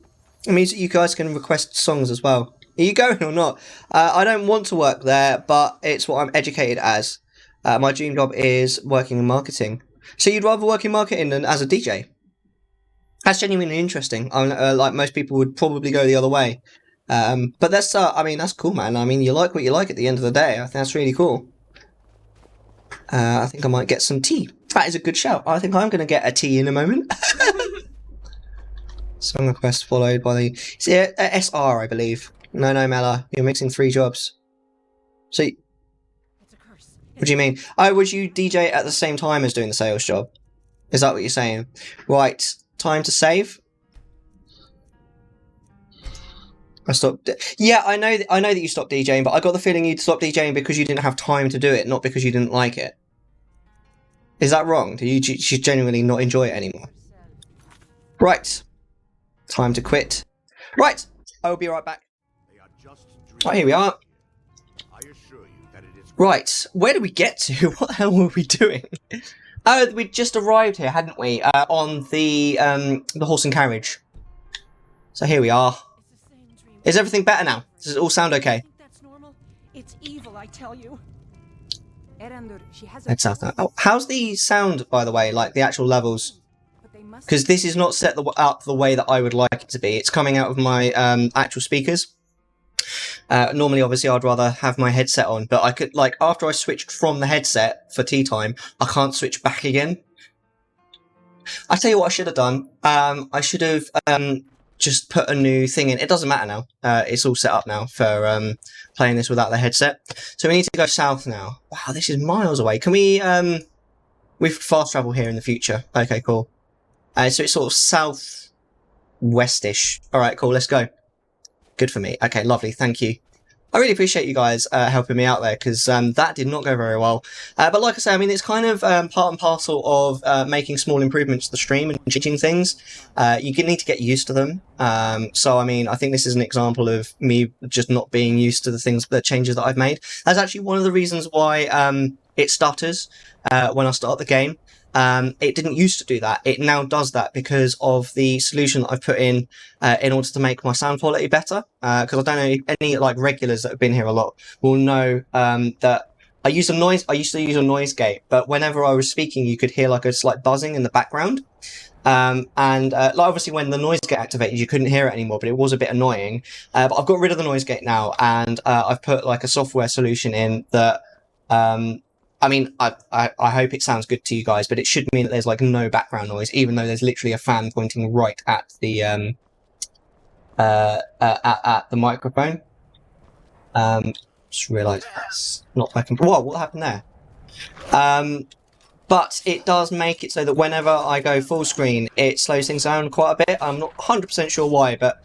It means that you guys can request songs as well. Are you going or not? I don't want to work there, but it's what I'm educated as. My dream job is working in marketing. So you'd rather work in marketing than as a DJ? That's genuinely interesting. Like most people would probably go the other way. But that's, I mean, that's cool, man. I mean, you like what you like at the end of the day. I think that's really cool. I think I might get some tea. That is a good shout. I think I'm going to get a tea in a moment. Song request followed by the SR, I believe. No, Mellar. You're mixing 3 jobs. So, what do you mean? Oh, would you DJ at the same time as doing the sales job? Is that what you're saying? Right. Time to save. I stopped. Yeah, I know that you stopped DJing, but I got the feeling you'd stopped DJing because you didn't have time to do it, not because you didn't like it. Is that wrong? Do you genuinely not enjoy it anymore? Right. Time to quit. Right. I'll be right back. Right, here we are. Right. Where did we get to? What the hell were we doing? Oh, we'd just arrived here, hadn't we? On the horse and carriage. So here we are. Is everything better now? Does it all sound okay? That's normal. It's evil, I tell you. Head south now. Oh, how's the sound, by the way? Like the actual levels? Because this is not set up the way that I would like it to be. It's coming out of my actual speakers. Normally, obviously, I'd rather have my headset on, but I could, like, after I switched from the headset for tea time, I can't switch back again. I tell you what I should have done. I should have just put a new thing in. It doesn't matter now. It's all set up now for playing this without the headset. So we need to go south now. Wow, this is miles away. Can we fast travel here in the future? Okay, cool. So it's sort of south-westish. All right, cool. Let's go. Good for me. Okay, lovely. Thank you. I really appreciate you guys helping me out there, because that did not go very well. But like I say, I mean, it's kind of part and parcel of making small improvements to the stream and changing things. You need to get used to them. So, I mean, I think this is an example of me just not being used to the changes that I've made. That's actually one of the reasons why it stutters when I start the game. It didn't used to do that. It now does that because of the solution that I've put in order to make my sound quality better. Because I don't know, any like regulars that have been here a lot will know that I used to use a noise gate, but whenever I was speaking, you could hear like a slight buzzing in the background. Like obviously when the noise gate activated, you couldn't hear it anymore, but it was a bit annoying. But I've got rid of the noise gate now, and I've put like a software solution in that. I mean, I hope it sounds good to you guys, but it should mean that there's like no background noise, even though there's literally a fan pointing right at the at the microphone. Just realised that's not working. Whoa, what happened there? But it does make it so that whenever I go full screen, it slows things down quite a bit. I'm not 100% sure why, but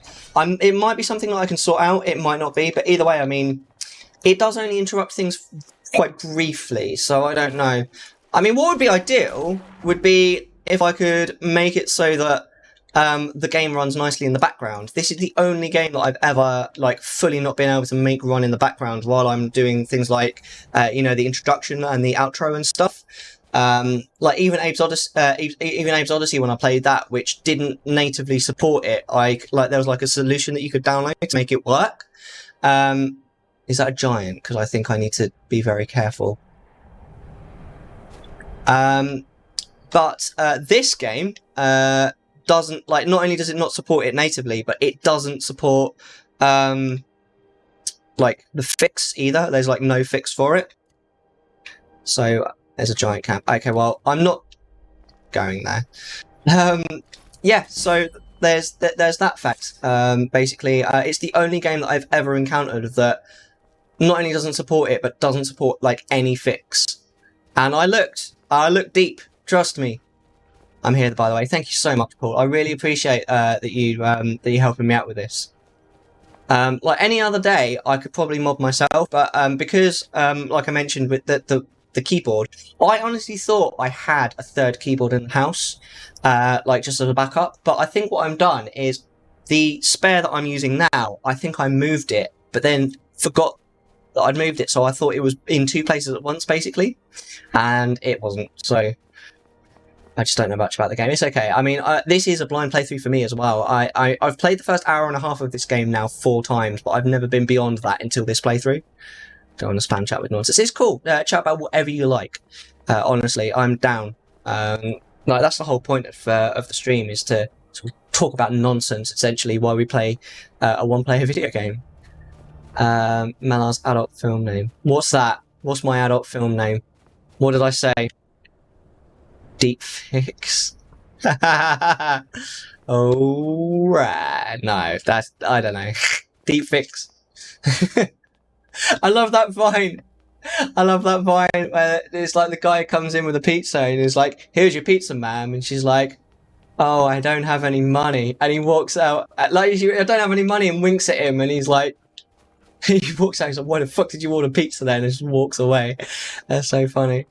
it might be something that I can sort out. It might not be, but either way, I mean, it does only interrupt things quite briefly, so I don't know. I mean, what would be ideal would be if I could make it so that the game runs nicely in the background. This is the only game that I've ever like fully not been able to make run in the background while I'm doing things like the introduction and the outro and stuff. Like even Abe's Odyssey, when I played that, which didn't natively support it, there was like a solution that you could download to make it work. Is that a giant? Because I think I need to be very careful. But this game doesn't, like, not only does it not support it natively, but it doesn't support like the fix either. There's like no fix for it. So there's a giant camp. Okay, well, I'm not going there. Yeah, so there's that fact. Basically, it's the only game that I've ever encountered that not only doesn't support it, but doesn't support like any fix. And I looked deep. Trust me. I'm here, by the way. Thank you so much, Paul. I really appreciate that you're helping me out with this. Like any other day, I could probably mod myself, but because like I mentioned with the keyboard, I honestly thought I had a third keyboard in the house, like just as a backup. But I think what I've done is the spare that I'm using now, I think I moved it, but then forgot that I'd moved it, so I thought it was in 2 places at once, basically, and it wasn't. So I just don't know much about the game. It's okay. I mean, this is a blind playthrough for me as well. I've played the first hour and a half of this game now 4 times, but I've never been beyond that until this playthrough. Go on a spam chat with nonsense. It's cool. Chat about whatever you like. Honestly, I'm down. Like that's the whole point of the stream, is to talk about nonsense essentially while we play a one-player video game. Mellar's adult film name. What's that? What's my adult film name? What did I say? Deep fix. Oh right. No, that's, I don't know. Deep fix. I love that vine. I love that vine where it's like the guy comes in with a pizza and he's like, "Here's your pizza, ma'am," and she's like, "Oh, I don't have any money," and he walks out like, "I don't have any money," and winks at him, and he's like, he walks out, he's like, "Why the fuck did you order pizza then?" and just walks away. That's so funny.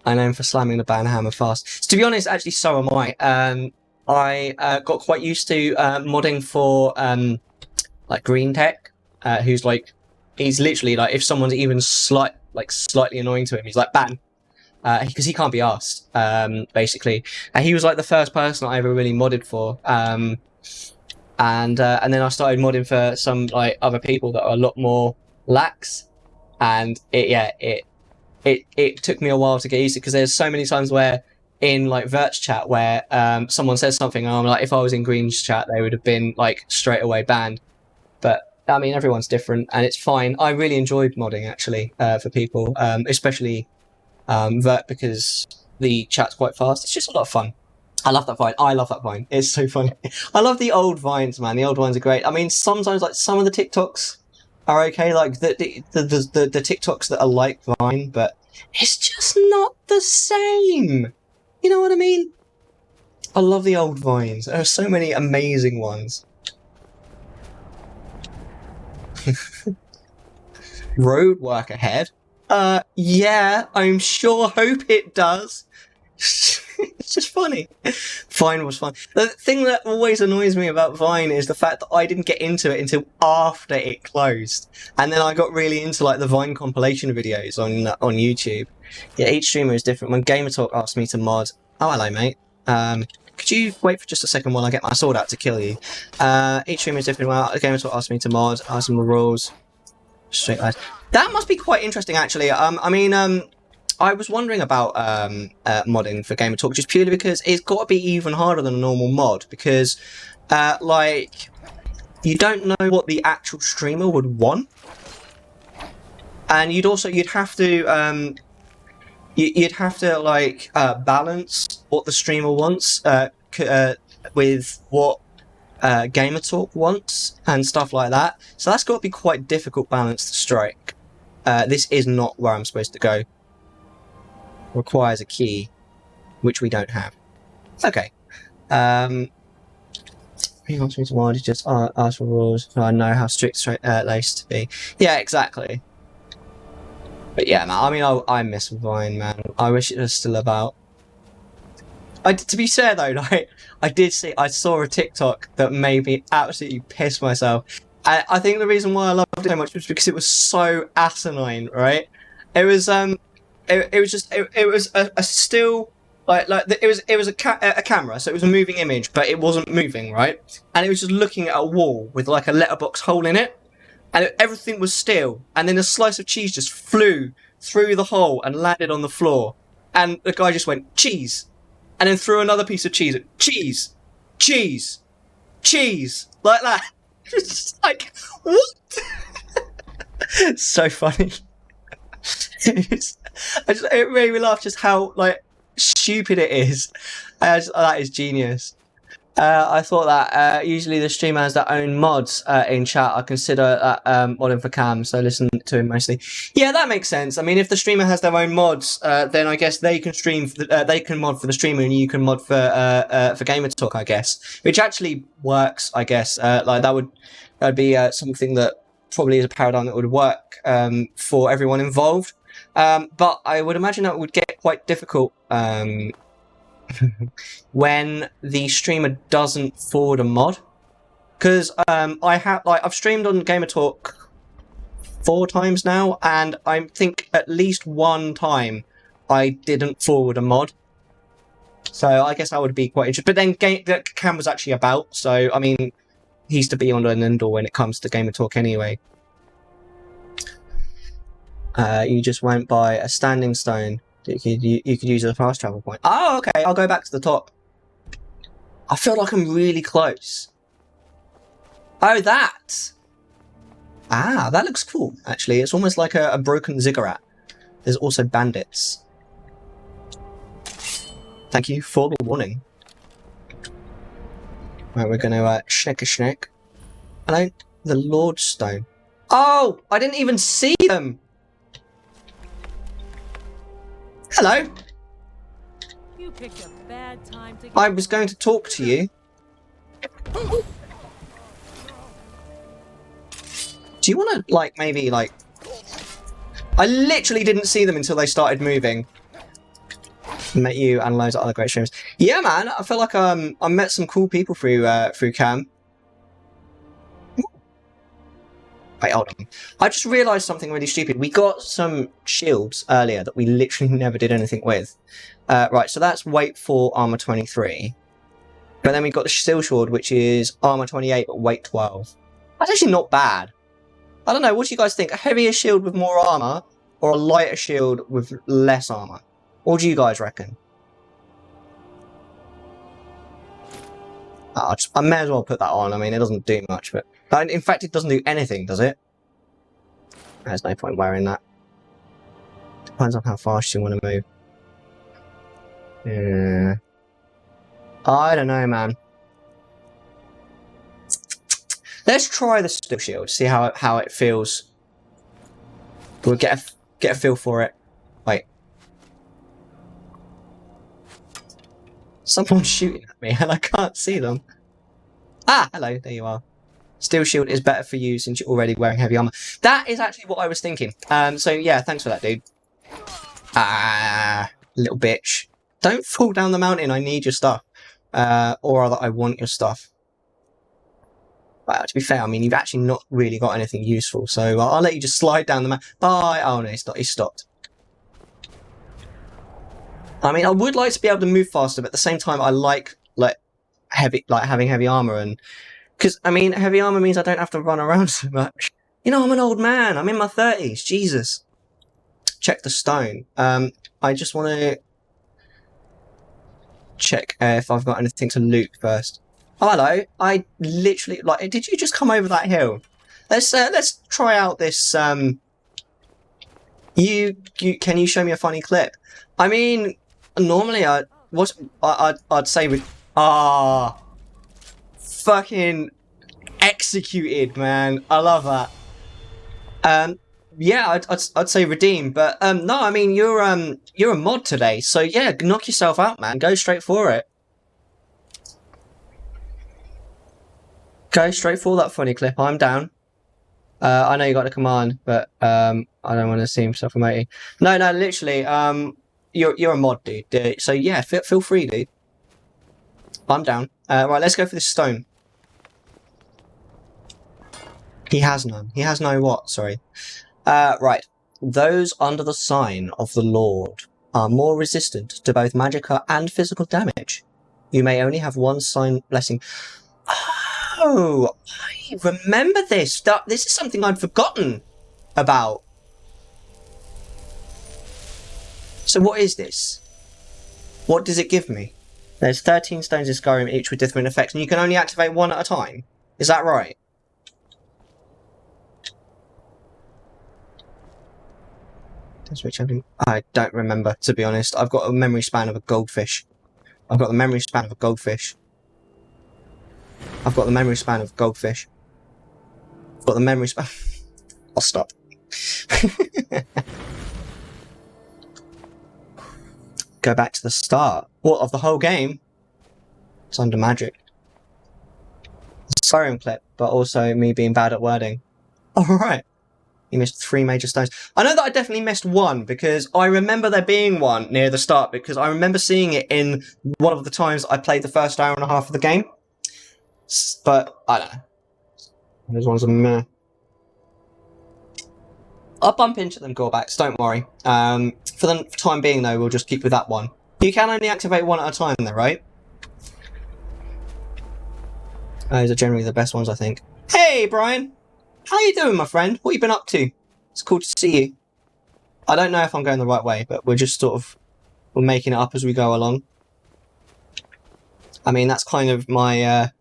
I know him for slamming the banhammer fast. So, to be honest, actually, so am I. I got quite used to modding for like Green Tech, who's like, he's literally like, if someone's even slightly annoying to him, he's like, ban, because he can't be asked, basically. And he was like the first person I ever really modded for. And then I started modding for some like other people that are a lot more lax, and it took me a while to get used to, because there's so many times where in like Vert's chat where someone says something and I'm like, if I was in Green's chat they would have been like straight away banned. But I mean, everyone's different and it's fine. I really enjoyed modding actually for people, especially Vert, because the chat's quite fast. It's just a lot of fun. I love that vine. I love that vine. It's so funny. I love the old vines, man. The old vines are great. I mean, sometimes like some of the TikToks are okay, like the TikToks that are like Vine, but it's just not the same. You know what I mean? I love the old Vines. There are so many amazing ones. Road work ahead? Yeah, I'm sure, hope it does. It's just funny. Vine was fun. The thing that always annoys me about Vine is the fact that I didn't get into it until after it closed. And then I got really into like the Vine compilation videos on YouTube. Yeah, each streamer is different. When Gamer Talk asked me to mod... Oh, hello, mate. Could you wait for just a second while I get my sword out to kill you? Each streamer is different. Well, Gamer Talk asked me to mod. Asked them the rules. Straight lines. That must be quite interesting, actually. I mean, I was wondering about modding for Gamer Talk just purely because it's got to be even harder than a normal mod, because like you don't know what the actual streamer would want, and you'd have to you'd have to like balance what the streamer wants with what Gamer Talk wants and stuff like that. So that's got to be quite a difficult balance to strike. This is not where I'm supposed to go. Requires a key, which we don't have. Okay. He wants me to mod, just ask for rules so I know how strict they used to be. Yeah, exactly. But yeah, man, I mean, I miss Vine, man. I wish it was still about. To be fair though, like, I saw a TikTok that made me absolutely piss myself. And I think the reason why I loved it so much was because it was so asinine, right? It was it was a still it was a camera, so it was a moving image, but it wasn't moving, right? And it was just looking at a wall with like a letterbox hole in it, and everything was still. And then a slice of cheese just flew through the hole and landed on the floor, and the guy just went cheese, and then threw another piece of cheese, cheese, cheese, cheese, like that. It's just like, what? So funny. It made me laugh just how like stupid it is. That is genius. I thought that usually the streamer has their own mods in chat. I consider that modding for cam, so listen to him mostly. Yeah, that makes sense. I mean, if the streamer has their own mods, then I guess they can stream. They can mod for the streamer, and you can mod for Gamer Talk, I guess, which actually works. I guess like that'd be something that probably is a paradigm that would work for everyone involved. But I would imagine that would get quite difficult when the streamer doesn't forward a mod, because I've streamed on Gamer Talk 4 times now, and I think at least one time I didn't forward a mod. So I guess that would be quite interesting. But then Cam was actually about, so I mean, he's to be on an end all when it comes to Gamer Talk anyway. You just went by a standing stone. You could use as a fast travel point. Oh, okay. I'll go back to the top. I feel like I'm really close. Oh, that. Ah, that looks cool, actually. It's almost like a broken ziggurat. There's also bandits. Thank you for the warning. Right, we're going to schneck. Hello, the Lordstone. Oh, I didn't even see them. Hello. You picked a bad time to I was going to talk to you. Do you want to, like, maybe, like... I literally didn't see them until they started moving. Met you and loads of other great streams. Yeah, man, I feel like I met some cool people through Cam. Wait, hold on. I just realised something really stupid. We got some shields earlier that we literally never did anything with. Right, so that's weight 4, armour 23. But then we got the steel sword, which is armour 28, but weight 12. That's actually not bad. I don't know, what do you guys think? A heavier shield with more armour, or a lighter shield with less armour? What do you guys reckon? I may as well put that on. I mean, it doesn't do much, but... in fact, it doesn't do anything, does it? There's no point wearing that. Depends on how fast you want to move. Yeah. I don't know, man. Let's try the steel shield, see how it feels. We'll get a feel for it. Wait. Someone's shooting at me and I can't see them. Ah, hello, there you are. Steel shield is better for you since you're already wearing heavy armor. That is actually what I was thinking. So yeah, thanks for that, dude. Ah, little bitch. Don't fall down the mountain, I need your stuff. Or rather, I want your stuff. Well, to be fair, I mean, you've actually not really got anything useful, so I'll let you just slide down the mountain. Bye! Oh no, he stopped. I mean, I would like to be able to move faster, but at the same time, I like having heavy armor, and because I mean, heavy armor means I don't have to run around so much. You know, I'm an old man. I'm in my 30s. Jesus. Check the stone. I just want to check if I've got anything to loot first. Oh, hello. I literally did you just come over that hill? Let's try out this. Can you show me a funny clip? I mean, normally I'd say with fucking executed, man. I love that. Yeah, I'd say redeem, but no, I mean you're a mod today, so yeah, knock yourself out, man. Go straight for it. Go straight for that funny clip. I'm down. I know you got a command, but I don't want to seem self-promoting. No, literally. You're a mod, dude. So yeah, feel free, dude. I'm down. Right, let's go for this stone. He has none. He has no what? Sorry. Right. Those under the sign of the Lord are more resistant to both magical and physical damage. You may only have one sign blessing. Oh, I remember this. This is something I'd forgotten about. So what is this? What does it give me? There's 13 stones in Skyrim, each with different effects, and you can only activate one at a time. Is that right? I don't remember, to be honest. I've got a memory span of a goldfish. I've got the memory span of a goldfish. I've got the memory span of goldfish. I've got the memory span... I'll stop. Go back to the start. What, of the whole game? It's under magic. Skyrim clip, but also me being bad at wording. Alright. You missed 3 major stones. I know that I definitely missed one, because I remember there being one near the start, because I remember seeing it in one of the times I played the first hour and a half of the game. But, I don't know. Those ones are meh. I'll bump into them drawbacks, don't worry. For the time being, though, we'll just keep with that one. You can only activate one at a time, though, right? Those are generally the best ones, I think. Hey, Brian! How you doing, my friend? What you been up to? It's cool to see you. I don't know if I'm going the right way, but we're just sort of we're making it up as we go along. I mean, that's kind of my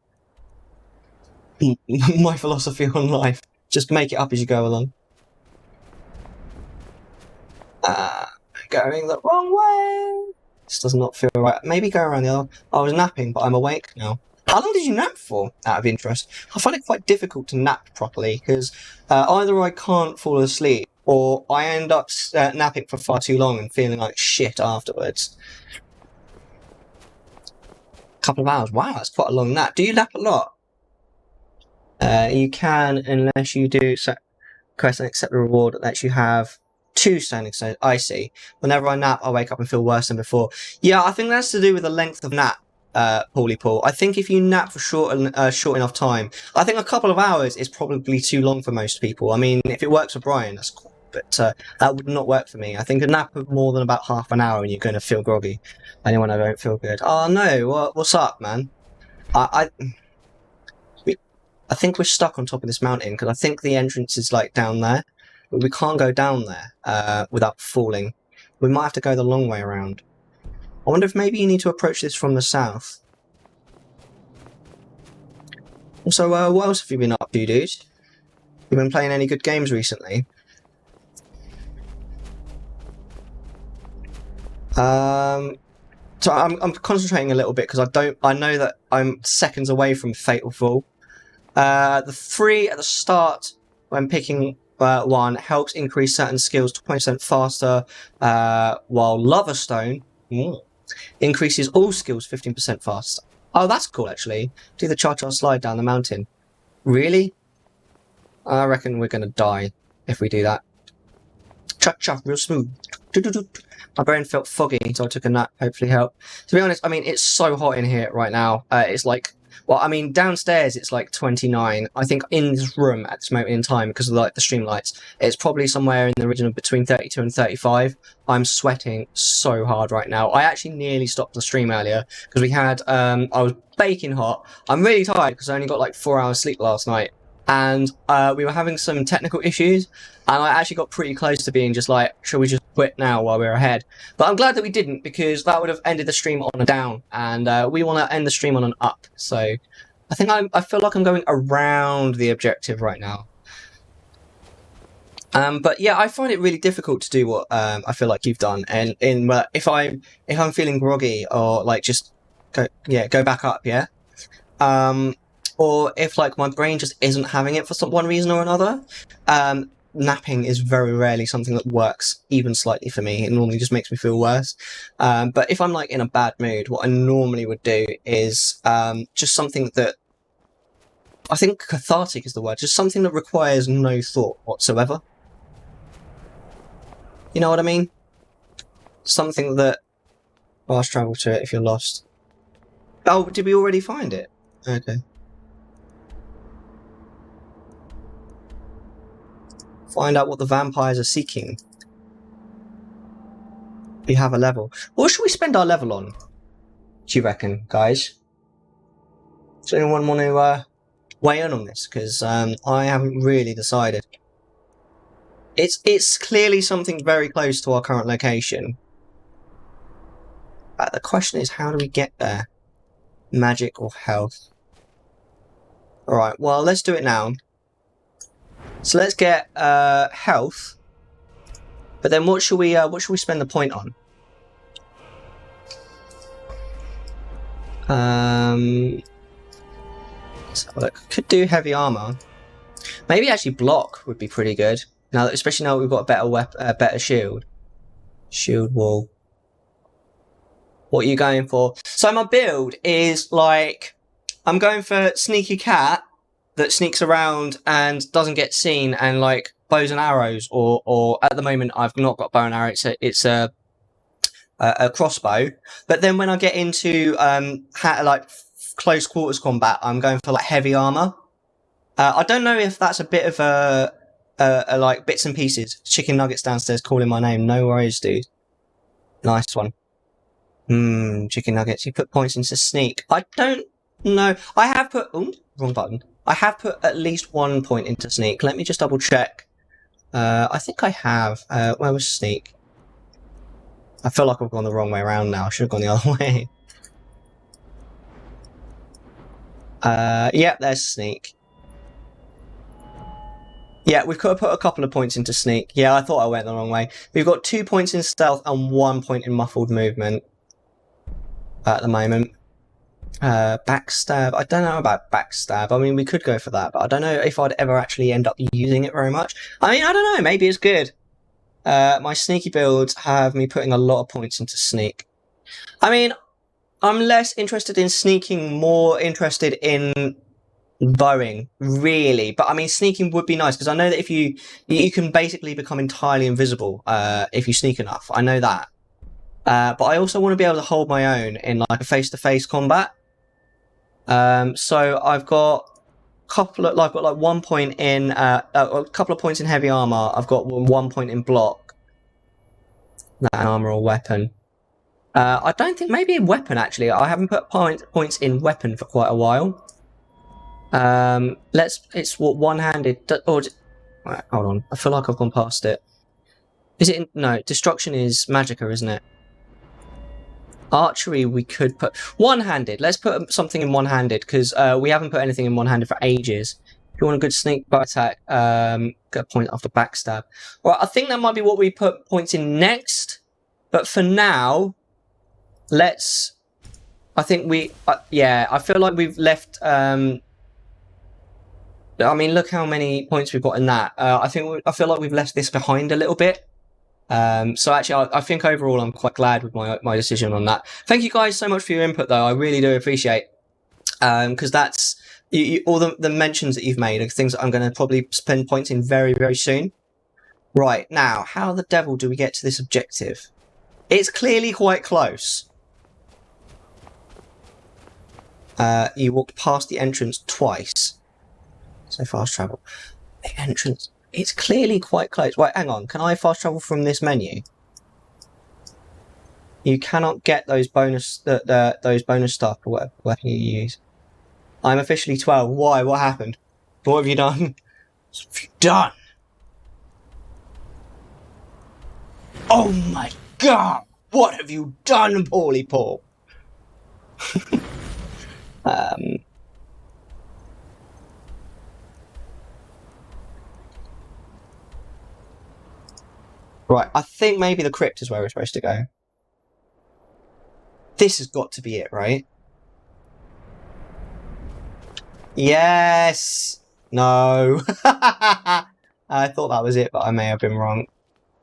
my philosophy on life. Just make it up as you go along. Going the wrong way. This does not feel right. Maybe go around the other. I was napping, but I'm awake now. How long did you nap for, out of interest? I find it quite difficult to nap properly, because either I can't fall asleep, or I end up napping for far too long and feeling like shit afterwards. Couple of hours. Wow, that's quite a long nap. Do you nap a lot? You can, unless you do quest and accept the reward that lets you have 2 standing stones. I see. Whenever I nap, I wake up and feel worse than before. Yeah, I think that's to do with the length of nap, Paulie Paul. I think if you nap for short enough time, I think a couple of hours is probably too long for most people. I mean, if it works for Brian, that's cool. But that would not work for me. I think a nap of more than about half an hour and you're going to feel groggy. Anyone I don't feel good. Oh no, what's up, man? I think we're stuck on top of this mountain because I think the entrance is like down there, but we can't go down there without falling. We might have to go the long way around. I wonder if maybe you need to approach this from the south. Also, what else have you been up to, dude? You been playing any good games recently? So I'm concentrating a little bit because I know that I'm seconds away from Fatal Fall. The 3 at the start when picking one helps increase certain skills 20% faster, while Loverstone increases all skills 15% faster. Oh, that's cool actually. Do the cha-cha slide down the mountain. Really? I reckon we're gonna die if we do that. Cha-cha, real smooth. My brain felt foggy, so I took a nap. Hopefully helped. To be honest, I mean, it's so hot in here right now. It's like, well, I mean, downstairs it's like 29. I think in this room at this moment in time, because of like the stream lights, it's probably somewhere in the region of between 32 and 35. I'm sweating so hard right now. I actually nearly stopped the stream earlier because we had, I was baking hot. I'm really tired because I only got like 4 hours sleep last night. And we were having some technical issues, and I actually got pretty close to being just like, shall we just quit now while we're ahead? But I'm glad that we didn't, because that would have ended the stream on a down, and we want to end the stream on an up. So I think I feel like I'm going around the objective right now. But yeah, I find it really difficult to do what I feel like you've done, and if I'm feeling groggy or like just go back up, yeah. Or if like my brain just isn't having it for one reason or another, napping is very rarely something that works even slightly for me. It normally just makes me feel worse. But if I'm like in a bad mood, what I normally would do is just something that I think cathartic is the word, just something that requires no thought whatsoever. You know what I mean? Something that fast travel to it if you're lost. Oh, did we already find it? Okay. Find out what the vampires are seeking. We have a level. What should we spend our level on? Do you reckon, guys? Does anyone want to weigh in on this? Because I haven't really decided. It's clearly something very close to our current location. The question is, how do we get there? Magic or health? Alright, well, let's do it now. So let's get health. But then what should we spend the point on? Let's have a look. Could do heavy armor. Maybe actually block would be pretty good. Now, especially now we've got a better shield. Shield wall. What are you going for? So my build is like, I'm going for sneaky cat that sneaks around and doesn't get seen, and like bows and arrows, or at the moment I've not got bow and arrow. It's a crossbow. But then when I get into like close quarters combat, I'm going for like heavy armor. I don't know if that's a bit of a like bits and pieces. Chicken nuggets downstairs calling my name. No worries, dude. Nice one. Chicken nuggets. You put points into sneak. I don't know. I have put. Ooh, wrong button. I have put at least 1 point into sneak. Let me just double check I think I have. Where was sneak? I feel like I've gone the wrong way around now. I should have gone the other way. Yeah, there's sneak. Yeah, we could have put a couple of points into sneak. Yeah, I thought I went the wrong way. We've got 2 points in stealth and 1 point in muffled movement at the moment. Backstab. I don't know about backstab. I mean, we could go for that, but I don't know if I'd ever actually end up using it very much. I mean, I don't know. Maybe it's good. My sneaky builds have me putting a lot of points into sneak. I mean, I'm less interested in sneaking, more interested in bowing, really. But I mean, sneaking would be nice, because I know that if you can basically become entirely invisible if you sneak enough. I know that. But I also want to be able to hold my own in like a face-to-face combat. So I've got like 1 point in a couple of points in heavy armor. I've got 1 point in block. That armor or weapon. I don't think, maybe in weapon actually. I haven't put points in weapon for quite a while. It's what one-handed right, hold on. I feel like I've gone past it. Is it no, destruction is magicka, isn't it? Archery, we could put one-handed. Let's put something in one-handed, because we haven't put anything in one-handed for ages. If you want a good sneak bite attack, get a point after backstab. Right, I think that might be what we put points in next. But for now, let's. I think we. Yeah, I feel like we've left. I mean, look how many points we've got in that. I feel like we've left this behind a little bit. So actually, I think overall I'm quite glad with my decision on that. Thank you guys so much for your input, though. I really do appreciate, because that's all the mentions that you've made are things that I'm going to probably spend points in very, very soon. Right, now, how the devil do we get to this objective? It's clearly quite close. You walked past the entrance twice. So fast travel. The entrance. It's clearly quite close. Wait, hang on. Can I fast travel from this menu? You cannot get those bonus those bonus stuff or whatever weapon you use. I'm officially 12. Why? What happened? What have you done? What have you done? Oh my god! What have you done, Paulie Paul? Right, I think maybe the crypt is where we're supposed to go. This has got to be it, right? Yes! No! I thought that was it, but I may have been wrong.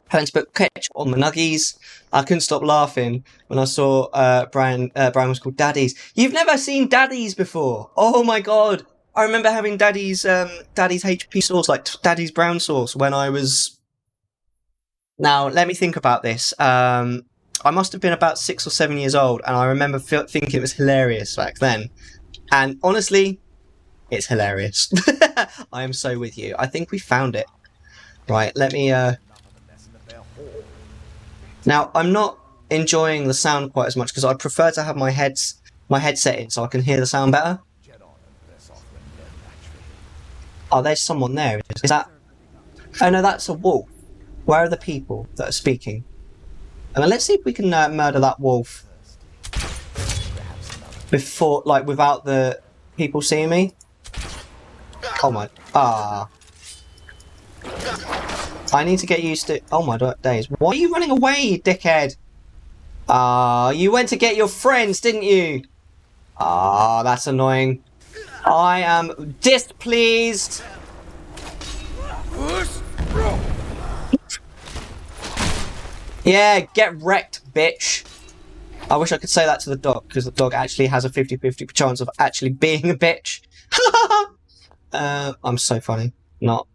Having to put ketchup on my nuggies. I couldn't stop laughing when I saw Brian was called Daddies. You've never seen Daddies before! Oh my god! I remember having Daddy's HP sauce, like Daddy's brown sauce, when I was... Now, let me think about this. I must have been about 6 or 7 years old, and I remember thinking it was hilarious back then. And honestly, it's hilarious. I am so with you. I think we found it. Right, let me... Now, I'm not enjoying the sound quite as much, because I prefer to have my headset in so I can hear the sound better. Oh, there's someone there. Is that... Oh no, that's a wolf. Where are the people that are speaking? And let's see if we can murder that wolf before, like, without the people seeing me. Oh my, I need to get used to, oh my days. Why are you running away, you dickhead? You went to get your friends, didn't you? That's annoying. I am displeased. Yeah, get wrecked, bitch. I wish I could say that to the dog, because the dog actually has a 50-50 chance of actually being a bitch. I'm so funny. Not.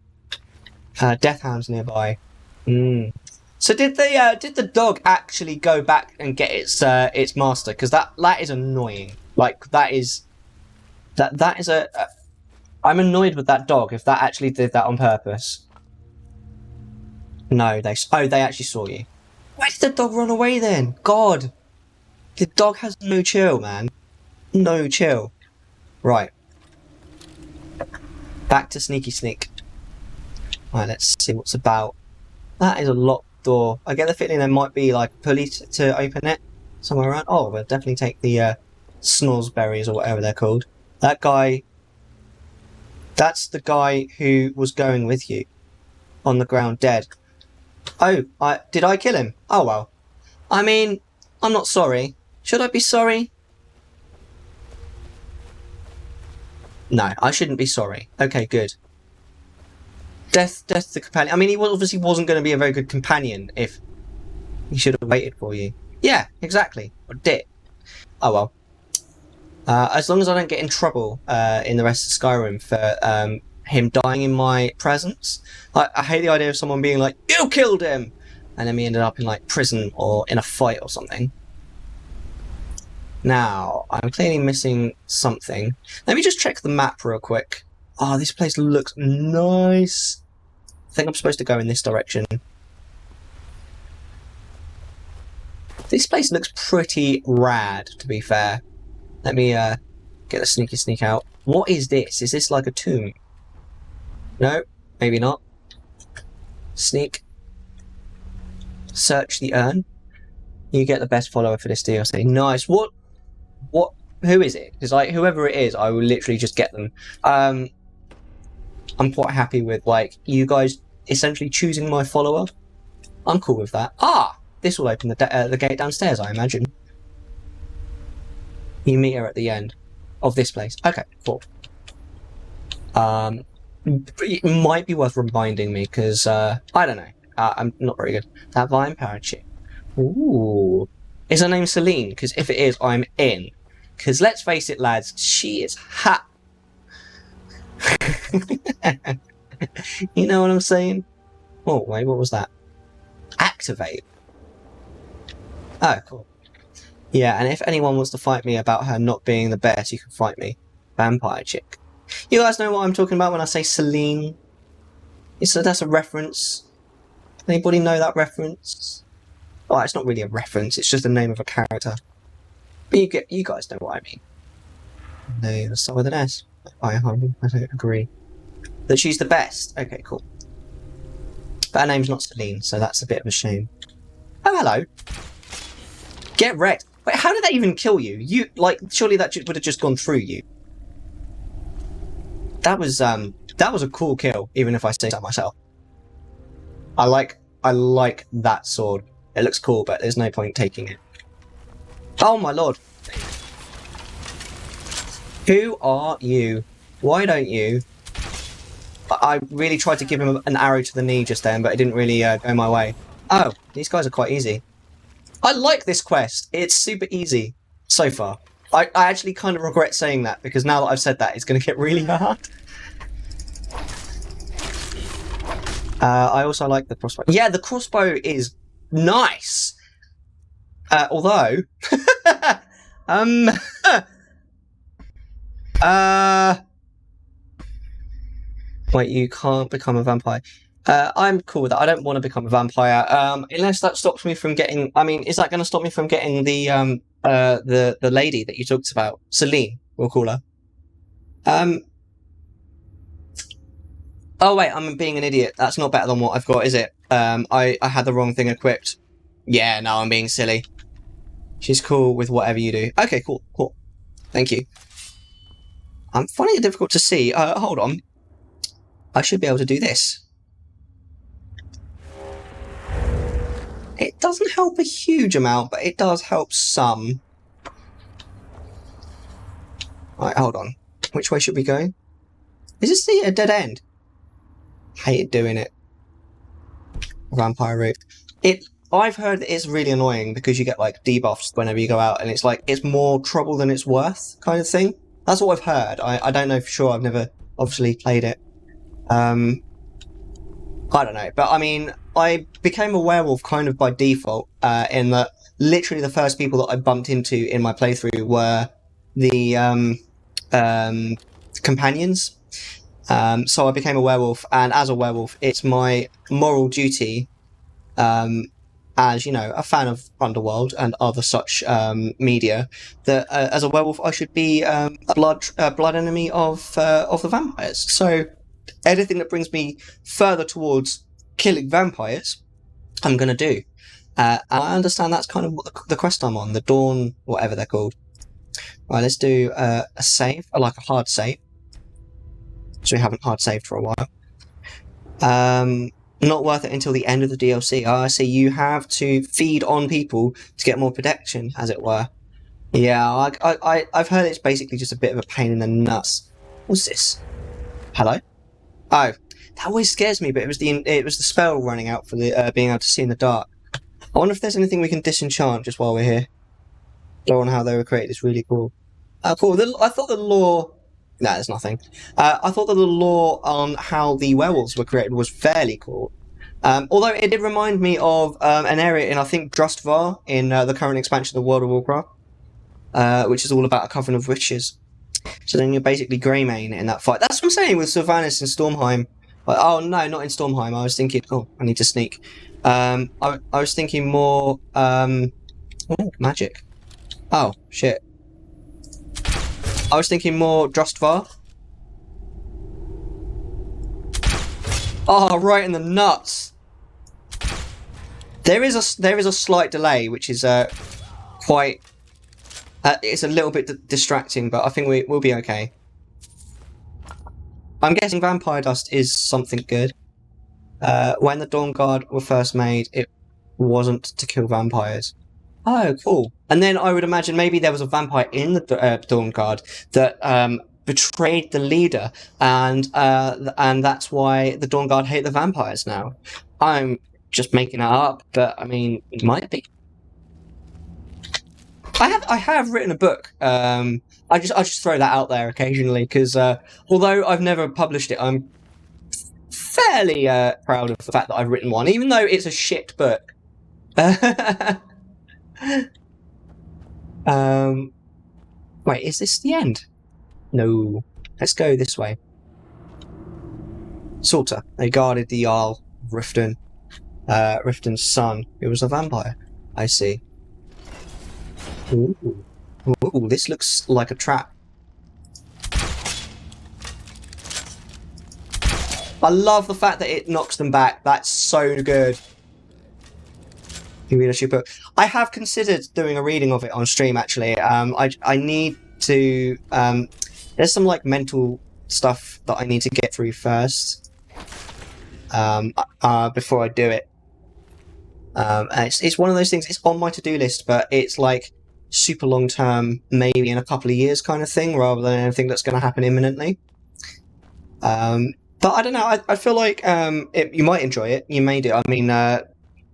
Death hounds nearby. So did the dog actually go back and get its master? Because that is annoying. Like that is a. I'm annoyed with that dog if that actually did that on purpose. No, they actually saw you. Why did the dog run away then? God, the dog has no chill, man. No chill. Right. Back to sneaky sneak. Right, let's see what's about. That is a locked door. I get the feeling there might be like a pulley to open it somewhere around. Oh, we'll definitely take the snozzberries or whatever they're called. That guy, that's the guy who was going with you on the ground dead. Oh, did I kill him? Oh well. I mean, I'm not sorry. Should I be sorry? No, I shouldn't be sorry. Okay, good. Death the companion. I mean, he obviously wasn't going to be a very good companion if he should have waited for you. Yeah, exactly. Or did. Oh well. As long as I don't get in trouble in the rest of Skyrim for him dying in my presence. I hate the idea of someone being like, "You killed him!" and then me ended up in like prison or in a fight or something. Now, I'm clearly missing something. Let me just check the map real quick. Oh, this place looks nice. I think I'm supposed to go in this direction. This place looks pretty rad, to be fair. Let me get the sneaky sneak out. What is this? Is this like a tomb? No, maybe not. Sneak. Search the urn. You get the best follower for this DLC. Nice. What? Who is it? Because like whoever it is, I will literally just get them. I'm quite happy with like you guys essentially choosing my follower. I'm cool with that. Ah, this will open the gate downstairs, I imagine. You meet her at the end of this place. Okay, cool. It might be worth reminding me because I don't know. I'm not very good. That vampire chick. Ooh, is her name Celine? Because if it is, I'm in. Because let's face it, lads, she is hot. You know what I'm saying? Oh, wait, what was that? Activate. Oh, cool. Yeah, and if anyone wants to fight me about her not being the best, you can fight me. Vampire chick. You guys know what I'm talking about when I say Celine? That's a reference. Anybody know that reference? Oh, it's not really a reference, it's just the name of a character. But you guys know what I mean. No, let's start with an S. I don't agree. That she's the best. Okay, cool. But her name's not Celine, so that's a bit of a shame. Oh, hello. Get wrecked. Wait, how did that even kill you? Surely that would have just gone through you. That was a cool kill, even if I say so myself. I like that sword. It looks cool, but there's no point taking it. Oh my lord. Who are you? Why don't you? I really tried to give him an arrow to the knee just then, but it didn't really go my way. Oh, these guys are quite easy. I like this quest. It's super easy so far. I actually kind of regret saying that, because now that I've said that, it's going to get really hard. I also like the crossbow. Yeah, the crossbow is nice. Although... Wait, you can't become a vampire. I'm cool with that. I don't want to become a vampire. Unless that stops me from getting... I mean, is that going to stop me from getting the lady that you talked about? Celine, we'll call her. Oh wait, I'm being an idiot. That's not better than what I've got, is it? I had the wrong thing equipped. Yeah, no, I'm being silly. She's cool with whatever you do. Okay, cool. Thank you. I'm finding it difficult to see. Hold on. I should be able to do this. It doesn't help a huge amount, but it does help some. Right, hold on. Which way should we go? Is this a dead end? Hated doing it. Vampire route. I've heard that it's really annoying because you get like debuffs whenever you go out, and it's like it's more trouble than it's worth kind of thing. That's what I've heard. I don't know for sure. I've never obviously played it. I don't know, but I mean, I became a werewolf kind of by default. In that literally the first people that I bumped into in my playthrough were the companions. So I became a werewolf, and as a werewolf, it's my moral duty, as you know, a fan of Underworld and other such media, that as a werewolf I should be a blood enemy of the vampires. So anything that brings me further towards killing vampires, I'm going to do. And I understand that's kind of what the quest I'm on, the Dawn, whatever they're called. Right, let's do a save, like a hard save. So we haven't hard saved for a while. Not worth it until the end of the DLC. I see, you have to feed on people to get more protection, as it were. Yeah, I've heard it's basically just a bit of a pain in the nuts. What's this? Hello? Oh, that always scares me, but it was the spell running out for the being able to see in the dark. I wonder if there's anything we can disenchant just while we're here. Lore on how they were created is really cool. Cool. I thought the lore... No, there's nothing. I thought that the lore on how the werewolves were created was fairly cool. Although it did remind me of an area in, I think, Drustvar in the current expansion of World of Warcraft, which is all about a coven of witches. So then you're basically Greymane in that fight. That's what I'm saying with Sylvanas and Stormheim. Like, oh no, not in Stormheim. I was thinking, oh, I need to sneak. I was thinking more magic. Oh shit. I was thinking more Drustvar. Oh, right in the nuts. There is a slight delay, which is quite. It's a little bit distracting, but I think we'll be okay. I'm guessing vampire dust is something good. When the Dawnguard were first made, it wasn't to kill vampires. Oh, cool. And then I would imagine maybe there was a vampire in the Dawnguard that betrayed the leader, and that's why the Dawnguard hate the vampires now. I'm just making that up, but I mean, it might be. I have written a book. I just throw that out there occasionally because although I've never published it, I'm fairly proud of the fact that I've written one, even though it's a shit book. Wait, is this the end? No. Let's go this way. Salter. They guarded the Jarl of Riften. Riften's son, who was a vampire. I see. Ooh. Ooh, this looks like a trap. I love the fact that it knocks them back. That's so good. You read a cheap book. I have considered doing a reading of it on stream, actually. I need to... there's some, like, mental stuff that I need to get through first. Before I do it. And it's one of those things, it's on my to-do list, but it's, like, super long-term, maybe in a couple of years kind of thing, rather than anything that's going to happen imminently. But I don't know, I feel like you might enjoy it. You may do. I mean...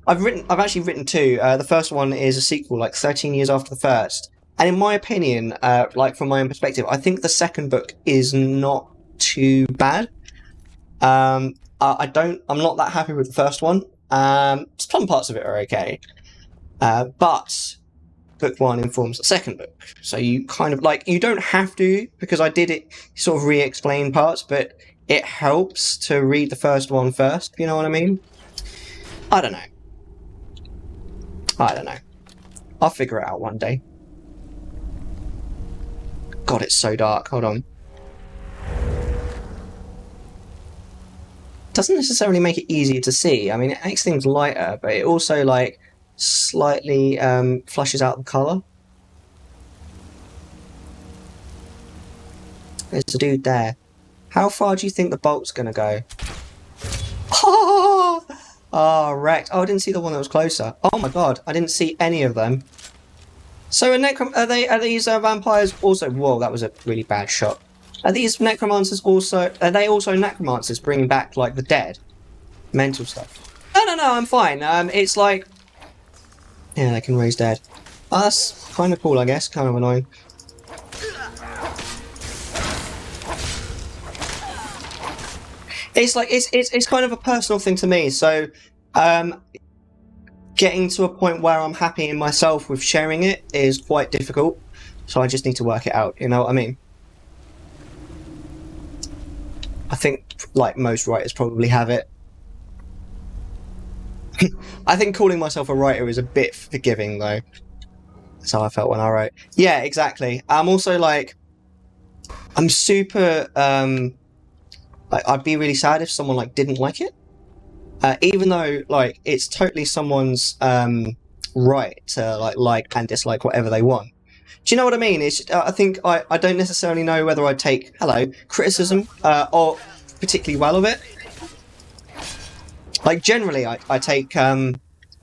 I've actually written two. The first one is a sequel, like 13 years after the first. And in my opinion, like from my own perspective, I think the second book is not too bad. I'm not that happy with the first one. Some parts of it are okay. But book one informs the second book. So you kind of like, you don't have to, because I did it sort of re-explain parts, but it helps to read the first one first, you know what I mean? I don't know. I'll figure it out one day. God, it's so dark. Hold on. Doesn't necessarily make it easier to see. I mean, it makes things lighter, but it also, like, slightly flushes out the colour. There's a dude there. How far do you think the bolt's gonna go? Oh, wrecked. Oh, I didn't see the one that was closer. Oh my god, I didn't see any of them. So are these vampires also... Whoa, that was a really bad shot. Are these necromancers also... Are they also necromancers bringing back, like, the dead? Mental stuff. No, I'm fine. It's like... Yeah, they can raise dead. Oh, that's kind of cool, I guess. Kind of annoying. It's like it's kind of a personal thing to me. So, getting to a point where I'm happy in myself with sharing it is quite difficult. So I just need to work it out. You know what I mean? I think like most writers probably have it. I think calling myself a writer is a bit forgiving though. That's how I felt when I wrote. Yeah, exactly. I'm also like, I'm super. like, I'd be really sad if someone like didn't like it. Even though like it's totally someone's right to like and dislike whatever they want. Do you know what I mean? It's I think I don't necessarily know whether I take criticism or particularly well of it. Like generally I take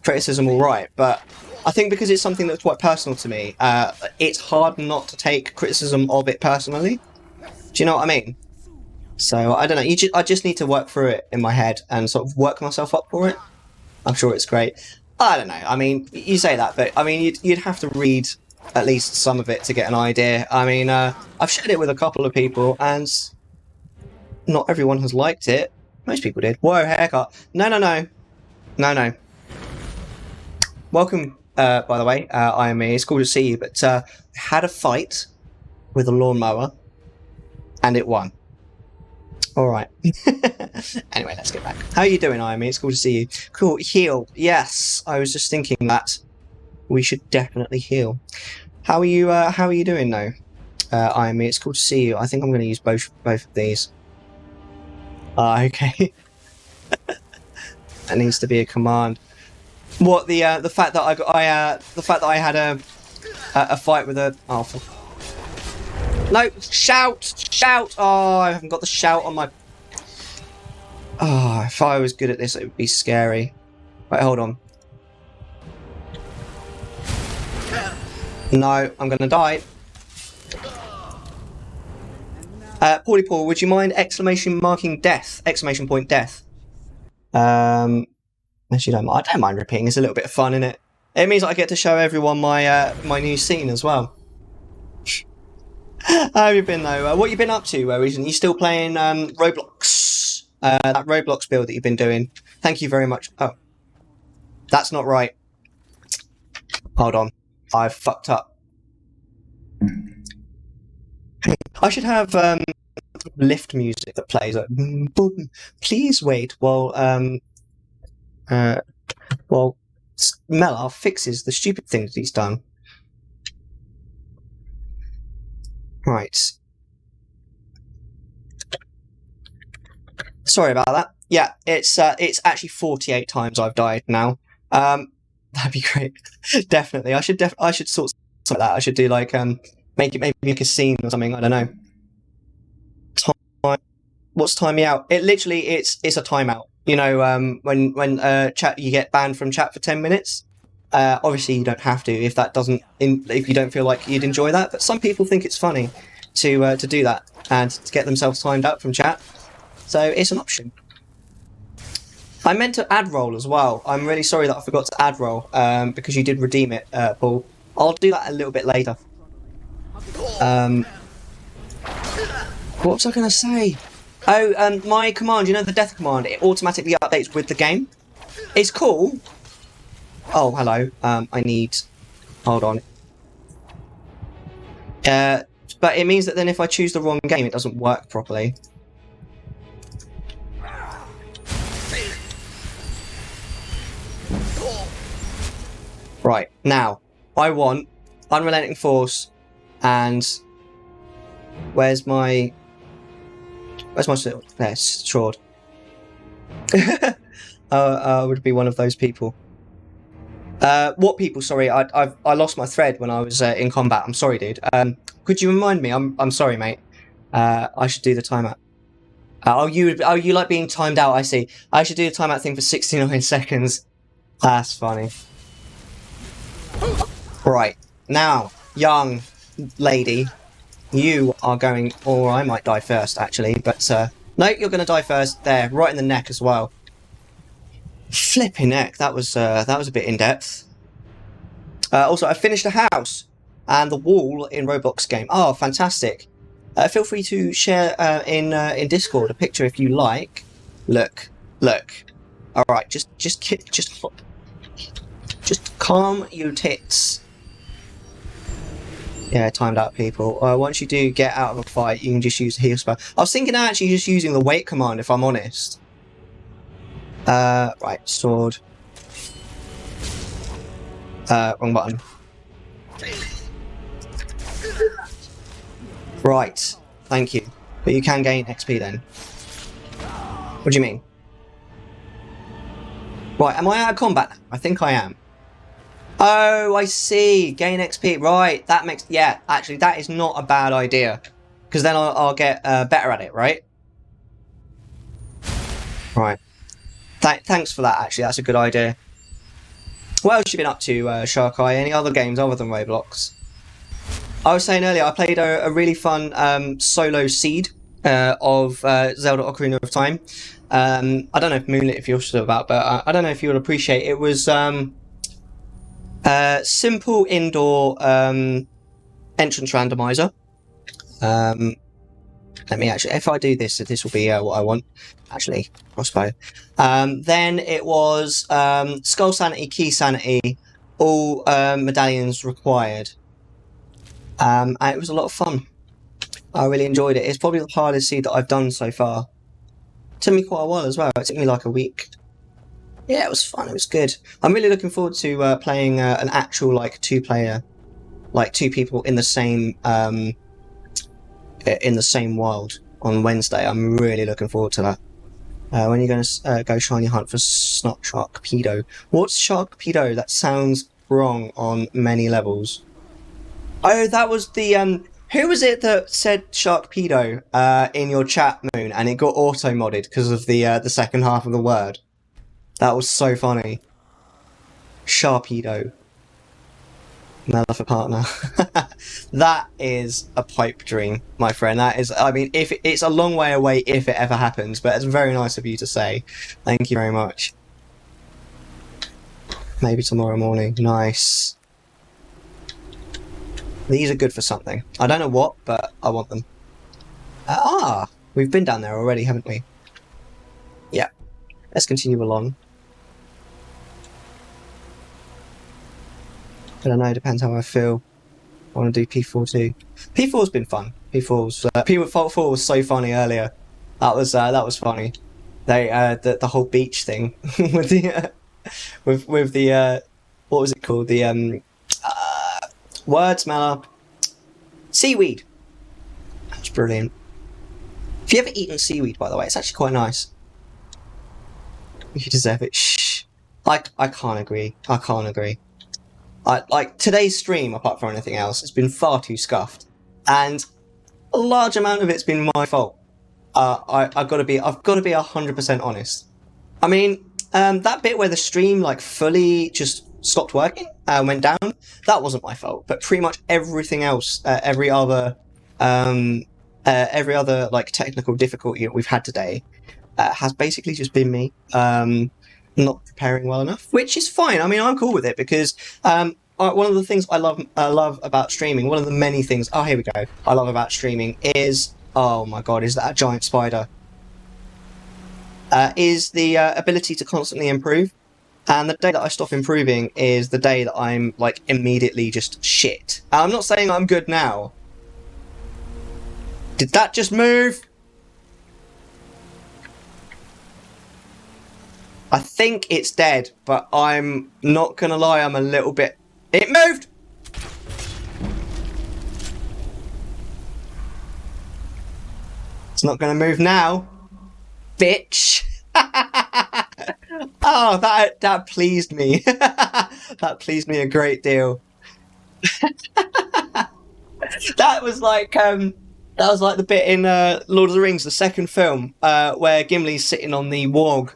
criticism all right, but I think because it's something that's quite personal to me, it's hard not to take criticism of it personally. Do you know what I mean? So I don't know. I just need to work through it in my head and sort of work myself up for it. I'm sure it's great. I don't know. I mean, you say that, but I mean, you'd have to read at least some of it to get an idea. I mean, I've shared it with a couple of people, and not everyone has liked it. Most people did. Whoa, haircut. No. Welcome, by the way. I am me. It's cool to see you, but had a fight with a lawnmower, and it won. All right. Anyway, let's get back. How are you doing, Iami? It's cool to see you. Cool. Heal. Yes, I was just thinking that we should definitely heal. How are you? How are you doing, though, Iami? It's cool to see you. I think I'm going to use both of these. Okay. That needs to be a command. What the fact that the fact that I had a fight with a no, shout! Oh, I haven't got the shout on my... Oh, if I was good at this, it would be scary. Wait, hold on. No, I'm gonna die. Paulie Paul, would you mind exclamation marking death? Exclamation point death. Actually, I don't mind repeating. It's a little bit of fun, isn't it? It means I get to show everyone my my new scene as well. How have you been though? What have you been up to recently? You still playing Roblox? That Roblox build that you've been doing. Thank you very much. Oh, that's not right. Hold on, I've fucked up. I should have lift music that plays like. Please wait while Mellar fixes the stupid thing that he's done. Right. Sorry about that. Yeah, it's actually 48 times I've died now. That'd be great. Definitely. I should sort something like that. I should do like maybe make a scene or something. I don't know. Time. What's time me out? It literally it's a timeout. You know, when chat you get banned from chat for 10 minutes. Obviously, you don't have to if you don't feel like you'd enjoy that. But some people think it's funny to do that and to get themselves timed out from chat. So it's an option. I meant to ad roll as well. I'm really sorry that I forgot to ad roll because you did redeem it, Paul. I'll do that a little bit later. What was I going to say? Oh, my command. You know the death command. It automatically updates with the game. It's cool. Oh, hello. I need... Hold on. But it means that then if I choose the wrong game, it doesn't work properly. Right, now, I want Unrelenting Force and... Where's my sword? I would be one of those people. What people? Sorry, I lost my thread when I was in combat. I'm sorry, dude. Could you remind me? I'm sorry, mate. I should do the timeout. You like being timed out? I see. I should do the timeout thing for 69 seconds. That's funny. Right now, young lady, you are going. Or I might die first, actually. But no, you're going to die first. There, right in the neck as well. Flipping neck. That was a bit in depth. Also, I finished a house and the wall in Roblox game. Oh, fantastic! Feel free to share in Discord a picture if you like. Look. All right, just calm your tits. Yeah, timed out, people. Once you do get out of a fight, you can just use heal spell. I was thinking actually just using the wait command, if I'm honest. Right, sword. Wrong button. Right, thank you. But you can gain XP then. What do you mean? Right, am I out of combat now? I think I am. Oh, I see. Gain XP. Right, that makes... Yeah, actually, that is not a bad idea. Because then I'll get better at it, right? Right. Thanks for that, actually. That's a good idea. What else have you been up to, Sharkai? Any other games other than Roblox? I was saying earlier, I played a really fun solo seed of Zelda Ocarina of Time. I don't know if Moonlit, if you're still about, but I don't know if you would appreciate it. It was simple indoor entrance randomizer. Let me actually, if I do this, this will be what I want. Actually, crossbow. Then it was Skull Sanity, Key Sanity, all medallions required. And it was a lot of fun. I really enjoyed it. It's probably the hardest seed that I've done so far. It took me quite a while as well. It took me like a week. Yeah, it was fun. It was good. I'm really looking forward to playing an actual like two-player, like two people in the same world on Wednesday. I'm really looking forward to that. When are you going to go shiny hunt for Sharkpedo? What's Sharkpedo? That sounds wrong on many levels. Oh, that was the who was it that said Sharkpedo in your chat, Moon, and it got auto-modded because of the second half of the word? That was so funny. Sharpedo. Mellar for partner. That is a pipe dream, my friend. That is, I mean, if it's a long way away if it ever happens, but it's very nice of you to say. Thank you very much. Maybe tomorrow morning. Nice. These are good for something. I don't know what, but I want them. We've been down there already, haven't we? Yeah. Let's continue along. I don't know, depends how I feel. I want to do P4 too. P4's been fun. P4 was so funny earlier. That was funny. They the whole beach thing with the with the what was it called? The words, Mellar. Seaweed. That's brilliant. Have you ever eaten seaweed, by the way? It's actually quite nice. You deserve it. Shh. I can't agree. I can't agree. Like today's stream, apart from anything else, has been far too scuffed, and a large amount of it's been my fault. I've got to be 100% honest. I mean, that bit where the stream like fully just stopped working, went down, that wasn't my fault. But pretty much everything else, every other like technical difficulty that we've had today, has basically just been me. Not preparing well enough, which is fine. I mean, I'm cool with it because one of the things I love about streaming, one of the many things, oh, here we go, I love about streaming is, oh my god, is that a giant spider? Is the ability to constantly improve. And the day that I stop improving is the day that I'm, like, immediately just shit. I'm not saying I'm good now. Did that just move? I think it's dead, but I'm not gonna lie, I'm a little bit... It moved! It's not gonna move now. Bitch! Oh, that pleased me. That pleased me a great deal. That was like the bit in Lord of the Rings, the second film, where Gimli's sitting on the warg.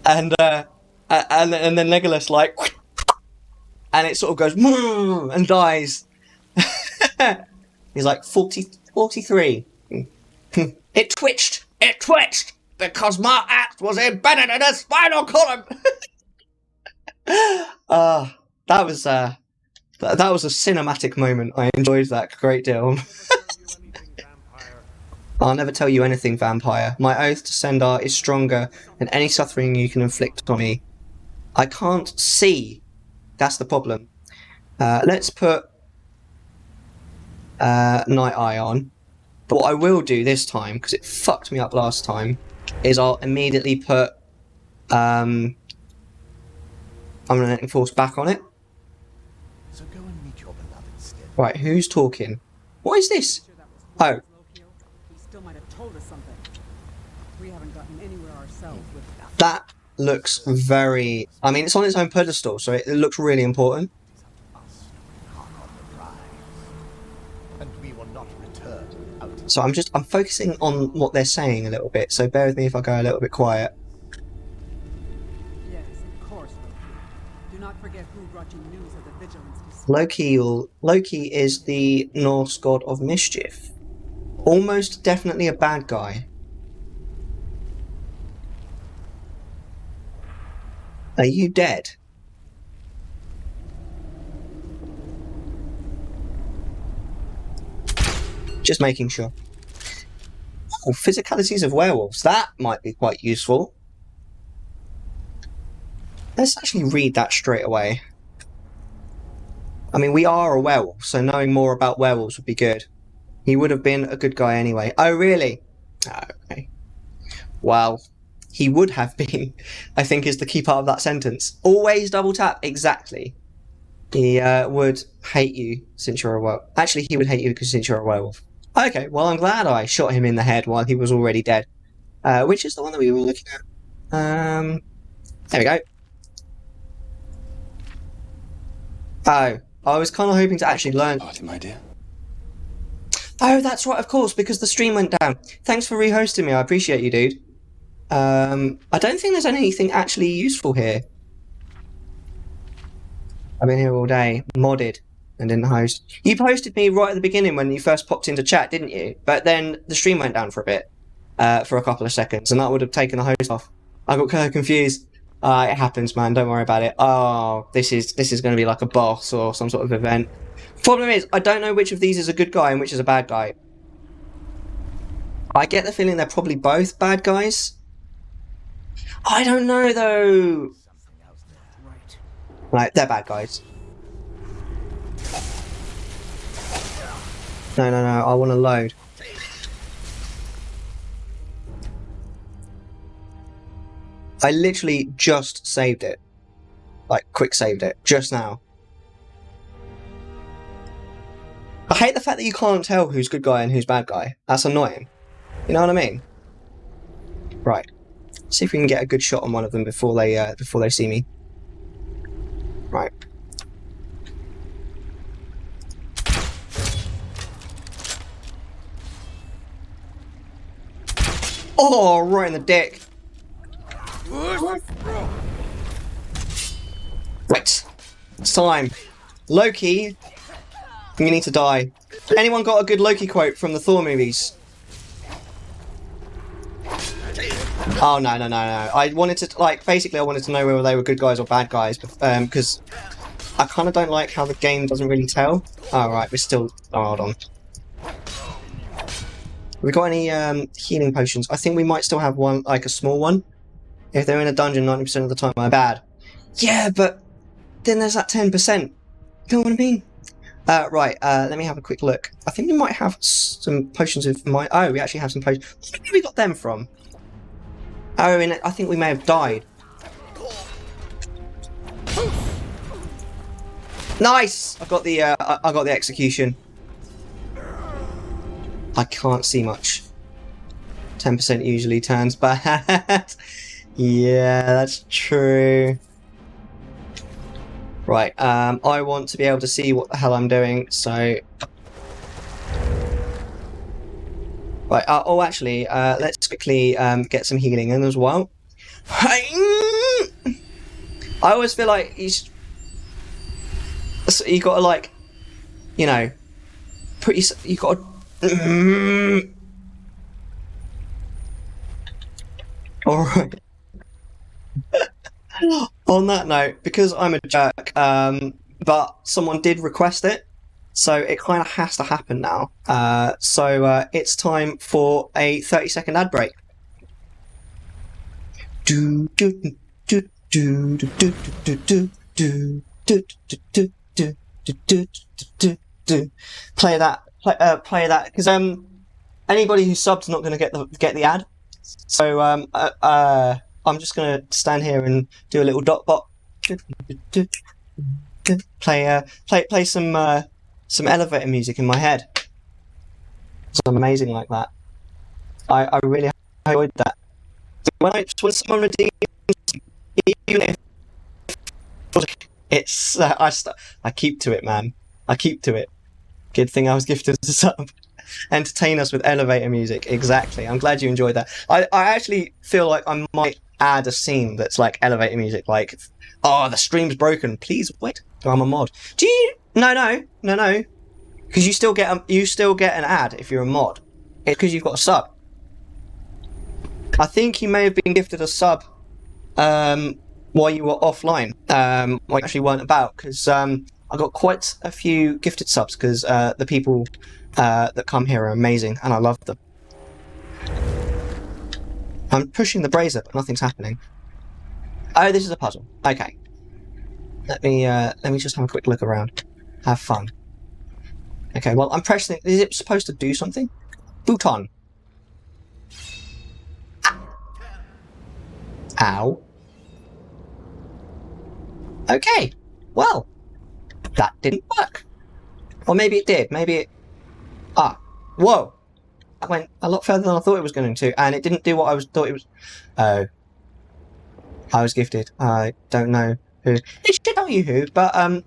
And then Legolas like, and it sort of goes and dies. He's like 43. It twitched because my axe was embedded in a spinal column. That was a cinematic moment. I enjoyed that a great deal. I'll never tell you anything, vampire. My oath to Sendar is stronger than any suffering you can inflict on me. I can't see. That's the problem. Let's put Night Eye on. But what I will do this time, because it fucked me up last time, is I'll immediately put Unrelenting Force back on it. So go and meet your beloved instead. Right, who's talking? What is this? Oh. He still might have told us something. We haven't gotten anywhere ourselves with that. That looks very... I mean, it's on its own pedestal, so it looks really important. And we will not return out. So I'm focusing on what they're saying a little bit, so bear with me if I go a little bit quiet. Yes, of course, Loki. Do not forget who brought you news of the vigilance. Loki is the Norse god of mischief. Almost definitely a bad guy. Are you dead? Just making sure. Oh, physicalities of werewolves. That might be quite useful. Let's actually read that straight away. I mean, we are a werewolf, so knowing more about werewolves would be good. He would have been a good guy anyway. Oh, really? Oh, okay. Well, he would have been, I think, is the key part of that sentence. Always double tap. Exactly. He would hate you since you're a werewolf. Actually, he would hate you since you're a werewolf. Okay, well, I'm glad I shot him in the head while he was already dead. Which is the one that we were looking at. There we go. Oh, I was kind of hoping to actually learn... Party, my dear. Oh, that's right, of course, because the stream went down. Thanks for rehosting me, I appreciate you, dude. I don't think there's anything actually useful here. I've been here all day, modded, and didn't host. You posted me right at the beginning when you first popped into chat, didn't you? But then the stream went down for a bit, for a couple of seconds, and that would have taken the host off. I got kind of confused. It happens, man, don't worry about it. Oh, this is going to be like a boss or some sort of event. Problem is, I don't know which of these is a good guy and which is a bad guy. I get the feeling they're probably both bad guys. I don't know, though. Right, they're bad guys. No, I want to load. I literally just saved it. Like, quick saved it. Just now. I hate the fact that you can't tell who's good guy and who's bad guy. That's annoying. You know what I mean? Right. See if we can get a good shot on one of them before they see me. Right. Oh, right in the dick. Right. It's time. Loki, you need to die. Anyone got a good Loki quote from the Thor movies? Oh, no. I wanted to, like, basically I wanted to know whether they were good guys or bad guys, because I kind of don't like how the game doesn't really tell. Oh, right, we're still... Oh, hold on. Have we got any healing potions? I think we might still have one, like a small one. If they're in a dungeon 90% of the time, they're bad. Yeah, but then there's that 10%. You know what I mean? Right, let me have a quick look. I think we might have some potions of my... Oh, we actually have some potions. Where did we got them from? Oh, and I think we may have died. Nice! I got the execution. I can't see much. 10% usually turns bad. Yeah, that's true. Right, I want to be able to see what the hell I'm doing, so... Right, oh actually, let's quickly get some healing in as well. I always feel like you gotta, like, you know, you gotta... Alright. On that note, because I'm a jerk, but someone did request it, so it kind of has to happen now. So it's time for a 30-second ad break. Play that, because anybody who subs not going to get the ad. So I'm just going to stand here and do a little dot bot. Play some elevator music in my head. So I'm amazing like that. I really enjoyed that. when someone redeems, even if it's I keep to it, man. I keep to it. Good thing I was gifted a sub. Entertain us with elevator music. Exactly. I'm glad you enjoyed that. I actually feel like I might add a scene that's like elevator music, like, oh, the stream's broken. Please wait. I'm a mod. Do you? No. Because you still get an ad if you're a mod. It's because you've got a sub. I think you may have been gifted a sub while you were offline. While you actually weren't about, because I got quite a few gifted subs because the people that come here are amazing and I love them. I'm pushing the brazier, but nothing's happening. Oh, this is a puzzle. Okay. Let me just have a quick look around. Have fun. Okay, well, I'm pressing. Is it supposed to do something? Bouton. Ow. Okay. Well, that didn't work. Or maybe it did. Maybe it... Ah. Whoa. That went a lot further than I thought it was going to, and it didn't do what I thought it was... Oh. I was gifted. I don't know who. It should tell you who, but, I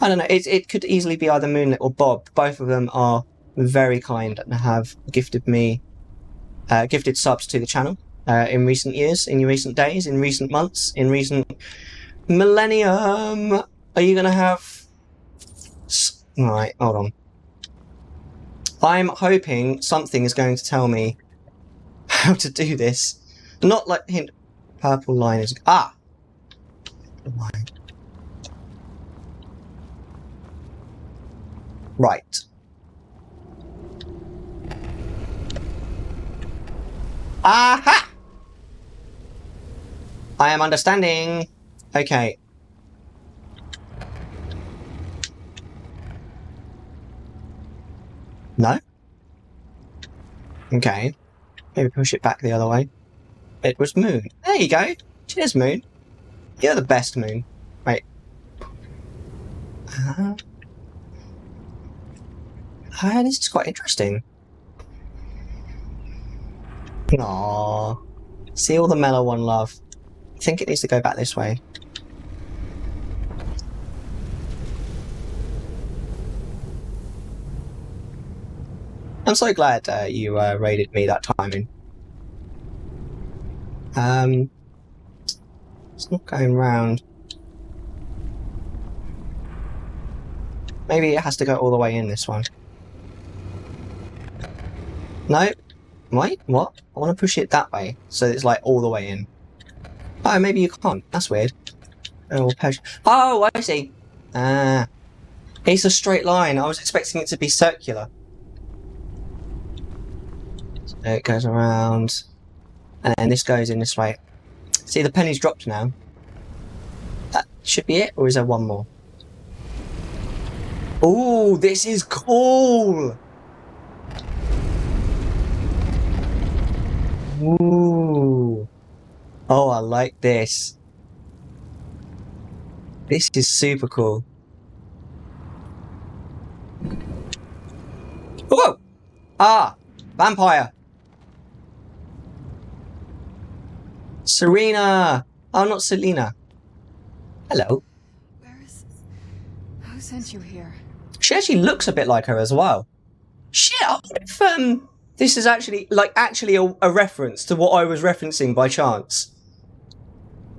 don't know. It could easily be either Moonlit or Bob. Both of them are very kind and have gifted me... gifted subs to the channel in recent years, in recent days, in recent months, in recent... millennium. Are you going to have... Right, hold on. I'm hoping something is going to tell me how to do this. Not like hint. Purple line is... Ah! Line. Right. Aha! I am understanding. Okay. No? Okay. Maybe push it back the other way. It was Moon. There you go. Cheers, Moon. You're the best, Moon. Wait. This is quite interesting. Aww. See all the Mellar one love. I think it needs to go back this way. I'm so glad you raided me that timing. It's not going round. Maybe it has to go all the way in this one. No? Wait, what? I want to push it that way, so it's like all the way in. Oh, maybe you can't. That's weird. Oh, I see. Ah. It's a straight line. I was expecting it to be circular. So it goes around. And then this goes in this way. See, the penny's dropped now. That should be it, or is there one more? Ooh, this is cool! Ooh. Oh, I like this. This is super cool. Whoa! Ah! Vampire! Serena! Oh, not Selena. Hello. Who sent you here? She actually looks a bit like her as well. Shit, I wonder if this is actually a reference to what I was referencing by chance.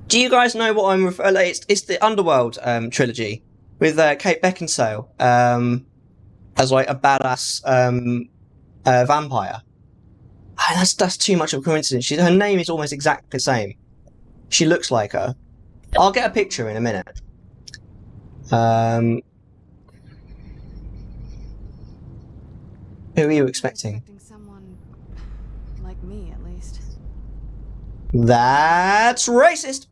Do you guys know what I'm referring? It's the Underworld trilogy with Kate Beckinsale as like a badass vampire. Oh, that's too much of a coincidence. Her name is almost exactly the same. She looks like her. I'll get a picture in a minute. Who are you expecting? Someone like me, at least. That's racist.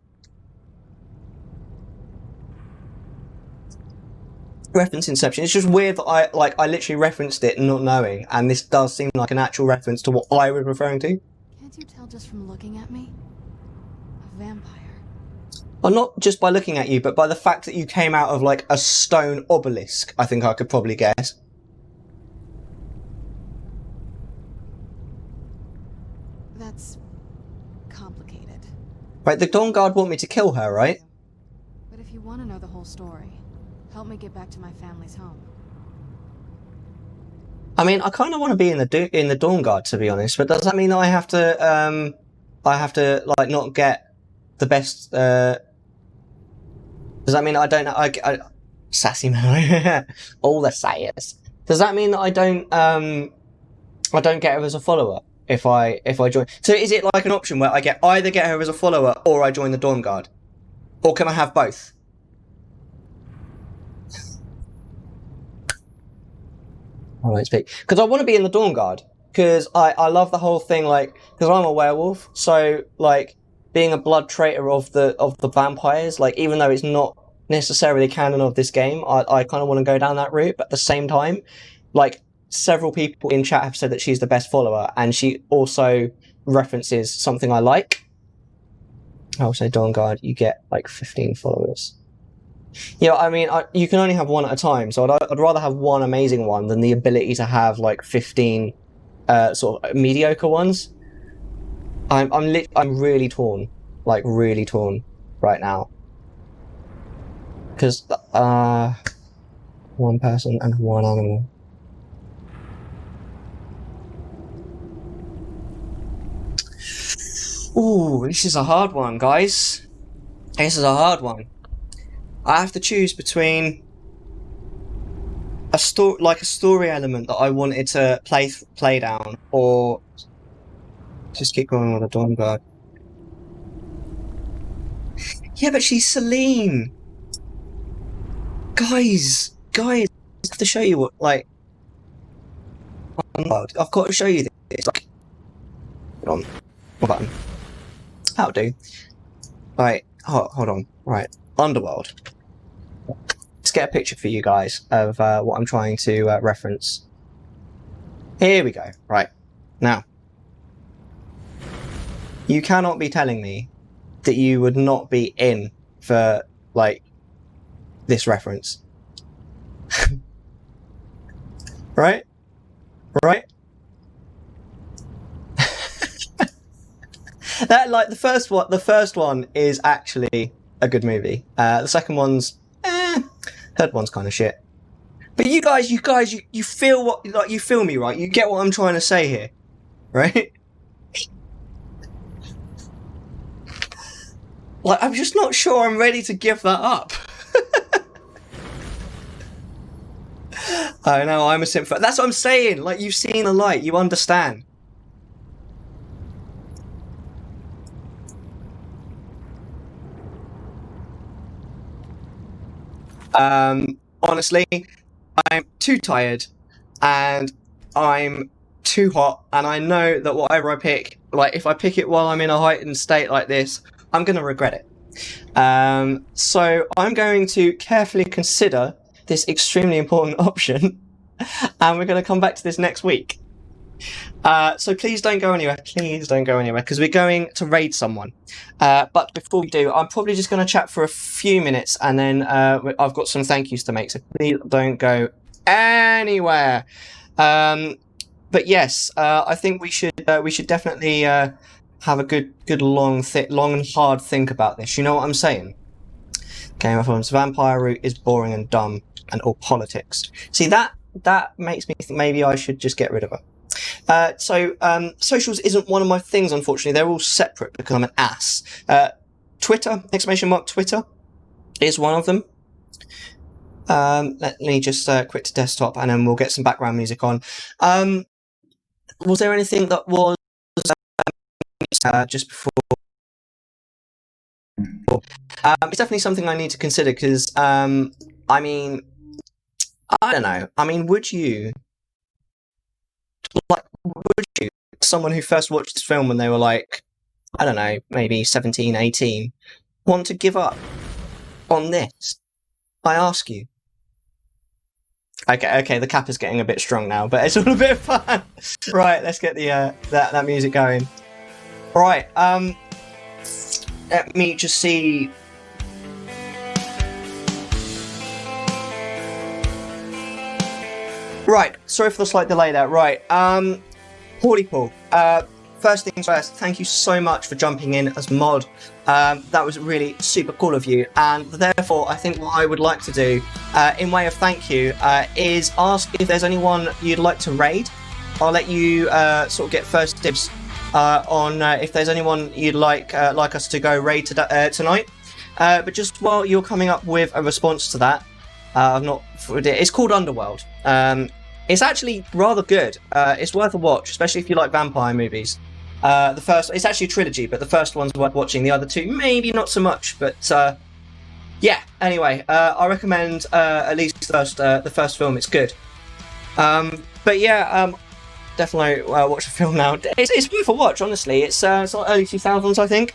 Reference Inception. It's just weird that I literally referenced it not knowing, and this does seem like an actual reference to what I was referring to. Can't you tell just from looking at me? A vampire. Well, not just by looking at you, but by the fact that you came out of like a stone obelisk. I think I could probably guess. That's complicated. Right, the Dawnguard want me to kill her, right? But if you want to know the whole story, help me get back to my family's home. I mean, I kind of want to be in the Dawnguard, to be honest. But does that mean that I have to like not get the best? Does that mean I don't? I sassy man, all the sayers. Does that mean that I don't get her as a follower if I join? So is it like an option where I either get her as a follower or I join the Dawnguard, or can I have both? I won't speak because I want to be in the Dawnguard because I love the whole thing, like, because I'm a werewolf, so like being a blood traitor of the vampires, like, even though it's not necessarily canon of this game, I kind of want to go down that route. But at the same time, like, several people in chat have said that she's the best follower, and she also references something I like. I'll say Dawnguard, you get like 15 followers. Yeah, I mean, you can only have one at a time, so I'd rather have one amazing one than the ability to have like 15 sort of mediocre ones. I'm really torn, like really torn right now, because one person and one animal. Ooh, this is a hard one, guys. This is a hard one. I have to choose between a story element that I wanted to play down, or just keep going with the Dawnguard. Yeah, but she's Celine. Guys, I have to show you what, like, I've got to show you this. Like, hold on, what button? That'll do. Right, hold on. Right, Underworld. Let's get a picture for you guys of what I'm trying to reference. Here we go. Right, now, you cannot be telling me that you would not be in for, like, this reference. Right? That, like, the first one is actually a good movie. The second one's third one's kind of shit. But you guys, you feel what, like, you feel me, right? You get what I'm trying to say here, right? Like, I'm just not sure I'm ready to give that up. I know, I'm a simp. That's what I'm saying. Like, you've seen the light, you understand. Honestly, I'm too tired and I'm too hot, and I know that whatever I pick, like, if I pick it while I'm in a heightened state like this, I'm going to regret it. So I'm going to carefully consider this extremely important option, and we're going to come back to this next week. So please don't go anywhere. Please don't go anywhere, because we're going to raid someone. But before we do, I'm probably just going to chat for a few minutes, and then I've got some thank yous to make. So please don't go anywhere. But yes, I think we should definitely have a good long and hard think about this. You know what I'm saying? Game of Thrones vampire route is boring and dumb and all politics. See, that makes me think maybe I should just get rid of her. So socials isn't one of my things, unfortunately. They're all separate because I'm an ass. Twitter, !Twitter, is one of them. Let me just quit to desktop, and then we'll get some background music on. Was there anything that was just before? It's definitely something I need to consider, because, I mean, I don't know. I mean, would you, someone who first watched this film when they were like, I don't know, maybe 17, 18, want to give up on this? I ask you. Okay, the cap is getting a bit strong now, but it's all a bit of fun. Right, let's get the that music going. Right, let me just see. Right, sorry for the slight delay there. Right, Hordy Pool. first things first, thank you so much for jumping in as mod. That was really super cool of you, and therefore I think what I would like to do, in way of thank you, is ask if there's anyone you'd like to raid. I'll let you sort of get first dibs on if there's anyone you'd like us to go raid tonight. But just while you're coming up with a response to that, it's called Underworld. It's actually rather good. It's worth a watch, especially if you like vampire movies. It's actually a trilogy, but the first one's worth watching. The other two, maybe not so much, but yeah. Anyway, I recommend at least the first film. It's good. But yeah, definitely watch the film now. It's worth a watch, honestly. It's like early 2000s, I think.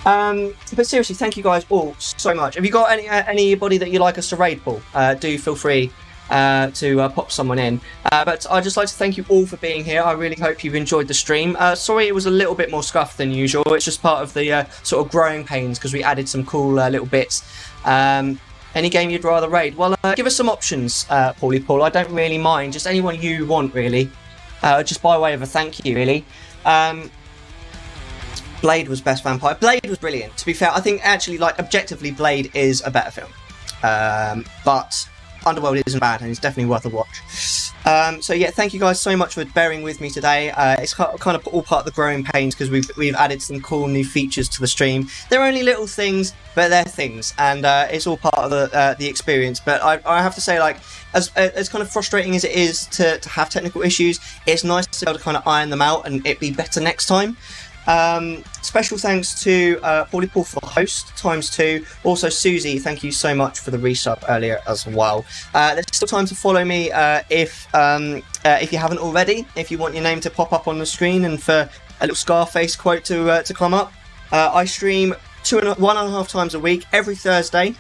But seriously, thank you guys all so much. Have you got anybody that you'd like us to raid, Paul? Do feel free to pop someone in. But I'd just like to thank you all for being here. I really hope you've enjoyed the stream. Sorry it was a little bit more scuffed than usual. It's just part of the sort of growing pains because we added some cool little bits. Any game you'd rather raid? Well, give us some options, Paulie Paul. I don't really mind. Just anyone you want, really. Just by way of a thank you, really. Blade was best vampire. Blade was brilliant. To be fair, I think actually, like, objectively, Blade is a better film. But Underworld isn't bad, and it's definitely worth a watch. So yeah, thank you guys so much for bearing with me today. It's kind of all part of the growing pains because we've added some cool new features to the stream. They're only little things, but they're things, and it's all part of the experience. But I have to say, like, as kind of frustrating as it is to have technical issues, it's nice to be able to kind of iron them out and it be better next time. Special thanks to Paulie Paul for the host ×2. Also Susie, thank you so much for the resub earlier as well. There's still time to follow me if you haven't already. If you want your name to pop up on the screen and for a little Scarface quote to come up. I stream 1.5 times a week every Thursday.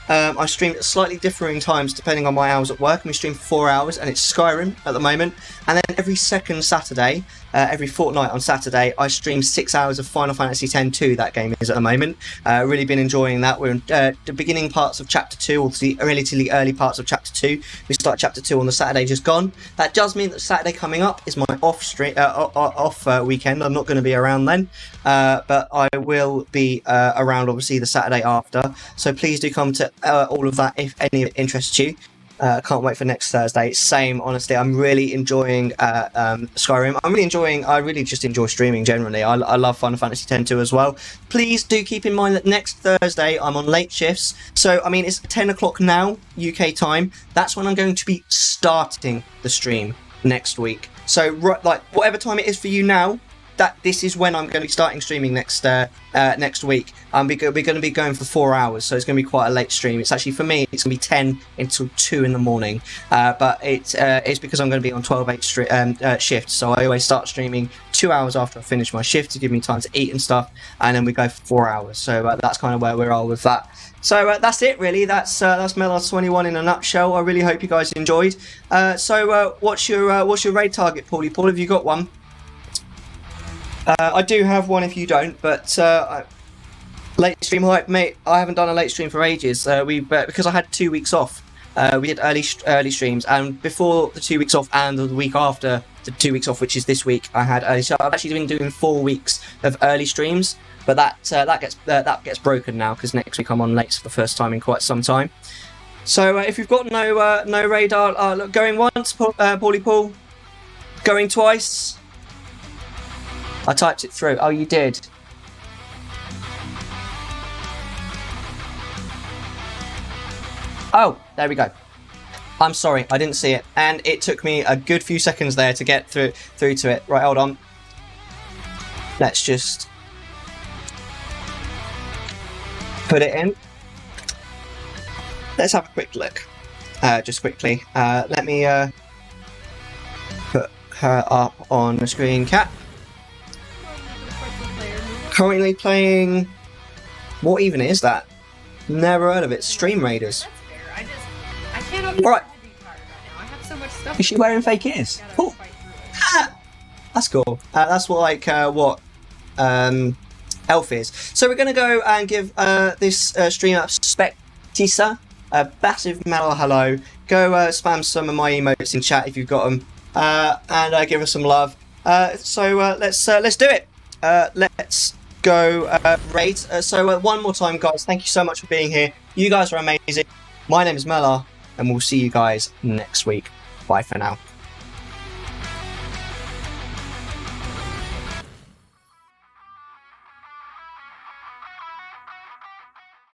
I stream at slightly differing times depending on my hours at work, and we stream for 4 hours, and it's Skyrim at the moment. And then every second Saturday, every fortnight on Saturday, I stream 6 hours of Final Fantasy X-2, that game is at the moment. Really been enjoying that. We're in the beginning parts of Chapter 2, or the relatively early parts of Chapter 2. We start Chapter 2 on the Saturday just gone. That does mean that Saturday coming up is my off weekend. I'm not going to be around then, but I will be around, obviously, the Saturday after. So please do come to all of that if any of it interests you. Can't wait for next Thursday. Same, honestly. I'm really enjoying Skyrim. I really just enjoy streaming generally. I love Final Fantasy X-2 as well. Please do keep in mind that next Thursday I'm on late shifts. So, I mean, it's 10 o'clock now, UK time. That's when I'm going to be starting the stream next week. So, like, whatever time it is for you now, this is when I'm going to be starting streaming next week. We're going to be going for 4 hours, so it's going to be quite a late stream. It's actually, for me, it's going to be 10 until 2 in the morning. But it's because I'm going to be on 12/8 shifts, so I always start streaming 2 hours after I finish my shift to give me time to eat and stuff, and then we go for 4 hours. So that's kind of where we're all with that. So that's it, really. That's Mellar 21 in a nutshell. I really hope you guys enjoyed. So what's your raid target, Paulie? Paul, have you got one? I do have one if you don't, but late stream hype, mate. I haven't done a late stream for ages. Because I had 2 weeks off. We did early streams, and before the 2 weeks off and the week after the 2 weeks off, which is this week, I had early. So I've actually been doing 4 weeks of early streams, but that gets broken now because next week I'm on late for the first time in quite some time. So if you've got no radar, look, going once, Paulie Paul, going twice. I typed it through. Oh, you did. Oh, there we go. I'm sorry, I didn't see it, and it took me a good few seconds there to get through to it. Right, hold on. Let's just put it in. Let's have a quick look. Just quickly. Let me put her up on the screen cap. Currently playing... What even is that? Never heard of it. Stream Raiders. That's fair. I can't open right. the card right now. I have so much stuff. Is she wearing fake ears? Cool. That's cool. That's what Elf is. So we're going to go and give this stream up Spectisa a massive Mellar hello. Go spam some of my emotes in chat if you've got them. And give us some love. So let's do it. Let's go raid. So one more time, guys, thank you so much for being here. You guys are amazing. My name is Mellar, and we'll see you guys next week. Bye for now.